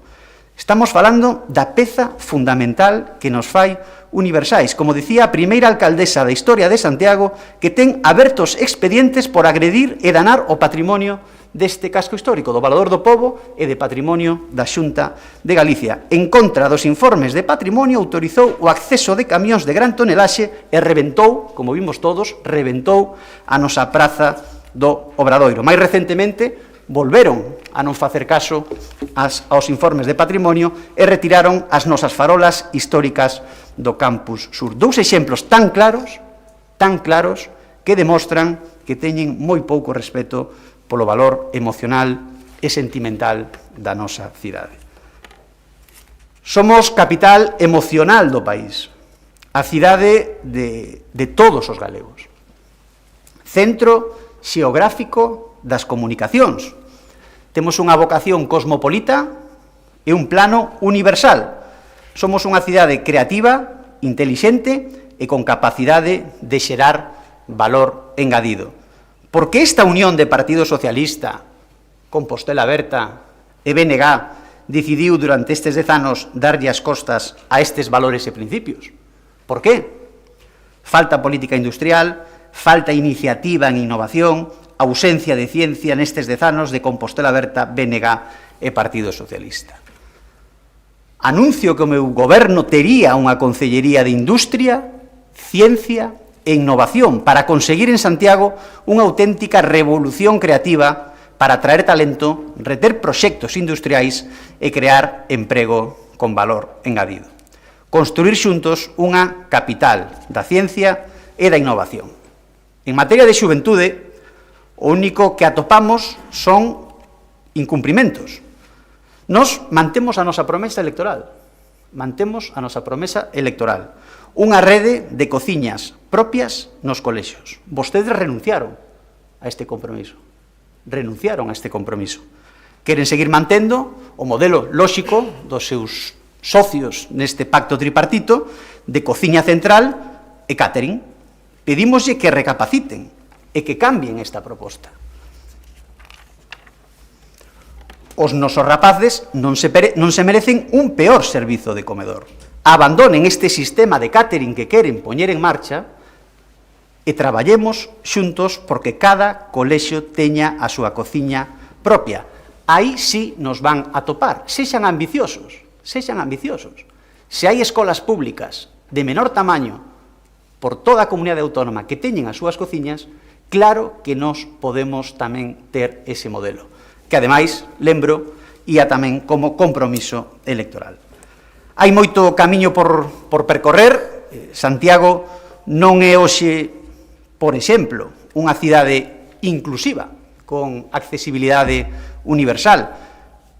Estamos falando da peza fundamental que nos fai universais. Como dicía a primeira alcaldesa da historia de Santiago, que ten abertos expedientes por agredir e danar o patrimonio deste casco histórico, do Valador do Pobo e de patrimonio da Xunta de Galicia. En contra dos informes de patrimonio, autorizou o acceso de camións de gran tonelaxe e rebentou, como vimos todos, rebentou a nosa praza do Obradoiro. Mais recentemente, volveron a non facer caso aos informes de patrimonio e retiraron as nosas farolas históricas do Campus Sur. Dous exemplos tan claros que demostran que teñen moi pouco respeto polo valor emocional e sentimental da nosa cidade. Somos capital emocional do país, a cidade de todos os galegos. Centro xeográfico das comunicacións. Temos unha vocación cosmopolita e un plano universal. Somos unha cidade creativa, intelixente e con capacidade de xerar valor engadido. Porque esta unión de Partido Socialista, Compostela Aberta e BNG decidiu durante estes 10 anos darlle as costas a estes valores e principios? Por qué? Falta política industrial, falta iniciativa en innovación, ausencia de ciencia nestes 10 anos de Compostela Aberta, BNG e Partido Socialista. Anuncio que o meu goberno tería unha concellería de Industria, Ciencia e Innovación para conseguir en Santiago unha auténtica revolución creativa para atraer talento, reter proxectos industriais e crear emprego con valor engadido. Construir xuntos unha capital da ciencia e da innovación. En materia de xuventude, o único que atopamos son incumprimentos. Nos mantemos a nosa promesa electoral. Unha rede de cociñas propias nos colexios. Vostedes renunciaron a este compromiso. Queren seguir mantendo o modelo lóxico dos seus socios neste pacto tripartito de cociña central e catering. Pedímoslle que recapaciten e que cambien esta proposta. Os nosos rapaces non se merecen un peor servizo de comedor. Abandonen este sistema de catering que queren poñer en marcha e traballemos xuntos porque cada colexio teña a súa cociña propia. Aí sí nos van a topar. Sexan ambiciosos. Se hai escolas públicas de menor tamaño por toda a comunidade autónoma que teñen as súas cociñas, claro que nós podemos tamén ter ese modelo, que ademais, lembro, ia tamén como compromiso electoral. Hai moito camiño por percorrer. Santiago non é hoxe, por exemplo, unha cidade inclusiva, con accesibilidade universal.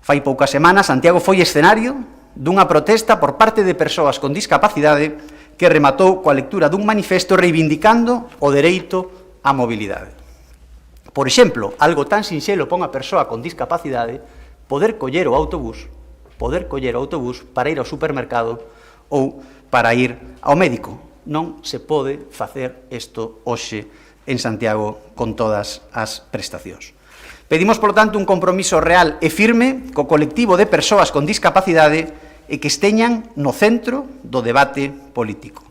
Fai poucas semanas, Santiago foi escenario dunha protesta por parte de persoas con discapacidade que rematou coa lectura dun manifesto reivindicando o dereito á mobilidade. Por exemplo, algo tan sinxelo para unha persoa con discapacidade, poder coller o autobús para ir ao supermercado ou para ir ao médico. Non se pode facer isto hoxe en Santiago con todas as prestacións. Pedimos, por tanto, un compromiso real e firme co colectivo de persoas con discapacidade e que esteñan no centro do debate político.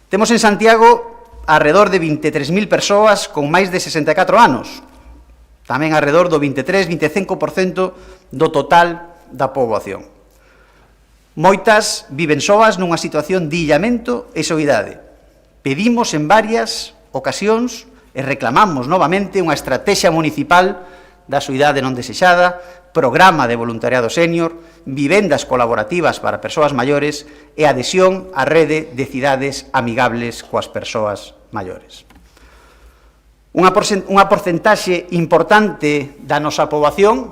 Temos en Santiago alrededor de 23.000 persoas con máis de 64 anos, tamén alrededor do 23-25% do total da poboación. Moitas viven soas nunha situación de illamento e soidade. Pedimos en varias ocasións e reclamamos novamente unha estrategia municipal da soidade non desexada, programa de voluntariado sénior, vivendas colaborativas para persoas maiores e adhesión á rede de cidades amigables coas persoas maiores. Unha porcentaxe importante da nosa poboación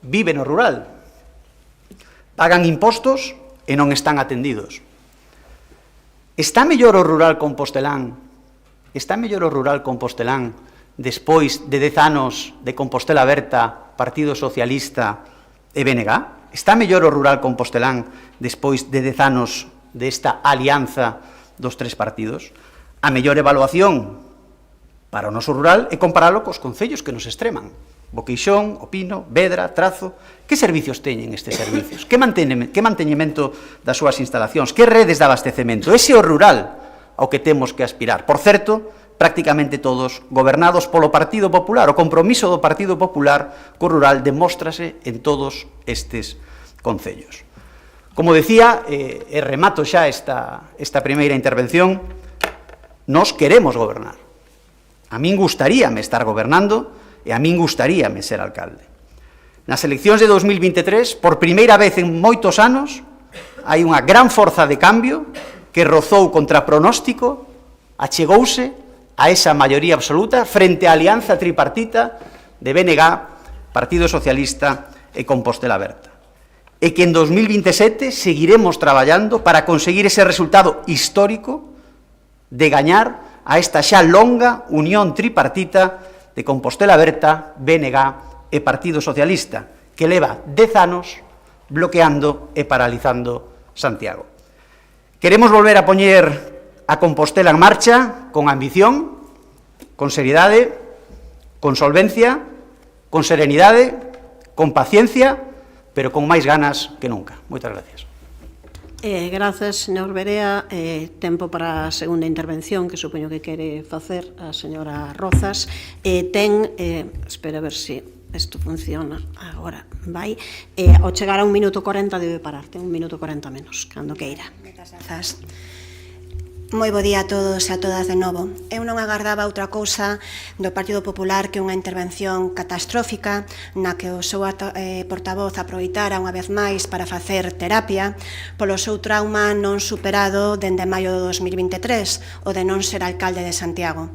vive no rural. Pagan impostos e non están atendidos. Está mellor o rural compostelán? Está mellor o rural compostelán despois de 10 anos de Compostela Aberta, Partido Socialista e BNG? Está mellor o rural compostelán despois de 10 anos desta alianza dos tres partidos? A mellor evaluación para o noso rural é comparalo cos concellos que nos extreman. Boqueixón, O Pino, Vedra, Trazo. Que servicios teñen estes servicios? Que manteñemento das súas instalacións? Que redes de abastecemento? Ese é o rural ao que temos que aspirar. Por certo, prácticamente todos gobernados polo Partido Popular. O compromiso do Partido Popular co rural demóstrase en todos estes concellos. Como decía, e remato xa esta primeira intervención, nós queremos gobernar. A min gustaríame estar gobernando e a min gustaríame ser alcalde. Nas eleccións de 2023, por primeira vez en moitos anos, hai unha gran forza de cambio que rozou contra pronóstico, achegouse a esa maioría absoluta frente á alianza tripartita de BNG, Partido Socialista e Compostela Aberta. E que en 2027 seguiremos traballando para conseguir ese resultado histórico de gañar a esta xa longa unión tripartita de Compostela Aberta, BNG e Partido Socialista, que leva 10 anos bloqueando e paralizando Santiago. Queremos volver a poñer a Compostela en marcha con ambición, con seriedade, con solvencia, con serenidade, con paciencia, pero con máis ganas que nunca. Moitas gracias. Grazas, señor Berea. Tempo para a segunda intervención, que supoño que quere facer a señora Rozas. Espera a ver se isto funciona agora. Vai. Ao chegar a 1 minuto 40 debe parar. Ten 1 minuto 40 menos, cando queira. Moitas grazas. Moi bo día a todos e a todas de novo. Eu non agardaba outra cousa do Partido Popular que unha intervención catastrófica na que o seu portavoz aproveitara unha vez máis para facer terapia polo seu trauma non superado dende maio de 2023, o de non ser alcalde de Santiago.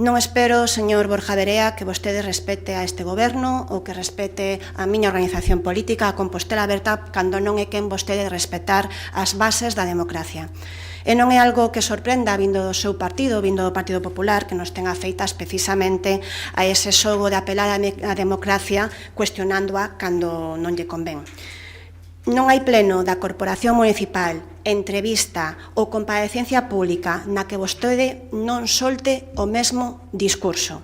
Non espero, señor Borja Verea, que vostede respete a este goberno ou que respete a miña organización política, a Compostela Aberta, cando non é quen vostede respetar as bases da democracia. E non é algo que sorprenda vindo do seu partido, vindo do Partido Popular, que nos ten afeitas precisamente a ese xogo de apelar á democracia cuestionándoa cando non lle convén. Non hai pleno da Corporación Municipal, entrevista ou comparecencia pública na que vostede non solte o mesmo discurso,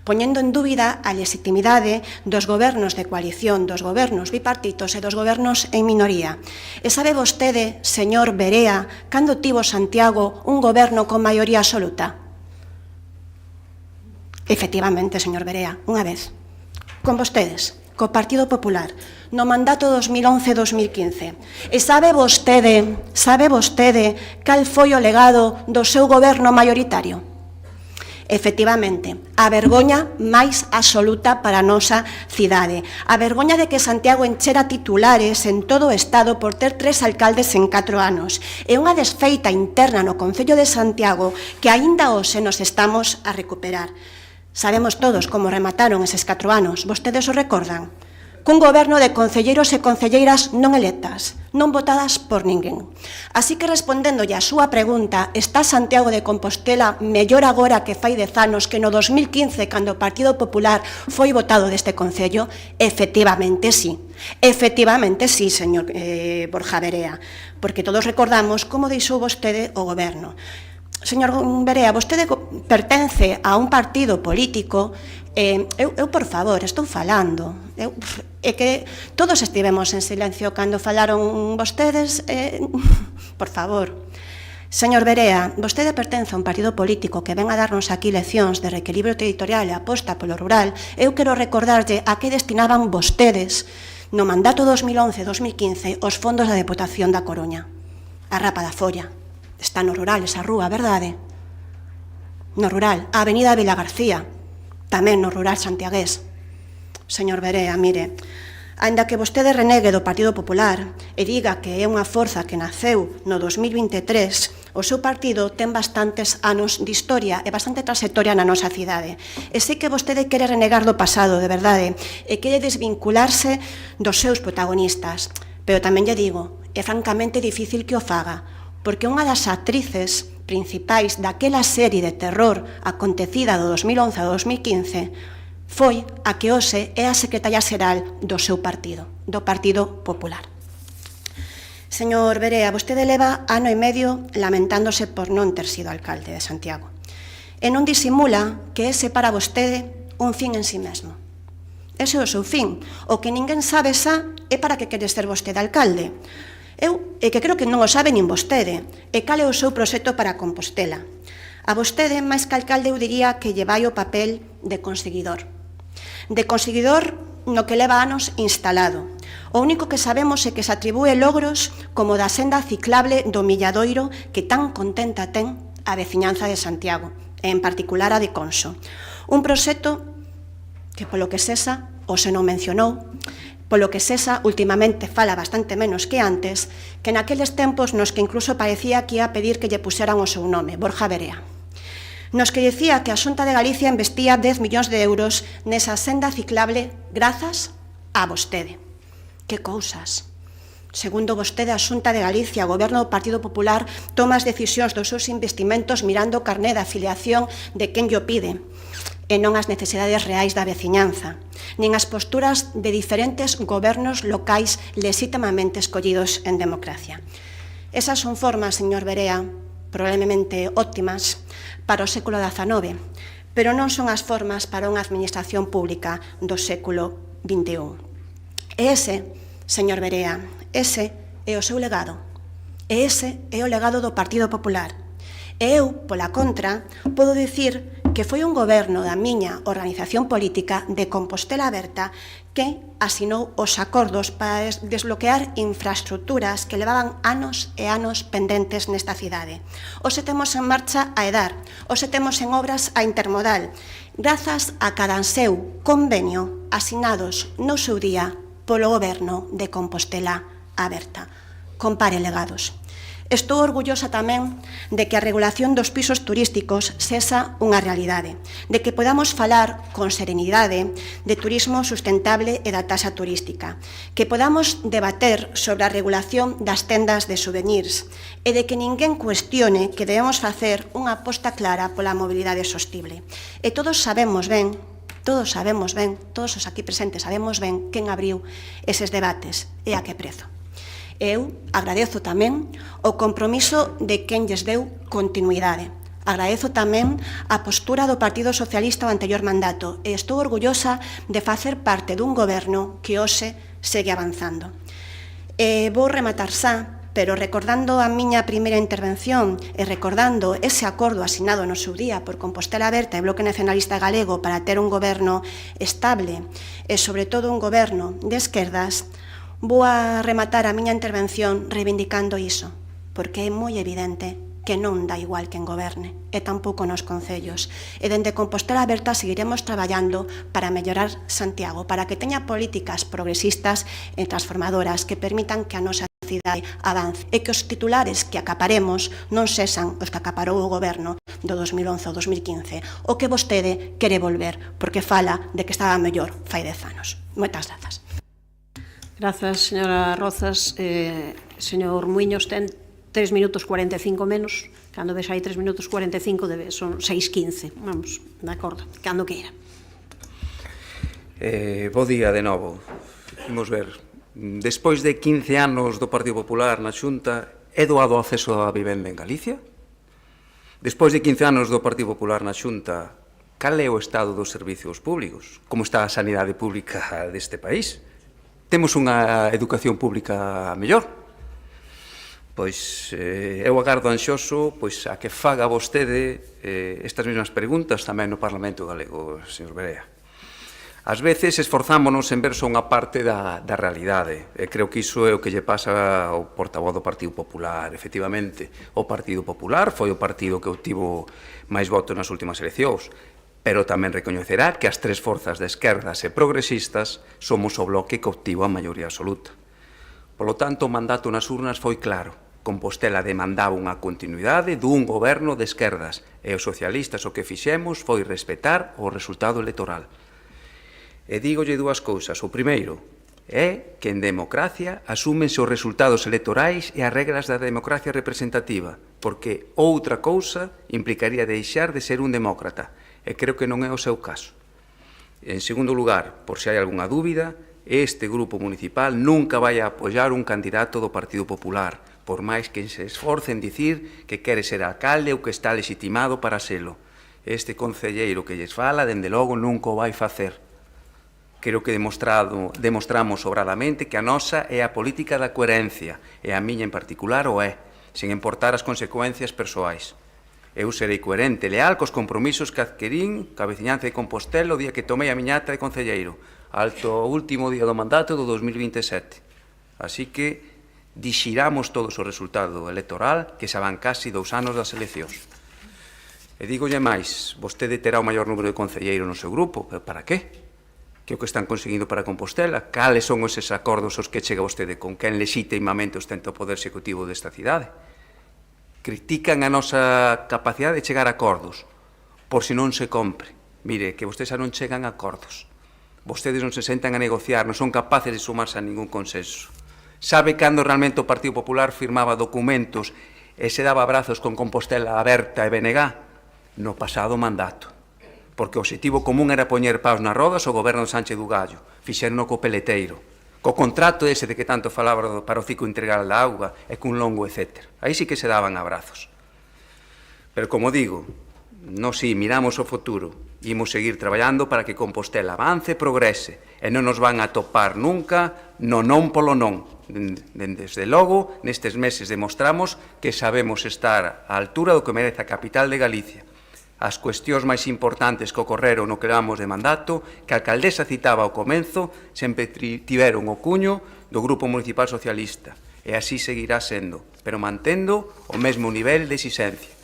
poñendo en dúbida a legitimidade dos gobernos de coalición, dos gobernos bipartitos e dos gobernos en minoría. E sabe vostede, señor Berea, cando tivo Santiago un goberno con maioría absoluta? Efectivamente, señor Berea, unha vez. Con vostedes, co Partido Popular, no mandato 2011-2015. E sabe vostede cal foi o legado do seu goberno maioritario? Efectivamente, a vergoña máis absoluta para a nosa cidade. A vergoña de que Santiago enchera titulares en todo o Estado por ter 3 alcaldes en 4 anos. E unha desfeita interna no Concello de Santiago que aínda hoxe nos estamos a recuperar. Sabemos todos como remataron eses 4 anos. Vostedes o recordan? cun goberno de concelleiros e concelleiras non electas, non votadas por ninguén. Así que, respondendolle a súa pregunta, está Santiago de Compostela mellor agora que fai 10 anos que no 2015, cando o Partido Popular foi votado deste concello? Efectivamente, sí. Efectivamente, sí, señor Borja Verea, porque todos recordamos como deixou vostede o goberno. Señor Verea, vostede pertence a un partido político, eu por favor, estou falando, é que todos estivemos en silencio cando falaron vostedes, por favor. Señor Verea, vostede pertence a un partido político que ven a darnos aquí leccións de reequilibrio territorial e aposta polo rural. Eu quero recordarlle a que destinaban vostedes no mandato 2011-2015 os fondos da Deputación da Coruña. A Rapa da Folla. Está no rural esa rúa, verdade? No rural. A Avenida Vila García, tamén no rural santiagués. Señor Verea, mire, aínda que vostede renegue do Partido Popular e diga que é unha forza que naceu no 2023, o seu partido ten bastantes anos de historia e bastante trayectoria na nosa cidade. E sei que vostede quere renegar do pasado, de verdade, e quere desvincularse dos seus protagonistas. Pero tamén lle digo, é francamente difícil que o faga, porque unha das actrices principais daquela serie de terror acontecida do 2011 ao 2015 foi a que hoxe é a secretaria xeral do seu partido, do Partido Popular. Señor Verea, vostede leva ano e medio lamentándose por non ter sido alcalde de Santiago. E non disimula que ese para vostede un fin en si mesmo. Ese é o seu fin. O que ninguén sabe xa é para que quere ser vostede alcalde. Eu, que creo que non o sabe nin vostede, e cal é o seu proxecto para Compostela. A vostede, máis que alcalde, eu diría que lle vai o papel de conseguidor. De conseguidor no que leva anos instalado. O único que sabemos é que se atribúe logros como da senda ciclable do Milladoiro que tan contenta ten a veciñanza de Santiago, e en particular a de Conso. Un proxecto que, polo que sexa, ou se non mencionou, polo que sexa, últimamente fala bastante menos que antes, que naqueles tempos nos que incluso parecía que ia pedir que lle puseran o seu nome, Borja Verea. Nos que dicía que a Xunta de Galicia investía 10 millóns de euros nesa senda ciclable grazas a vostede. Que cousas! Segundo vostede, a Xunta de Galicia, o Goberno do Partido Popular, toma as decisións dos seus investimentos mirando o carné de afiliación de quen llo pide, e non as necesidades reais da veciñanza, nin as posturas de diferentes gobernos locais legítimamente escollidos en democracia. Esas son formas, señor Verea, probablemente óptimas para o século XIX, pero non son as formas para unha administración pública do século XXI. E ese, señor Verea, ese é o seu legado, e ese é o legado do Partido Popular. E eu, pola contra, podo dicir que foi un goberno da miña organización política de Compostela Aberta que asinou os acordos para desbloquear infraestructuras que levaban anos e anos pendentes nesta cidade. Hoxe temos en marcha a EDAR, hoxe temos en obras a Intermodal, grazas a cada seu convenio asinados no seu día polo goberno de Compostela Aberta. Compare legados. Estou orgullosa tamén de que a regulación dos pisos turísticos sexa unha realidade, de que podamos falar con serenidade de turismo sustentable e da taxa turística, que podamos debater sobre a regulación das tendas de souvenirs e de que ninguén cuestione que debemos facer unha aposta clara pola mobilidade sostible. E todos sabemos ben, todos os aquí presentes sabemos ben quen abriu eses debates e a que prezo. Eu agradezo tamén o compromiso de quen lles deu continuidade. Agradezo tamén a postura do Partido Socialista ao anterior mandato e estou orgullosa de facer parte dun goberno que hoxe segue avanzando. Vou rematar xa, pero recordando a miña primeira intervención e recordando ese acordo asinado no seu día por Compostela Aberta e Bloque Nacionalista Galego para ter un goberno estable e, sobre todo, un goberno de esquerdas, vou a rematar a miña intervención reivindicando iso, porque é moi evidente que non dá igual quen goberne, e tampouco nos concellos. E dende Compostela Aberta seguiremos traballando para mellorar Santiago, para que teña políticas progresistas e transformadoras que permitan que a nosa cidade avance e que os titulares que acaparemos non sexan os que acaparou o goberno do 2011 ao 2015, o que vostede quere volver, porque fala de que estaba mellor fai 10 anos. Moitas grazas. Grazas, señora Rozas. Señor Muiños, ten 3 minutos 45 menos. Cando ves aí 3 minutos 45, son 6:15. Vamos, de acordo, cando queira. Bo día de novo. Imos ver. Despois de 15 anos do Partido Popular na Xunta, é doado o acceso á vivenda en Galicia? Despois de 15 anos do Partido Popular na Xunta, cal é o estado dos servizos públicos? Como está a sanidade pública deste país? Temos unha educación pública mellor? Pois eu agardo anxoso a que faga vostede estas mesmas preguntas tamén no Parlamento Galego, señor Berea. Ás veces esforzámonos en ver só unha parte da realidade. Creo que iso é o que lle pasa ao portavoz do Partido Popular. Efectivamente, o Partido Popular foi o partido que obtivo máis votos nas últimas eleccións, pero tamén recoñecerá que as tres forzas de esquerdas e progresistas somos o bloque que obtivo a maioría absoluta. Polo tanto, o mandato nas urnas foi claro. Compostela demandaba unha continuidade dun goberno de esquerdas e os socialistas o que fixemos foi respetar o resultado electoral. E dígolle dúas cousas. O primeiro é que en democracia asúmense os resultados electorais e as regras da democracia representativa, porque outra cousa implicaría deixar de ser un demócrata. E creo que non é o seu caso. En segundo lugar, por se hai algunha dúbida, este grupo municipal nunca vai a apoiar un candidato do Partido Popular, por máis que se esforce en dicir que quere ser alcalde ou que está legitimado para selo. Este concelleiro que lles fala, dende logo, nunca o vai facer. Creo que demostramos sobradamente que a nosa é a política da coherencia, e a miña en particular o é, sen importar as consecuencias persoais. Eu serei coherente e leal cos compromisos que adquirín ca veciñanza de Compostela o día que tomei a miña ata de concelleiro, alto o último día do mandato do 2027. Así que dixiramos todos o resultado electoral que xa van casi 2 anos das eleccións. E dígolle máis, vostede terá o maior número de concelleiros no seu grupo, pero para qué? Que o que están conseguindo para Compostela? Cales son eses acordos os que chega vostede con quen lexitimamente ostenta o poder executivo desta cidade? Critican a nosa capacidade de chegar a acordos, por se non se compre. Mire, que vostedes xa non chegan a acordos. Vostedes non se sentan a negociar, non son capaces de sumarse a ningún consenso. Sabe cando realmente o Partido Popular firmaba documentos e se daba abrazos con Compostela Aberta e BNG? No pasado mandato. Porque o obxectivo común era poñer paus nas rodas o goberno de Sánchez do Gallo. Fixeron co peleteiro. Co contrato ese de que tanto falaba para o ciclo integral da auga e cun longo etcétera. Aí sí que se daban abrazos. Pero como digo, nós sí miramos o futuro, imos seguir traballando para que Compostela avance e progrese e non nos van a topar nunca no non polo non. Desde logo, nestes meses demostramos que sabemos estar á altura do que merece a capital de Galicia. As cuestións máis importantes que ocorreron no que levamos de mandato, que a alcaldesa citaba ao comenzo, sempre tiveron o cuño do Grupo Municipal Socialista. E así seguirá sendo, pero mantendo o mesmo nivel de exixencia.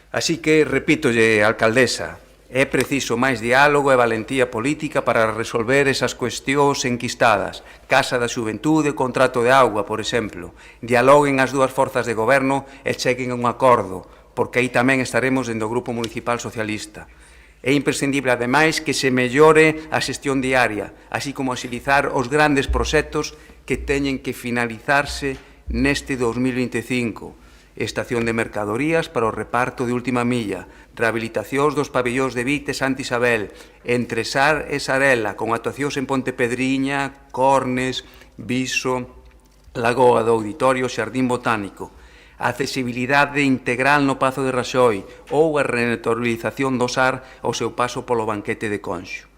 Así que, repítolle, alcaldesa, é preciso máis diálogo e valentía política para resolver esas cuestións enquistadas. Casa da Xuventude, contrato de auga, por exemplo. Dialoguen as dúas forzas de goberno e cheguen a un acordo, porque aí tamén estaremos dentro do Grupo Municipal Socialista. É imprescindible, ademais, que se mellore a xestión diaria, así como axilizar os grandes proxectos que teñen que finalizarse neste 2025. Estación de mercadorías para o reparto de última milla, rehabilitacións dos pabellóns de Vite e Santa Isabel, entre Sar e Sarela, con actuacións en Pontepedriña, Cornes, Viso, Lagoa do Auditorio, Xardín Botánico, a accesibilidade integral no Pazo de Raxoi ou a renaturalización do Sar ao seu paso polo banquete de Conxo.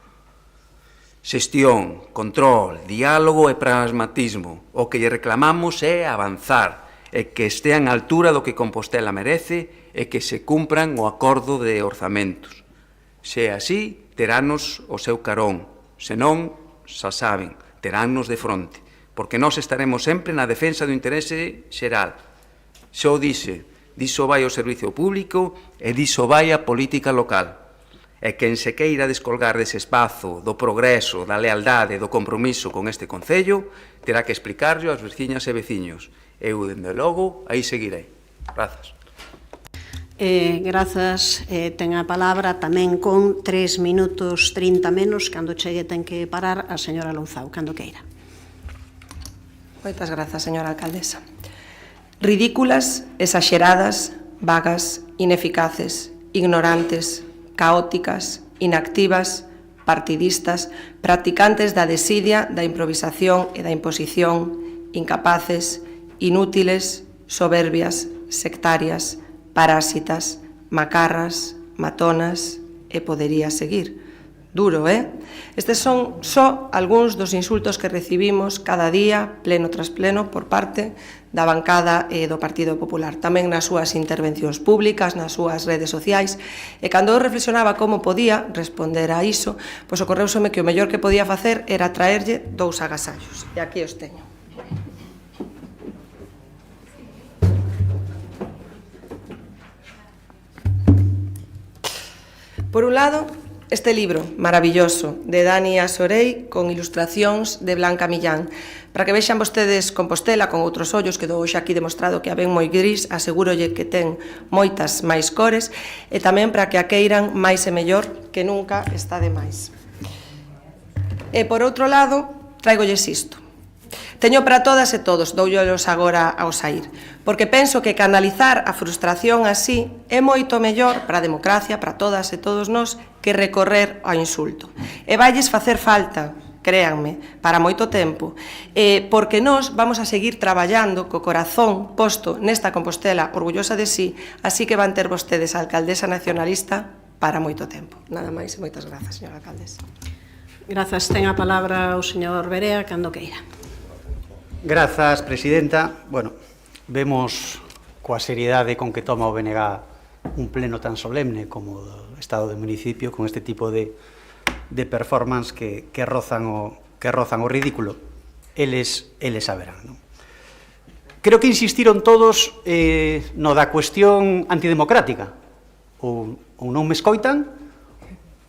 Xestión, control, diálogo e pragmatismo. O que lle reclamamos é avanzar e que estean á altura do que Compostela merece e que se cumpran o acordo de orzamentos. Se é así, terános o seu carón. Se non, xa saben, terános de fronte, porque nós estaremos sempre na defensa do interese xeral. Xo diso vai o servicio público e diso vai a política local. E quen se queira descolgar dese espazo, do progreso, da lealdade, do compromiso con este Concello, terá que explicarlo aos veciñas e veciños. Eu, dende logo, aí seguirei. Grazas. Grazas. Ten a palabra tamén con 3 minutos 30 menos, cando chegue ten que parar a señora Louzao, cando queira. Moitas grazas, señora alcaldesa. Ridículas, exaxeradas, vagas, ineficaces, ignorantes, caóticas, inactivas, partidistas, practicantes da desidia, da improvisación e da imposición, incapaces, inútiles, soberbias, sectarias, parásitas, macarras, matonas e podería seguir. Duro, Estes son só algúns dos insultos que recibimos cada día, pleno tras pleno, por parte da bancada do Partido Popular. Tamén nas súas intervencións públicas, nas súas redes sociais. E cando eu reflexionaba como podía responder a iso, pois ocorreuseme que o mellor que podía facer era traerlle 2 agasallos. E aquí os teño. Por un lado, este libro maravilloso de Dani Asorei con ilustracións de Blanca Millán. Para que vexan vostedes Compostela con outros ollos, quedou hoxe aquí demostrado que a ven moi gris, asegúrolle que ten moitas máis cores, e tamén para que a queiran máis e mellor, que nunca está de máis. E por outro lado, traigolles isto. Teño para todas e todos, doullos agora ao saír, porque penso que canalizar a frustración así é moito mellor para a democracia, para todas e todos nós, que recorrer ao insulto. E valles facer falta, créanme, para moito tempo, porque nós vamos a seguir traballando co corazón posto nesta Compostela orgullosa de sí, así que van ter vostedes a alcaldesa nacionalista para moito tempo. Nada máis e moitas grazas, señora alcaldesa. Grazas. Ten a palabra o señor Berea, cando queira. Grazas, presidenta. Bueno, vemos coa seriedade con que toma o BNG un pleno tan solemne como o Estado de Municipio con este tipo de performance que rozan o ridículo. Eles saberán, non? Creo que insistiron todos no da cuestión antidemocrática. Ou non me escoitan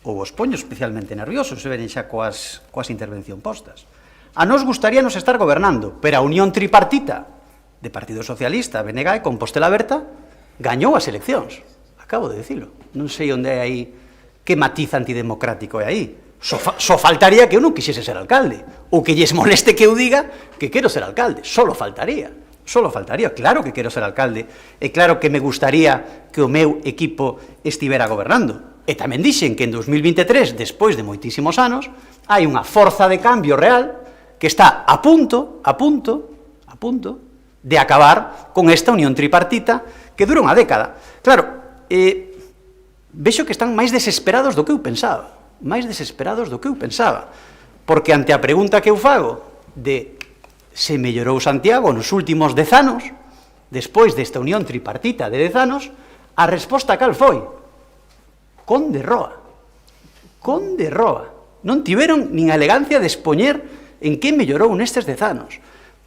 ou os poño especialmente nerviosos se venen xa coas intervención postas. A nos gustaríanos estar gobernando, pero a unión tripartita de Partido Socialista, BNG e Compostela Aberta gañou as eleccións. Acabo de dicilo. Non sei onde é aí, que matiz antidemocrático é aí. Só faltaría que eu non quixese ser alcalde, ou que lles moleste que eu diga que quero ser alcalde. Solo faltaría. Claro que quero ser alcalde, e claro que me gustaría que o meu equipo estivera gobernando. E tamén dixen que en 2023, despois de moitísimos anos, hai unha forza de cambio real que está a punto de acabar con esta unión tripartita que dura unha década. Claro, vexo que están máis desesperados do que eu pensaba, porque ante a pregunta que eu fago de se mellorou Santiago nos últimos 10 anos, despois desta unión tripartita de 10 anos, a resposta cal foi? Con derroa. Non tiveron nin a elegancia de expoñer en que mellorou nestes 10 anos.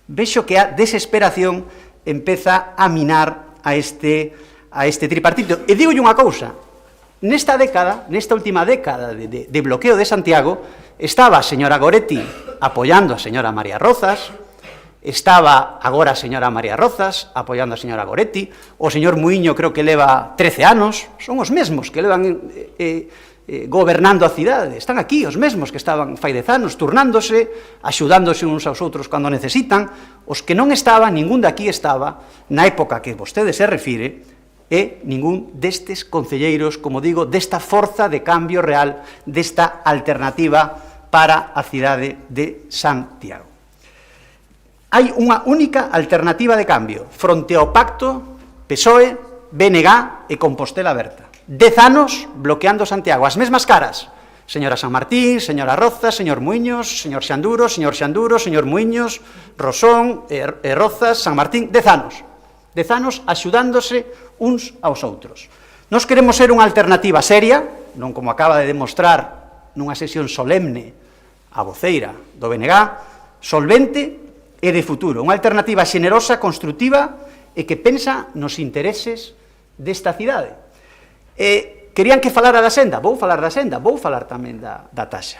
Vexo que a desesperación empeza a minar a este tripartito. E digo unha cousa, nesta última década de bloqueo de Santiago, estaba a señora Goretti apoiando a señora María Rozas, estaba agora a señora María Rozas apoiando a señora Goretti, o señor Muiño creo que leva 13 anos, son os mesmos que levan gobernando a cidade, están aquí os mesmos que estaban fai 10 anos, turnándose, axudándose uns aos outros cando necesitan. Os que non estaban, ningún de aquí estaba, na época que vostede se refire, e ningún destes concelleiros, como digo, desta forza de cambio real, desta alternativa para a cidade de Santiago. Hai unha única alternativa de cambio fronte ao pacto PSOE, BNG e Compostela Aberta. 10 anos bloqueando Santiago, as mesmas caras. Señora San Martín, señora Rozas, señor Muiños, señor Xanduro, señor Muiños, Rosón, Rozas, San Martín, 10 anos. 10 anos axudándose uns aos outros. Nós queremos ser unha alternativa seria, non como acaba de demostrar nunha sesión solemne a voceira do BNG, solvente e de futuro. Unha alternativa xenerosa, construtiva e que pensa nos intereses desta cidade. Querían que falara da senda, vou falar da senda, vou falar tamén da taxa.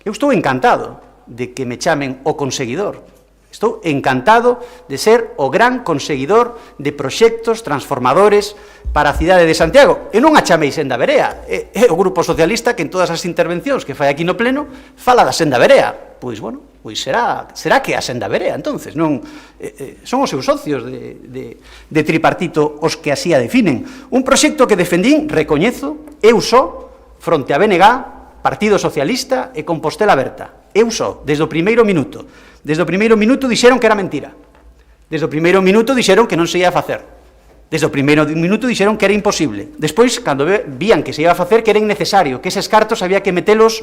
Eu estou encantado de que me chamen o conseguidor. Estou encantado de ser o gran conseguidor de proxectos transformadores para a cidade de Santiago. E non a chamei Senda Berea, é o Grupo Socialista que en todas as intervencións que fai aquí no Pleno fala da Senda Berea. Pois, bueno, Pois será que a Senda Berea, entonces, non son os seus socios de tripartito os que así a definen. Un proxecto que defendín, recoñezo, eu só, fronte a BNG, Partido Socialista e Compostela Berta. Eu só, desde o primeiro minuto. Desde o primeiro minuto dixeron que era mentira. Desde o primeiro minuto dixeron que non se ia a facer. Desde o primeiro minuto dixeron que era imposible. Despois, cando vían que se ia a facer, que era innecesario, que eses cartos había que metelos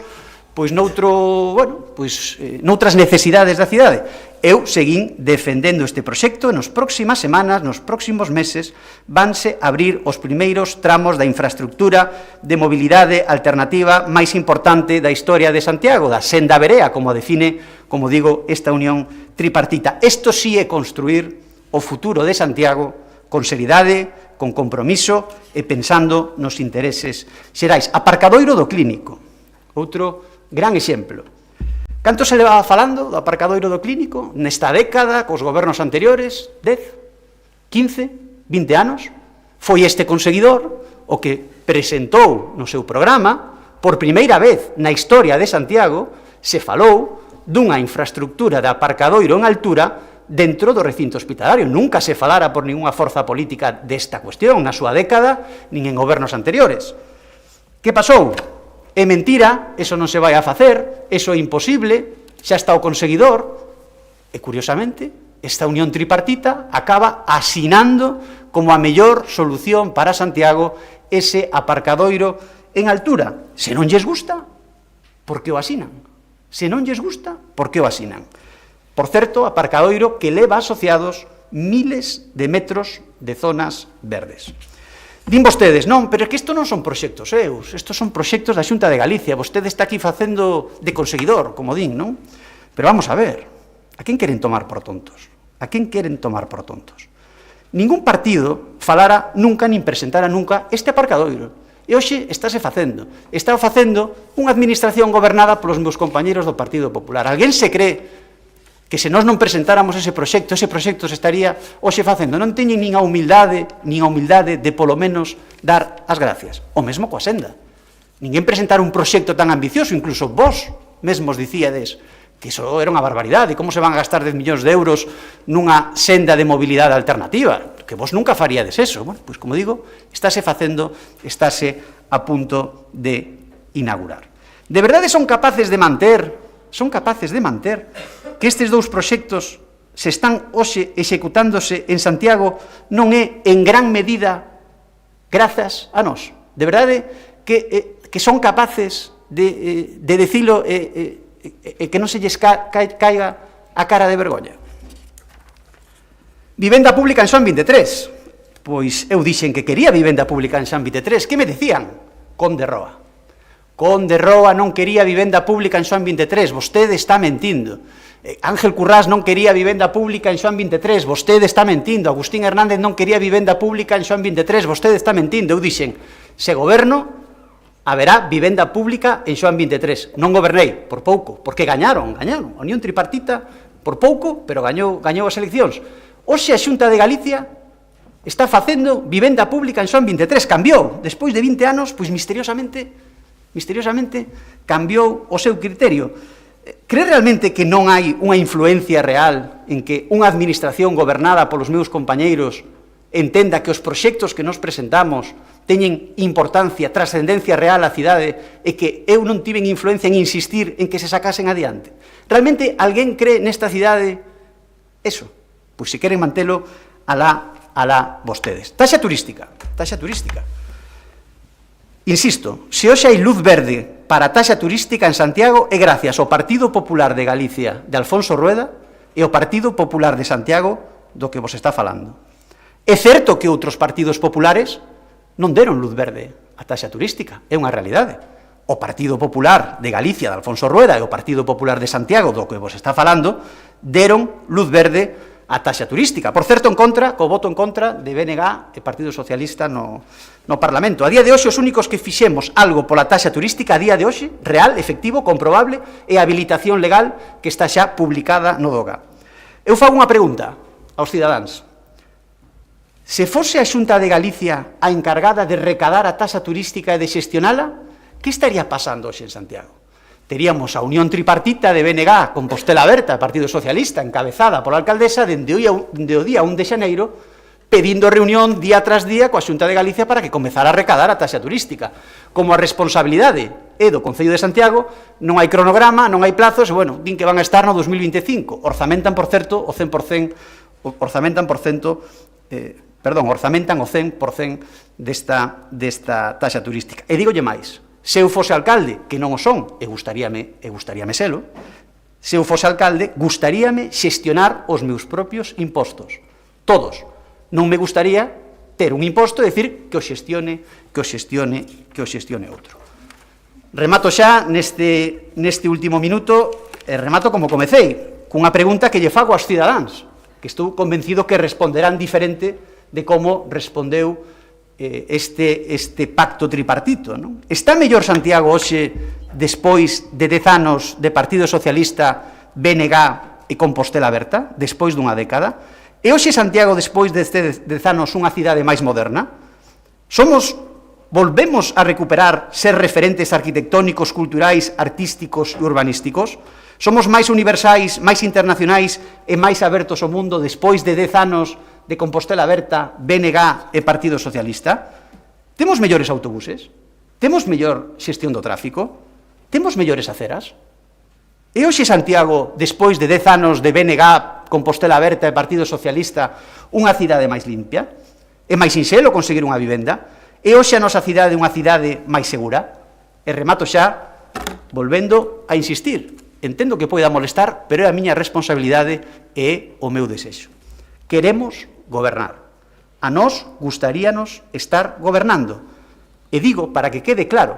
pois noutras necesidades da cidade. Eu seguín defendendo este proxecto e nas próximas semanas, nos próximos meses, vanse abrir os primeiros tramos da infraestructura de mobilidade alternativa máis importante da historia de Santiago, da Senda Berea, como define, como digo, esta unión tripartita. Isto sí é construir o futuro de Santiago con seriedade, con compromiso e pensando nos intereses xerais. Aparcadoiro do Clínico, outro gran exemplo. Canto se levaba falando do aparcadoiro do Clínico nesta década, cos gobernos anteriores? 10, 15, 20 anos? Foi este conseguidor o que presentou no seu programa, por primeira vez na historia de Santiago, se falou dunha infraestructura de aparcadoiro en altura dentro do recinto hospitalario. Nunca se falara por ninguna forza política desta cuestión na súa década, nin en gobernos anteriores. Que pasou? É mentira, eso non se vai a facer, eso é imposible, xa está o conseguidor, e curiosamente, esta unión tripartita acaba asinando como a mellor solución para Santiago ese aparcadoiro en altura. Se non lles gusta, por que o asinan? Se non lles gusta, por que o asinan? Por certo, aparcadoiro que leva asociados miles de metros de zonas verdes. Din vostedes, non, pero é que isto non son proxectos seus, estos son proxectos da Xunta de Galicia, vostede está aquí facendo de conseguidor, como din, non? Pero vamos a ver, a quen queren tomar por tontos? A quen queren tomar por tontos? Ningún partido falara nunca, nin presentara nunca este aparcadoiro. E hoxe estáse facendo. Está facendo unha administración gobernada polos meus compañeros do Partido Popular. Alguén se cree que se nós non presentáramos ese proxecto se estaría hoxe facendo. Non teñen nin a humildade de polo menos dar as gracias. O mesmo coa Senda. Ninguén presentara un proxecto tan ambicioso, incluso vos mesmos dicíades que iso era unha barbaridade, como se van a gastar 10 millóns de euros nunha senda de mobilidade alternativa, que vos nunca faríades eso. Bueno, pois como digo, estáse facendo, estáse a punto de inaugurar. De verdade son capaces de manter que estes dous proxectos se están hoxe executándose en Santiago non é en gran medida grazas a nós. De verdade que son capaces de decilo e que non se lles caiga a cara de vergoña. Vivenda pública en Xoán 23. Pois eu dixen que quería vivenda pública en Xoán 23. Que me decían? Conde Roa. Conde Roa non quería vivenda pública en Xoán 23, vostede está mentindo. Ángel Currás non quería vivenda pública en Xoán 23, vostede está mentindo. Agustín Hernández non quería vivenda pública en Xoán 23, vostede está mentindo. Eu dixen, se goberno, haberá vivenda pública en Xoán 23. Non gobernei, por pouco, porque gañaron. A Unión Tripartita, por pouco, pero gañou as eleccións. Hoxe a Xunta de Galicia está facendo vivenda pública en Xoán 23. Cambiou, despois de 20 anos, pois misteriosamente cambiou o seu criterio. Cree realmente que non hai unha influencia real en que unha administración gobernada polos meus compañeiros entenda que os proxectos que nos presentamos teñen importancia, trascendencia real á cidade e que eu non tiven influencia en insistir en que se sacasen adiante? Realmente alguén cree nesta cidade eso? Pois se queren mantelo, alá vostedes. Taxa turística. Insisto, se hoxe hai luz verde para a taxa turística en Santiago é gracias ao Partido Popular de Galicia de Alfonso Rueda e ao Partido Popular de Santiago do que vos está falando. É certo que outros partidos populares non deron luz verde á taxa turística, é unha realidade. O Partido Popular de Galicia de Alfonso Rueda e o Partido Popular de Santiago do que vos está falando deron luz verde a taxa turística. Por certo, co voto en contra de BNG e Partido Socialista no Parlamento. A día de hoxe, os únicos que fixemos algo pola taxa turística, a día de hoxe, real, efectivo, comprobable, é a habilitación legal que está xa publicada no DOGA. Eu fago unha pregunta aos cidadáns. Se fose a Xunta de Galicia a encargada de recadar a taxa turística e de xestionala, que estaría pasando hoxe en Santiago? teríamos a unión tripartita de BNG, Compostela Berta, Partido Socialista, encabezada pola alcaldesa, dende o día 1 de xaneiro, pedindo reunión día tras día coa Xunta de Galicia para que comezara a recadar a taxa turística. Como a responsabilidade é do Concello de Santiago, non hai cronograma, non hai plazos, e, bueno, din que van a estar no 2025. Orzamentan, por certo, o 100%, orzamentan o 100% desta taxa turística. E dígolle máis, se eu fose alcalde, que non o son, e gustaríame selo, se eu fose alcalde, gustaríame xestionar os meus propios impostos. Todos. Non me gustaría ter un imposto e decir que o xestione outro. Remato xa neste último minuto, e remato como comecei, cunha pregunta que lle fago aos cidadáns, que estou convencido que responderán diferente de como respondeu este pacto tripartito. Non? Está mellor Santiago hoxe, despois de 10 anos de Partido Socialista, BNG e Compostela Berta, despois dunha década? E hoxe Santiago, despois destes 10 anos, unha cidade máis moderna? Volvemos a recuperar ser referentes arquitectónicos, culturais, artísticos e urbanísticos? Somos máis universais, máis internacionais e máis abertos ao mundo despois de 10 anos de Compostela Berta, BNG e Partido Socialista? Temos mellores autobuses? Temos mellor xestión do tráfico? Temos mellores aceras? E hoxe Santiago, despois de 10 anos de BNG, Compostela Berta e Partido Socialista, unha cidade máis limpia? É máis sinxelo conseguir unha vivenda? E hoxe a nosa cidade é unha cidade máis segura? E remato xa, volvendo a insistir. Entendo que poida molestar, pero é a miña responsabilidade e o meu desexo. Queremos gobernar. A nós gustaríanos estar gobernando. E digo, para que quede claro,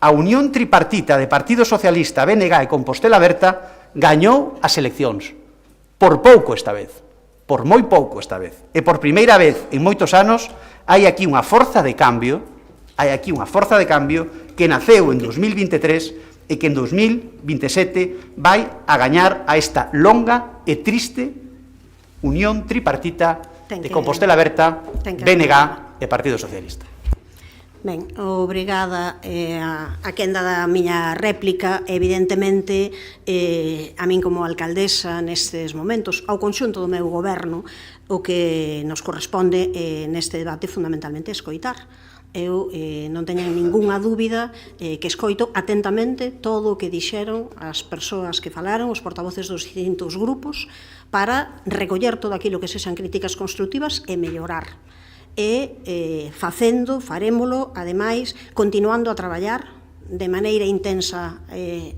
a unión tripartita de Partido Socialista, BNG e Compostela Berta gañou as eleccións. Por pouco esta vez. Por moi pouco esta vez. E por primeira vez en moitos anos hai aquí unha forza de cambio, que naceu en 2023 e que en 2027 vai a gañar a esta longa e triste unión tripartita de Compostela Berta, BNG e Partido Socialista. Ben, obrigada a quenda da miña réplica. Evidentemente, a min como alcaldesa nestes momentos, ao conxunto do meu goberno, o que nos corresponde neste debate fundamentalmente escoitar. Eu non teño ningunha dúbida que escoito atentamente todo o que dixeron as persoas que falaron, os portavoces dos distintos grupos, para recoller todo aquilo que sexan críticas constructivas e mellorar. E farémolo, ademais, continuando a traballar de maneira intensa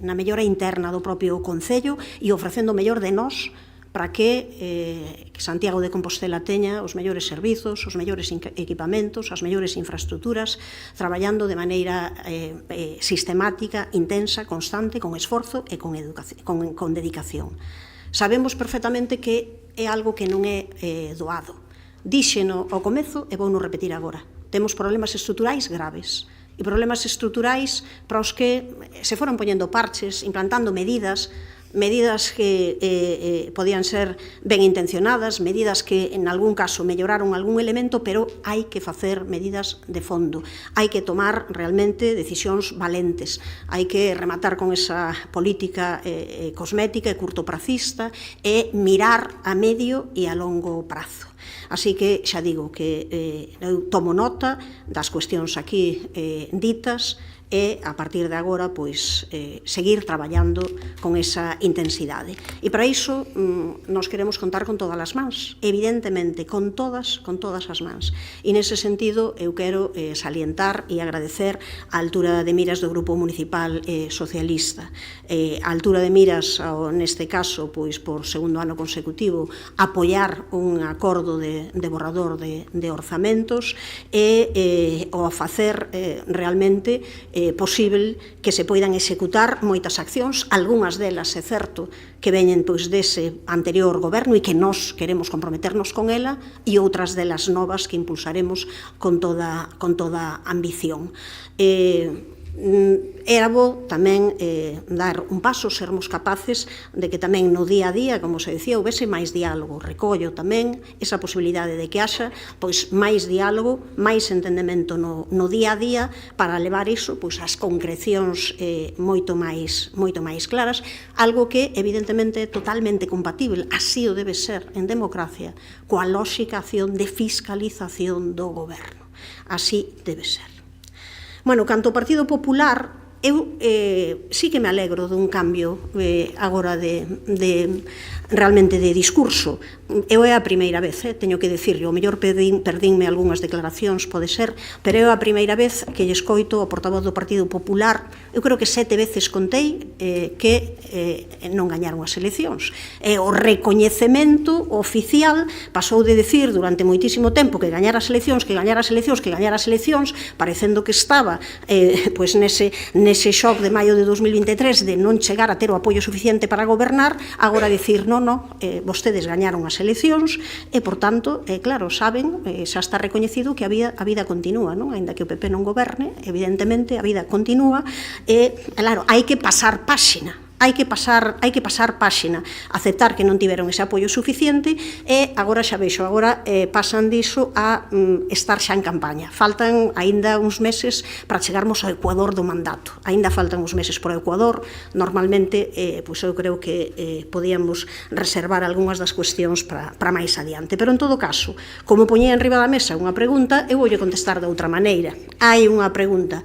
na mellora interna do propio Concello e ofrecendo o mellor de nós para que Santiago de Compostela teña os mellores servizos, os mellores equipamentos, as mellores infraestructuras, traballando de maneira sistemática, intensa, constante, con esforzo e con dedicación. Sabemos perfectamente que é algo que non é doado. Díxeno ao comezo e vou non repetir agora. Temos problemas estruturais graves. E problemas estruturais para os que se foron poñendo parches, implantando medidas que podían ser ben intencionadas, medidas que en algún caso melloraron algún elemento, pero hai que facer medidas de fondo. Hai que tomar realmente decisións valentes. Hai que rematar con esa política cosmética e curtopracista e mirar a medio e a longo prazo. Así que xa digo que eu tomo nota das cuestións aquí ditas e, a partir de agora, pois, seguir traballando con esa intensidade. E para iso nos queremos contar con todas as mans, evidentemente, con todas as mans. E nese sentido eu quero salientar e agradecer a altura de miras do Grupo Municipal Socialista, a altura de miras, neste caso, pois, por segundo ano consecutivo, apoiar un acordo de borrador de orzamentos e o facer realmente posible que se poidan executar moitas accións, algunhas delas, é certo, que veñen pois dese anterior goberno e que nós queremos comprometernos con ela, e outras delas novas que impulsaremos con toda ambición. Era bo tamén dar un paso, sermos capaces de que tamén no día a día, como se decía, houvese máis diálogo. Recollo tamén esa posibilidade de que haxa pois máis diálogo, máis entendemento no día a día para levar iso pois ás concrecións moito máis claras, algo que evidentemente é totalmente compatible, así o debe ser en democracia, coa lóxica acción de fiscalización do goberno. Así debe ser. Bueno, canto ao Partido Popular, eu sí que me alegro dun cambio agora realmente de discurso. Eu é a primeira vez, teño que dicirlo, o mellor perdínme algunhas declaracións, pode ser, pero é a primeira vez que lle escoito ao portavoz do Partido Popular. Eu creo que 7 veces contei que non gañaron as eleccións. O recoñecemento oficial pasou de decir durante moitísimo tempo que gañara as eleccións, parecendo que estaba pois nese shock de maio de 2023 de non chegar a ter o apoio suficiente para gobernar, agora dicir, non, vostedes gañaron as eleccións e, por tanto, claro, saben, xa está recoñecido que a vida continúa, non? Ainda que o PP non goberne, evidentemente, a vida continúa e, claro, hai que pasar páxina. Hai que pasar páxina, aceptar que non tiveron ese apoio suficiente e agora xa vexo, agora pasan diso a estar xa en campaña. Faltan aínda uns meses para chegarmos ao ecuador do mandato. Aínda faltan uns meses por ecuador. Normalmente, pois eu creo que podíamos reservar algunhas das cuestións para máis adiante. Pero en todo caso, como poñía en riba da mesa unha pregunta, eu voulle contestar de outra maneira. Hai unha pregunta.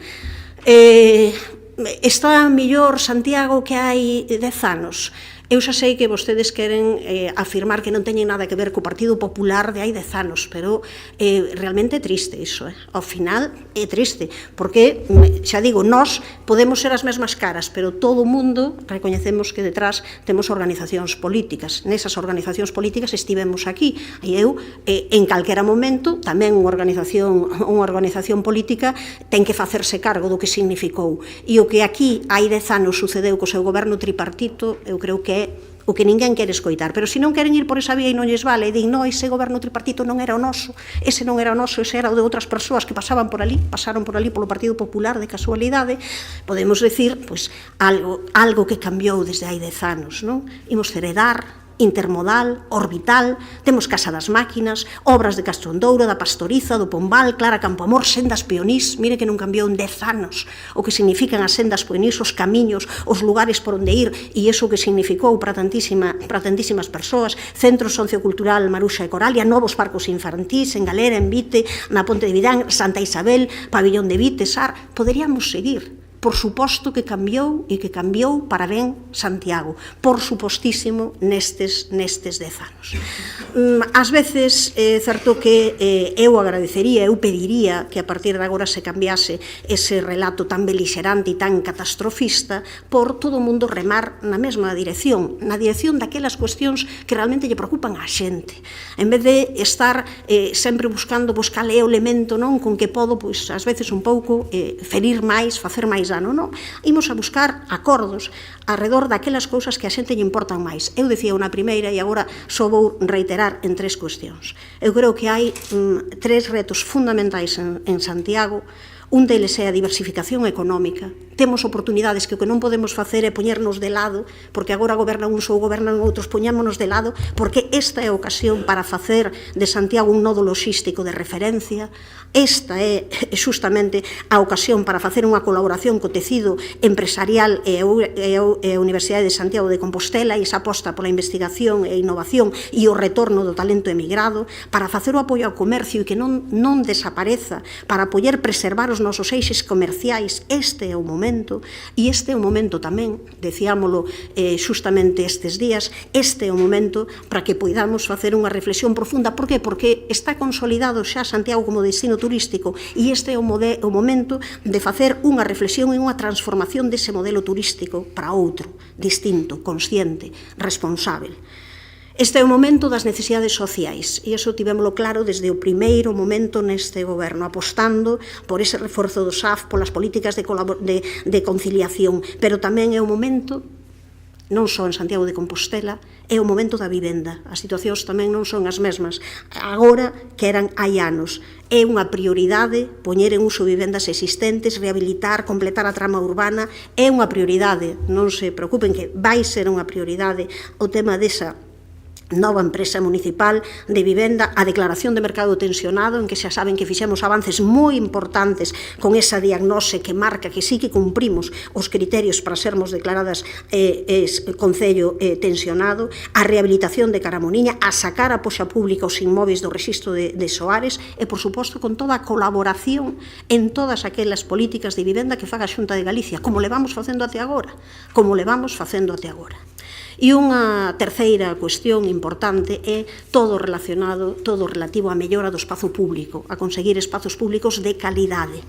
Está mellor Santiago que hai 10 anos? Eu xa sei que vostedes queren afirmar que non teñen nada que ver co Partido Popular de hai 10 anos, pero realmente é triste iso. Ao final é triste, porque, xa digo, nós podemos ser as mesmas caras, pero todo o mundo recoñecemos que detrás temos organizacións políticas. Nesas organizacións políticas estivemos aquí, e eu, en calquera momento, tamén unha organización política ten que facerse cargo do que significou. E o que aquí hai 10 anos sucedeu co seu goberno tripartito, eu creo que é o que ninguén quere escoitar, pero se non queren ir por esa vía e non lles vale, e din, non, ese goberno tripartito non era o noso, ese non era o noso, ese era o de outras persoas que pasaron por ali polo Partido Popular de casualidade, podemos decir, pois, algo que cambiou desde hai 10 anos, non? Imos heredar intermodal, orbital, temos Casa das Máquinas, obras de Castrondouro, da Pastoriza, do Pombal, Clara Campoamor, sendas peonís, mire que non cambiou en 10 anos o que significan as sendas peonís, os camiños, os lugares por onde ir, e iso que significou para tantísimas persoas, centro sociocultural Maruxa e Coralia, novos parcos infantís, en Galera, en Vite, na Ponte de Vidán, Santa Isabel, Pabillón de Vite, Sar, poderíamos seguir. Por suposto que cambiou e que cambiou para ben Santiago, por supostísimo nestes 10 anos. Ás veces é certo que eu agradecería, eu pediría que a partir de agora se cambiase ese relato tan belixerante e tan catastrofista por todo o mundo remar na mesma dirección, na dirección daquelas cuestións que realmente lle preocupan á xente. En vez de estar sempre buscando cal é o elemento non con que podo, pois, ás veces un pouco ferir máis, facer máis dano, non? Imos a buscar acordos arredor daquelas cousas que a xente lle importan máis. Eu decía unha primeira e agora só vou reiterar en 3 cuestións. Eu creo que hai 3 retos fundamentais en Santiago. Un deles é a diversificación económica. Temos oportunidades que o que non podemos facer é poñernos de lado, porque agora gobernan uns ou gobernan outros, poñámonos de lado, porque esta é a ocasión para facer de Santiago un nodo logístico de referencia. Esta é justamente a ocasión para facer unha colaboración co tecido empresarial e a Universidade de Santiago de Compostela e esa aposta pola investigación e innovación e o retorno do talento emigrado, para facer o apoio ao comercio e que non desapareza, para poder preservar os nosos eixes comerciais. Este é o momento, e este é o momento tamén, decíámolo justamente estes días, este é o momento para que poidamos facer unha reflexión profunda. Por qué? Porque está consolidado xa Santiago como destino turístico, e este é o momento de facer unha reflexión e unha transformación dese modelo turístico para outro, distinto, consciente, responsável. Este é o momento das necesidades sociais, e iso tivémolo claro desde o primeiro momento neste goberno, apostando por ese reforzo do SAF, polas políticas de conciliación, pero tamén é o momento non só en Santiago de Compostela, é o momento da vivenda. As situacións tamén non son as mesmas agora que eran hai anos. É unha prioridade poñer en uso vivendas existentes, rehabilitar, completar a trama urbana, é unha prioridade. Non se preocupen que vai ser unha prioridade o tema desa nova empresa municipal de vivenda, a declaración de mercado tensionado, en que xa saben que fixemos avances moi importantes con esa diagnose que marca que sí que cumprimos os criterios para sermos declaradas concello tensionado, a rehabilitación de Caramoniña, a sacar a poxa pública os inmóveis do rexistro de Soares e, por suposto, con toda a colaboración en todas aquelas políticas de vivenda que faga a Xunta de Galicia, como levamos facendo até agora, E unha terceira cuestión importante é todo relativo á mellora do espazo público, a conseguir espazos públicos de calidade.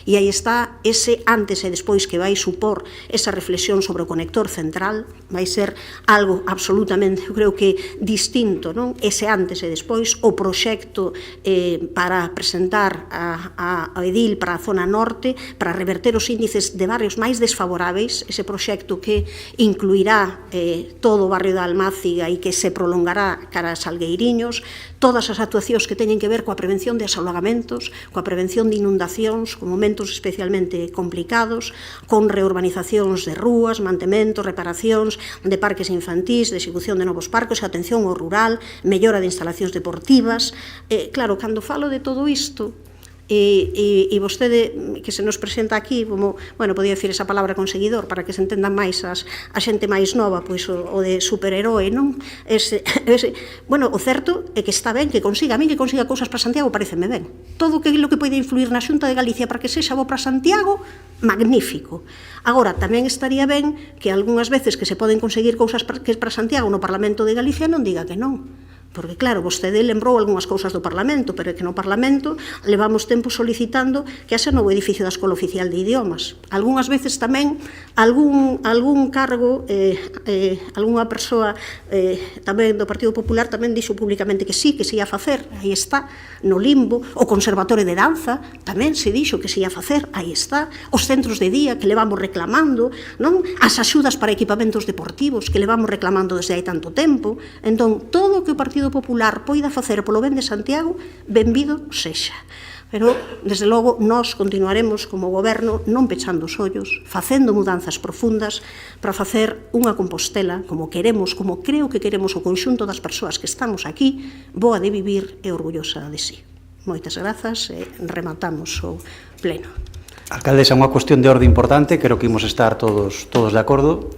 E aí está ese antes e despois que vai supor esa reflexión sobre o conector central, vai ser algo absolutamente, eu creo que distinto, non? Ese antes e despois, o proxecto para presentar a edil para a zona norte, para reverter os índices de barrios máis desfavoráveis, ese proxecto que incluirá todo o barrio da Almáciga e que se prolongará cara a Salgueiriños, todas as actuacións que teñen que ver coa prevención de asolagamentos, coa prevención de inundacións, con momentos especialmente complicados, con reurbanizacións de rúas, mantementos, reparacións de parques infantís, de execución de novos parques, atención ao rural, mellora de instalacións deportivas. Claro, cando falo de todo isto, e vostede que se nos presenta aquí como, bueno, podía dicir esa palabra conseguidor para que se entendan máis a xente máis nova, pois o de superheroe, non? Bueno, o certo é que está ben que consiga, a mí que consiga cousas para Santiago pareceme ben. Todo aquilo que pode influir na Xunta de Galicia para que sexa bo para Santiago, magnífico. Agora, tamén estaría ben que algunhas veces que se poden conseguir cousas que para Santiago no Parlamento de Galicia non diga que non. Porque, claro, vostede lembrou algunhas cousas do Parlamento, pero é que no Parlamento levamos tempo solicitando que haxa novo edificio da Escola Oficial de Idiomas. Algúnas veces tamén, algún cargo, algunha persoa tamén do Partido Popular tamén dixo públicamente que se ia facer, aí está, no limbo. O Conservatorio de Danza tamén se dixo que se ia facer, aí está. Os centros de día que levamos reclamando, non? As axudas para equipamentos deportivos que levamos reclamando desde hai tanto tempo. Entón, todo o que o Partido Popular poida facer polo ben de Santiago, benvido sexa. Pero, desde logo, nós continuaremos como goberno non pechando os ollos, facendo mudanzas profundas para facer unha Compostela como queremos, como creo que queremos o conxunto das persoas que estamos aquí, boa de vivir e orgullosa de si. Moitas grazas e rematamos o pleno. Alcaldesa, unha cuestión de orde importante, creo que imos estar todos de acordo,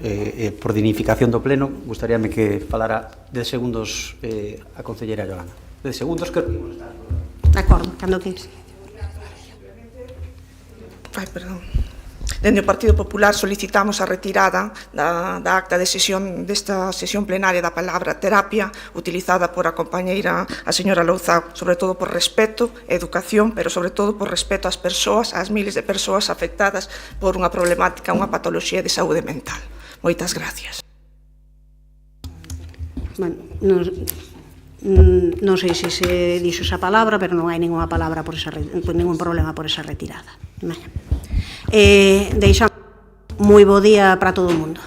por dignificación do pleno, gustaríame que falara 10 segundos a concelleira Yolanda. 10 segundos, creo que imos estar. De acordo, cando que... Perdón. Dende o Partido Popular solicitamos a retirada da acta de sesión desta sesión plenaria da palabra terapia utilizada por a compañeira a señora Louzao, sobre todo por respeto e educación, pero sobre todo por respeto ás persoas, ás miles de persoas afectadas por unha problemática, unha patoloxía de saúde mental. Moitas gracias. Bueno, non sei se se dixo esa palabra, pero non hai ningún problema por esa retirada. Deixamos moi bo día para todo o mundo.